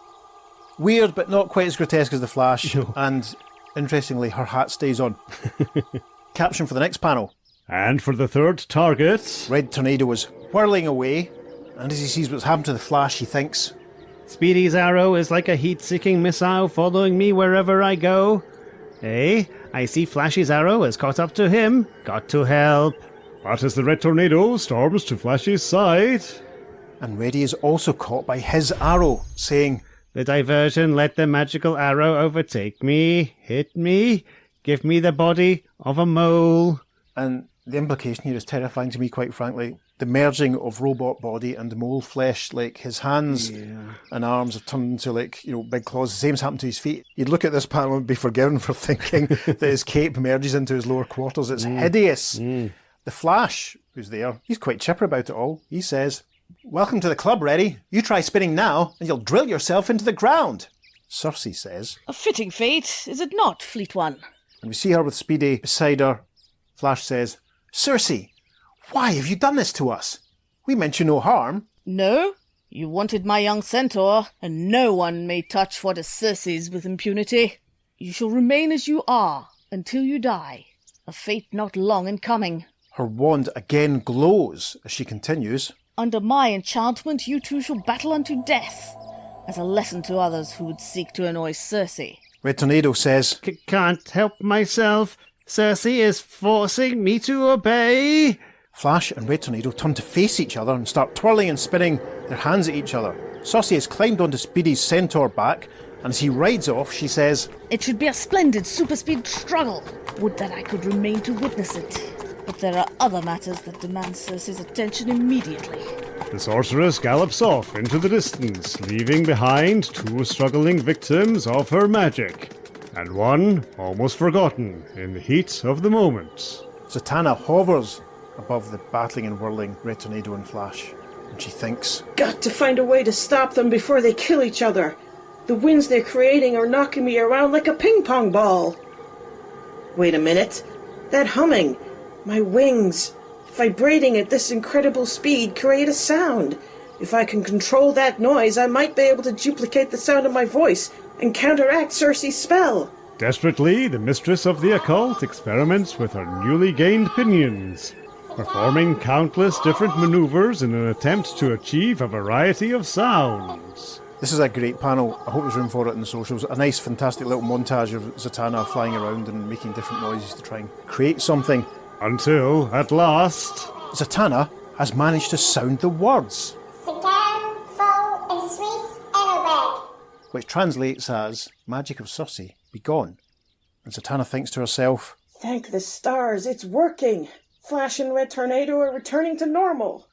Weird, but not quite as grotesque as the Flash, and interestingly, her hat stays on. Caption for the next panel. And for the third target... Red Tornado is whirling away, and as he sees what's happened to the Flash, he thinks, "Speedy's arrow is like a heat-seeking missile following me wherever I go. Eh? I see Flash's arrow has caught up to him. Got to help." But as the Red Tornado storms to Flash's side... And Reddy is also caught by his arrow, saying, "The diversion let the magical arrow overtake me, hit me, give me the body of a mole." And the implication here is terrifying to me, quite frankly. The merging of robot body and mole flesh, like his hands and arms have turned into big claws. The same's happened to his feet. You'd look at this panel and be forgiven for thinking that his cape merges into his lower quarters. It's hideous. The Flash, who's there, he's quite chipper about it all. He says, "Welcome to the club, Reddy. You try spinning now, and you'll drill yourself into the ground." Circe says, "A fitting fate, is it not, fleet one?" And we see her with Speedy beside her. Flash says, "Circe, why have you done this to us? We meant you no harm." "No, you wanted my young centaur, and no one may touch what is Circe's with impunity. You shall remain as you are until you die, a fate not long in coming." Her wand again glows as she continues. Under my enchantment, you two shall battle unto death, as a lesson to others who would seek to annoy Circe. Red Tornado says, Can't help myself. Circe is forcing me to obey. Flash and Red Tornado turn to face each other and start twirling and spinning their hands at each other. Circe has climbed onto Speedy's centaur back, and as he rides off, she says, It should be a splendid super-speed struggle. Would that I could remain to witness it. But there are other matters that demand Circe's attention immediately. The sorceress gallops off into the distance, leaving behind two struggling victims of her magic, and one almost forgotten in the heat of the moment. Zatanna hovers above the battling and whirling Red Tornado and Flash, and she thinks, Got to find a way to stop them before they kill each other. The winds they're creating are knocking me around like a ping-pong ball. Wait a minute. That humming. My wings, vibrating at this incredible speed, create a sound. If I can control that noise, I might be able to duplicate the sound of my voice and counteract Circe's spell. Desperately, the mistress of the occult experiments with her newly gained pinions, performing countless different maneuvers in an attempt to achieve a variety of sounds. This is a great panel. I hope there's room for it in the socials. A nice, fantastic little montage of Zatanna flying around and making different noises to try and create something. Until, at last, Zatanna has managed to sound the words, which translates as, Magic of Circe, be gone. And Zatanna thinks to herself, Thank the stars, it's working. Flash and Red Tornado are returning to normal.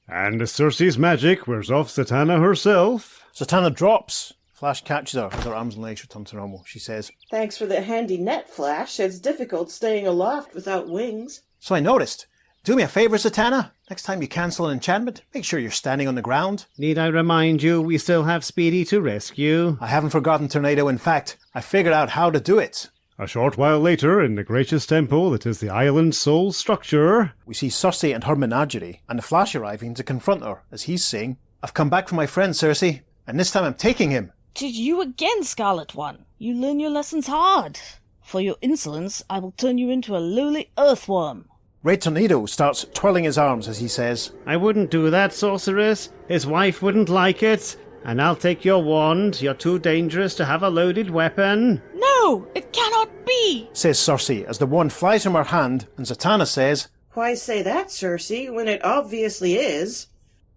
And as Circe's magic wears off Zatanna herself, Zatanna drops. Flash catches her as her arms and legs return to normal. She says, Thanks for the handy net, Flash. It's difficult staying aloft without wings. So I noticed. Do me a favour, Zatanna. Next time you cancel an enchantment, make sure you're standing on the ground. Need I remind you, we still have Speedy to rescue? I haven't forgotten, Tornado. In fact, I figured out how to do it. A short while later, in the gracious temple that is the island's sole structure, we see Circe and her menagerie, and the Flash arriving to confront her, as he's saying, I've come back for my friend Circe, and this time I'm taking him. Did you again, Scarlet One? You learn your lessons hard. For your insolence, I will turn you into a lowly earthworm. Red Tornado starts twirling his arms as he says, I wouldn't do that, sorceress. His wife wouldn't like it. And I'll take your wand. You're too dangerous to have a loaded weapon. No, it cannot be, says Circe as the wand flies from her hand, and Zatanna says, Why say that, Circe, when it obviously is?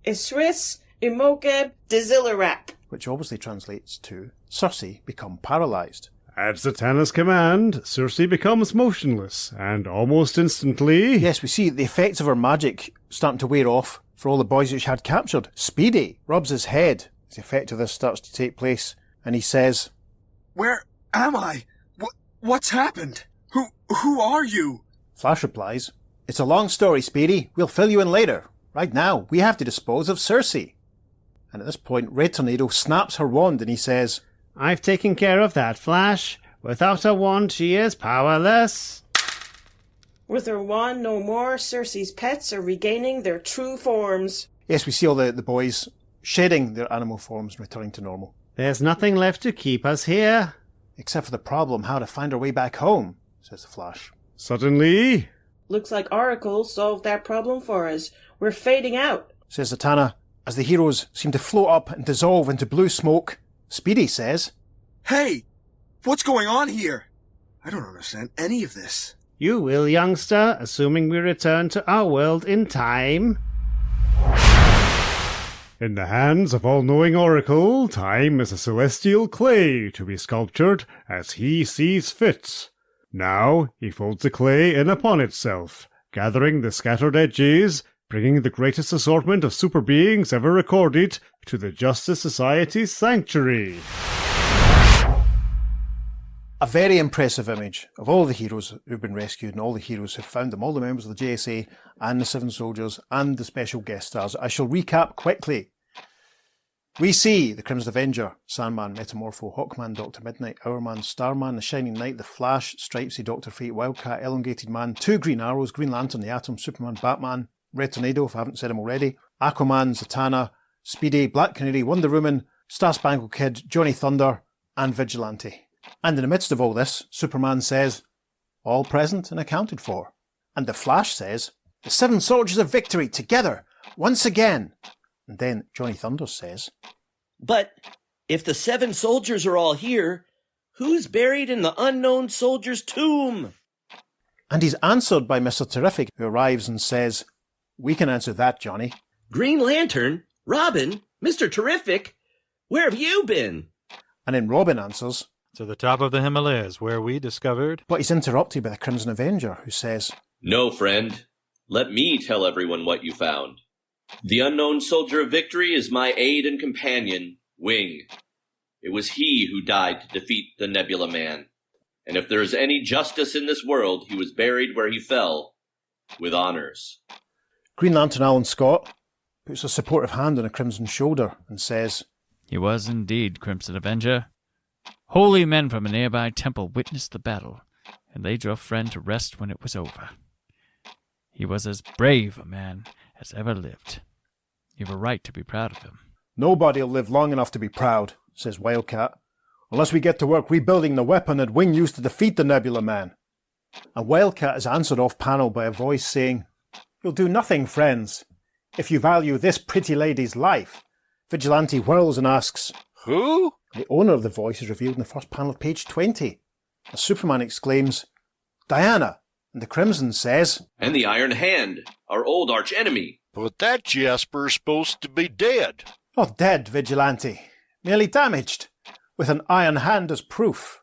Isris imokeb desilerap. Which obviously translates to, Circe become paralysed. At Zatanna's command, Circe becomes motionless, and almost instantly... Yes, we see the effects of her magic starting to wear off for all the boys that she had captured. Speedy rubs his head as the effect of this starts to take place, and he says, Where am I? What's happened? Who are you? Flash replies, It's a long story, Speedy. We'll fill you in later. Right now, we have to dispose of Circe. And at this point, Red Tornado snaps her wand and he says, I've taken care of that, Flash. Without a wand, she is powerless. With her wand no more, Circe's pets are regaining their true forms. Yes, we see all the boys shedding their animal forms and returning to normal. There's nothing left to keep us here. Except for the problem how to find our way back home, says the Flash. Suddenly... Looks like Oracle solved that problem for us. We're fading out, says Zatanna, as the heroes seem to float up and dissolve into blue smoke. Speedy says, Hey, what's going on here? I don't understand any of this. You will, youngster, assuming we return to our world in time. In the hands of all-knowing Oracle, time is a celestial clay to be sculptured as he sees fit. Now he folds the clay in upon itself, gathering the scattered edges, bringing the greatest assortment of super beings ever recorded to the Justice Society's sanctuary. A very impressive image of all the heroes who've been rescued and all the heroes who've found them, all the members of the JSA and the Seven Soldiers and the special guest stars. I shall recap quickly. We see the Crimson Avenger, Sandman, Metamorpho, Hawkman, Dr. Midnight, Hourman, Starman, the Shining Knight, the Flash, Stripesy, Dr. Fate, Wildcat, Elongated Man, 2 Green Arrows, Green Lantern, the Atom, Superman, Batman, Red Tornado, if I haven't said him already, Aquaman, Zatanna, Speedy, Black Canary, Wonder Woman, Star Spangled Kid, Johnny Thunder, and Vigilante. And in the midst of all this, Superman says, all present and accounted for. And the Flash says, The 7 soldiers of victory together, once again. And then Johnny Thunders says, But if the 7 soldiers are all here, who's buried in the unknown soldier's tomb? And he's answered by Mr. Terrific, who arrives and says, We can answer that, Johnny. Green Lantern? Robin? Mr. Terrific? Where have you been? And then Robin answers, To the top of the Himalayas, where we discovered... But he's interrupted by the Crimson Avenger, who says, No, friend. Let me tell everyone what you found. The unknown soldier of victory is my aide and companion, Wing. It was he who died to defeat the Nebula Man. And if there is any justice in this world, he was buried where he fell, with honors. Green Lantern Alan Scott puts a supportive hand on a Crimson shoulder and says, He was indeed, Crimson Avenger. Holy men from a nearby temple witnessed the battle, and laid your friend to rest when it was over. He was as brave a man as ever lived. You've a right to be proud of him. Nobody'll live long enough to be proud, says Wildcat, unless we get to work rebuilding the weapon that Wing used to defeat the Nebula Man. And Wildcat is answered off panel by a voice saying, You'll do nothing, friends, if you value this pretty lady's life. Vigilante whirls and asks, Who? The owner of the voice is revealed in the first panel of page 20. As Superman exclaims, Diana, and the Crimson says, And the Iron Hand, our old arch-enemy. But that Jasper's supposed to be dead. Not dead, Vigilante, merely damaged, with an iron hand as proof.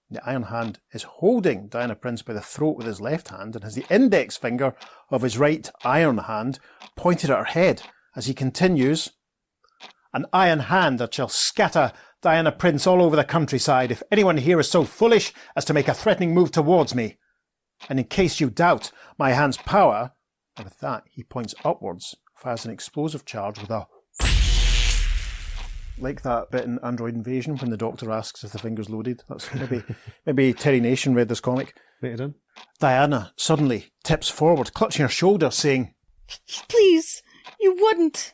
The Iron Hand is holding Diana Prince by the throat with his left hand and has the index finger of his right iron hand pointed at her head as he continues, An iron hand that shall scatter Diana Prince all over the countryside if anyone here is so foolish as to make a threatening move towards me. And in case you doubt my hand's power, and with that he points upwards, fires an explosive charge with a like that bit in Android Invasion when the Doctor asks if the finger's loaded. That's maybe Terry Nation read this comic. Diana suddenly tips forward, clutching her shoulder, saying, Please, you wouldn't.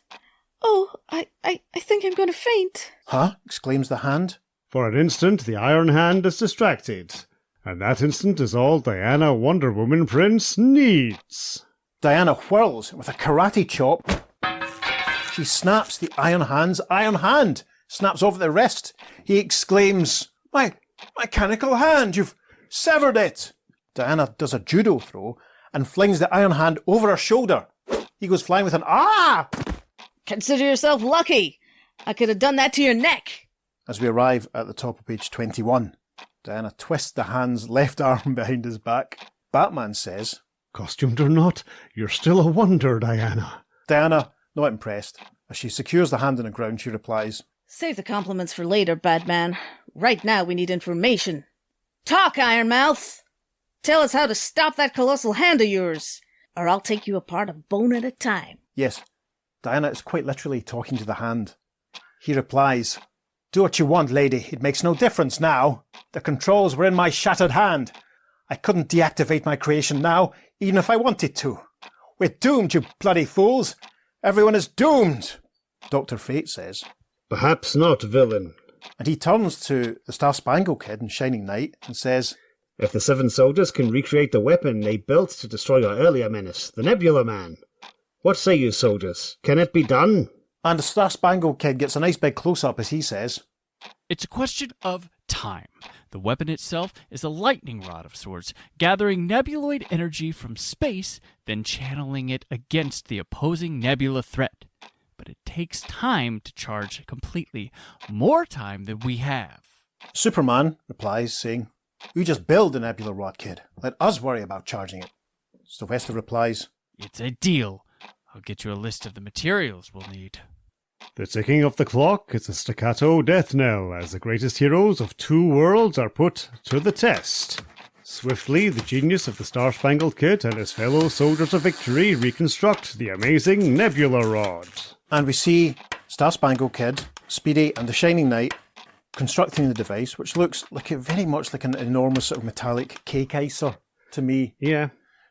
Oh, I think I'm going to faint. Huh? Exclaims the hand. For an instant, the Iron Hand is distracted. And that instant is all Diana Wonder Woman Prince needs. Diana whirls with a karate chop. She snaps the Iron Hand's iron hand, snaps over the wrist. He exclaims, My mechanical hand, you've severed it. Diana does a judo throw and flings the iron hand over her shoulder. He goes flying with an ah! Consider yourself lucky. I could have done that to your neck. As we arrive at the top of page 21, Diana twists the hand's left arm behind his back. Batman says, Costumed or not, you're still a wonder, Diana. Diana, not impressed. As she secures the hand on the ground, she replies, Save the compliments for later, Batman. Right now we need information. Talk, Ironmouth! Tell us how to stop that colossal hand of yours, or I'll take you apart a bone at a time. Yes, Diana is quite literally talking to the hand. He replies, Do what you want, lady. It makes no difference now. The controls were in my shattered hand. I couldn't deactivate my creation now, even if I wanted to. We're doomed, you bloody fools. Everyone is doomed, Dr. Fate says. Perhaps not, villain. And he turns to the Star-Spangled Kid in Shining Knight and says, If the 7 soldiers can recreate the weapon they built to destroy our earlier menace, the Nebula Man, what say you, soldiers? Can it be done? And the Star-Spangled Kid gets a nice big close-up as he says, It's a question of time. The weapon itself is a lightning rod of sorts, gathering nebuloid energy from space, then channeling it against the opposing nebula threat. But it takes time to charge completely, more time than we have. Superman replies, saying, You just build the nebula rod, kid. Let us worry about charging it. Sylvester replies, It's a deal. I'll get you a list of the materials we'll need. The ticking of the clock is a staccato death knell as the greatest heroes of 2 worlds are put to the test. Swiftly, the genius of the Star-Spangled Kid and his fellow soldiers of victory reconstruct the amazing Nebula Rod. And we see Star-Spangled Kid, Speedy and the Shining Knight constructing the device, which looks like very much like an enormous sort of metallic cake icer to me. Yeah.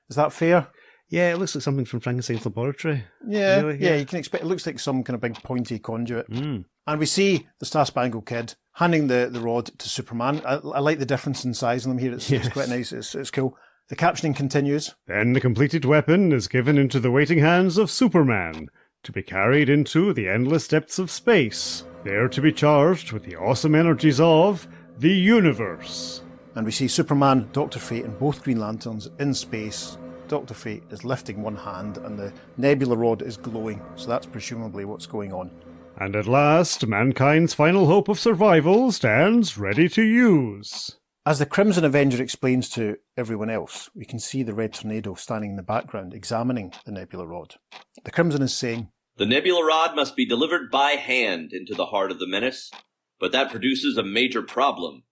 Is that fair? Yeah, it looks like something from Frankenstein's laboratory. Yeah, really, yeah, you can expect. It looks like some kind of big pointy conduit. Mm. And we see the Star-Spangled Kid handing the rod to Superman. I like the difference in size in them here. It's quite nice. It's cool. The captioning continues. Then the completed weapon is given into the waiting hands of Superman, to be carried into the endless depths of space, there to be charged with the awesome energies of the universe. And we see Superman, Dr. Fate, and both Green Lanterns in space. Dr. Fate is lifting one hand and the nebula rod is glowing, so that's presumably what's going on. And at last, mankind's final hope of survival stands ready to use. As the Crimson Avenger explains to everyone else, we can see the Red Tornado standing in the background examining the nebula rod. The Crimson is saying, "The nebula rod must be delivered by hand into the heart of the menace, but that produces a major problem,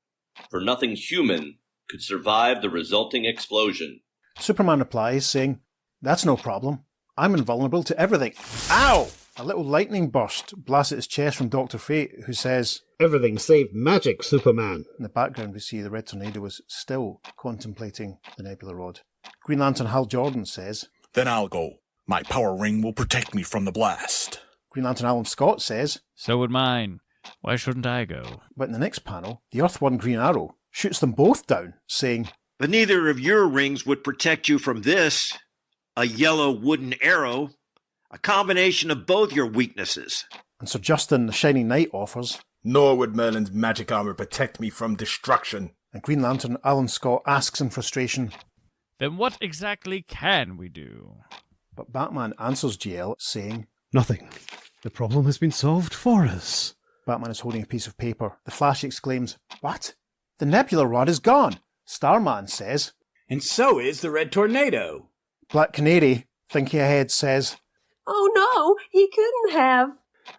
for nothing human could survive the resulting explosion." Superman replies, saying, "That's no problem. I'm invulnerable to everything." Ow! A little lightning burst blasts at his chest from Dr. Fate, who says, "Everything save magic, Superman." In the background we see the Red Tornado is still contemplating the nebula rod. Green Lantern Hal Jordan says, "Then I'll go. My power ring will protect me from the blast." Green Lantern Alan Scott says, "So would mine. Why shouldn't I go?" But in the next panel, the Earth One Green Arrow shoots them both down, saying, "But neither of your rings would protect you from this. A yellow wooden arrow. A combination of both your weaknesses." And Sir Justin, the Shining Knight, offers, "Nor would Merlin's magic armor protect me from destruction." And Green Lantern Alan Scott asks in frustration, "Then what exactly can we do?" But Batman answers GL, saying, "Nothing. The problem has been solved for us." Batman is holding a piece of paper. The Flash exclaims, "What? The nebula rod is gone!" Starman says, "And so is the Red Tornado." Black Canary, thinking ahead, says, "Oh no, he couldn't have."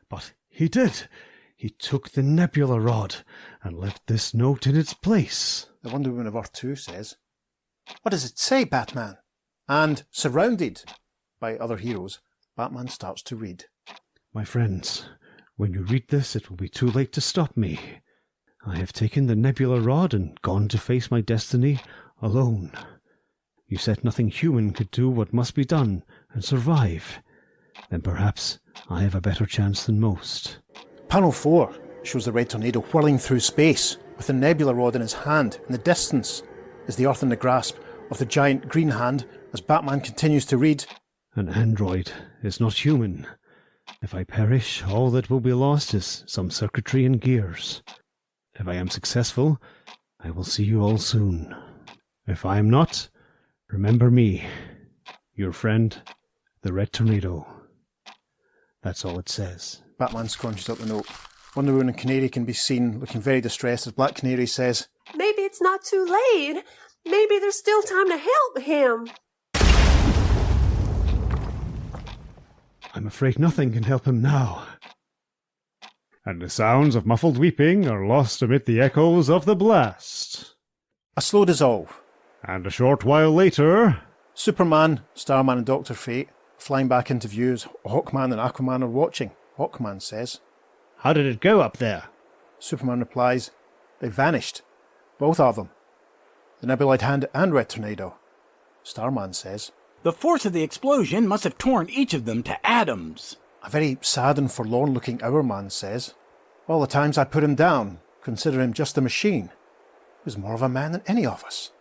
"But he did. He took the nebula rod and left this note in its place." The Wonder Woman of Earth 2 says, "What does it say, Batman?" And, surrounded by other heroes, Batman starts to read. "My friends, when you read this, it will be too late to stop me. I have taken the nebula rod and gone to face my destiny alone. You said nothing human could do what must be done and survive. Then perhaps I have a better chance than most." Panel 4 shows the Red Tornado whirling through space with the nebula rod in his hand. In the distance is the Earth in the grasp of the giant green hand as Batman continues to read, "An android is not human. If I perish, all that will be lost is some circuitry and gears. If I am successful, I will see you all soon. If I am not, remember me, your friend, the Red Tornado." That's all it says. Batman scrunches up the note. Wonder Woman and Canary can be seen looking very distressed as Black Canary says, "Maybe it's not too late. Maybe there's still time to help him." "I'm afraid nothing can help him now." And the sounds of muffled weeping are lost amid the echoes of the blast. A slow dissolve. And a short while later, Superman, Starman and Dr. Fate flying back into view as Hawkman and Aquaman are watching. Hawkman says, "How did it go up there?" Superman replies, "They vanished. Both of them. The Nebulite Hand and Red Tornado." Starman says, "The force of the explosion must have torn each of them to atoms." A very sad and forlorn looking Hourman says, "All the times I put him down, consider him just a machine. He was more of a man than any of us."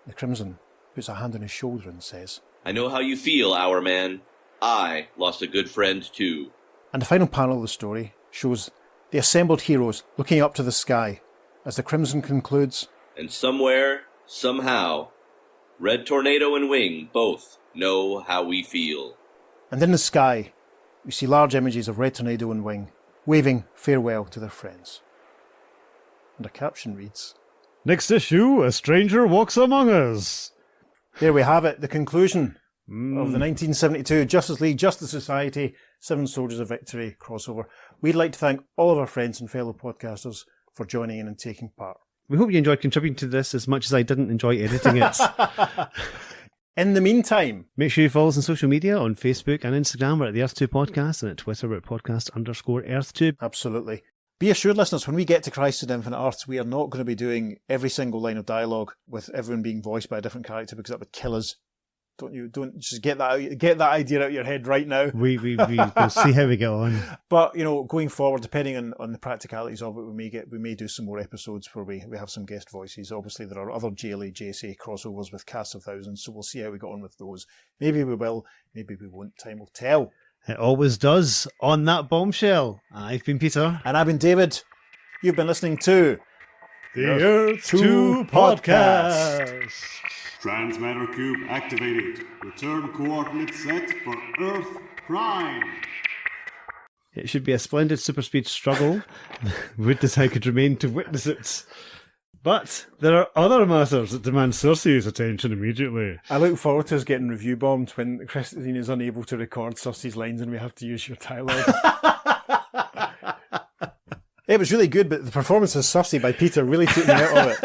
The Crimson puts a hand on his shoulder and says, "I know how you feel, our man. I lost a good friend too." And the final panel of the story shows the assembled heroes looking up to the sky as the Crimson concludes, "And somewhere, somehow, Red Tornado and Wing both know how we feel." And in the sky, we see large images of Red Tornado and Wing waving farewell to their friends. And a caption reads, "Next issue, a stranger walks among us." There we have it, the conclusion of the 1972 Justice League Justice Society Seven Soldiers of Victory crossover. We'd like to thank all of our friends and fellow podcasters for joining in and taking part. We hope you enjoyed contributing to this as much as I didn't enjoy editing it. In the meantime, make sure you follow us on social media on Facebook and Instagram. We're at the Earth2 Podcast, and at Twitter we're at podcast_Earth2. Absolutely. Be assured, listeners, when we get to Crisis on Infinite Earths, we are not going to be doing every single line of dialogue with everyone being voiced by a different character because that would kill us. Don't just get that idea out of your head right now. We'll see how we get on. But going forward, depending on the practicalities of it, we may do some more episodes where we have some guest voices. Obviously, there are other JLA JSA crossovers with Cast of Thousands, so we'll see how we get on with those. Maybe we will, maybe we won't. Time will tell. It always does. On that bombshell, I've been Peter, and I've been David. You've been listening to the Earth 2 Podcast. Transmatter cube activated. Return coordinates set for Earth Prime. It should be a splendid superspeed struggle. Witness I could remain to witness it. But there are other matters that demand Cersei's attention immediately. I look forward to us getting review bombed when Christine is unable to record Cersei's lines and we have to use your dialogue. It was really good, but the performance of Cersei by Peter really took me out of it.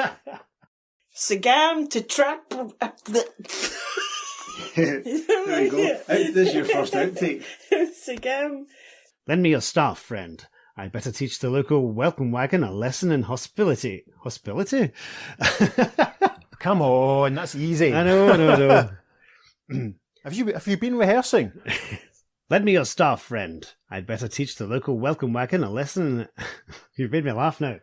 Sagam to trap. There you go. This is your first outtake. Sagam. Lend me your staff, friend. I'd better teach the local welcome wagon a lesson in hospitality. Hospitality? Come on, that's easy. I know. Have you been rehearsing? Lend me your staff, friend. I'd better teach the local welcome wagon a lesson. You've made me laugh now.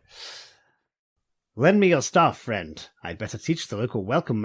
Lend me your staff, friend. I'd better teach the local welcome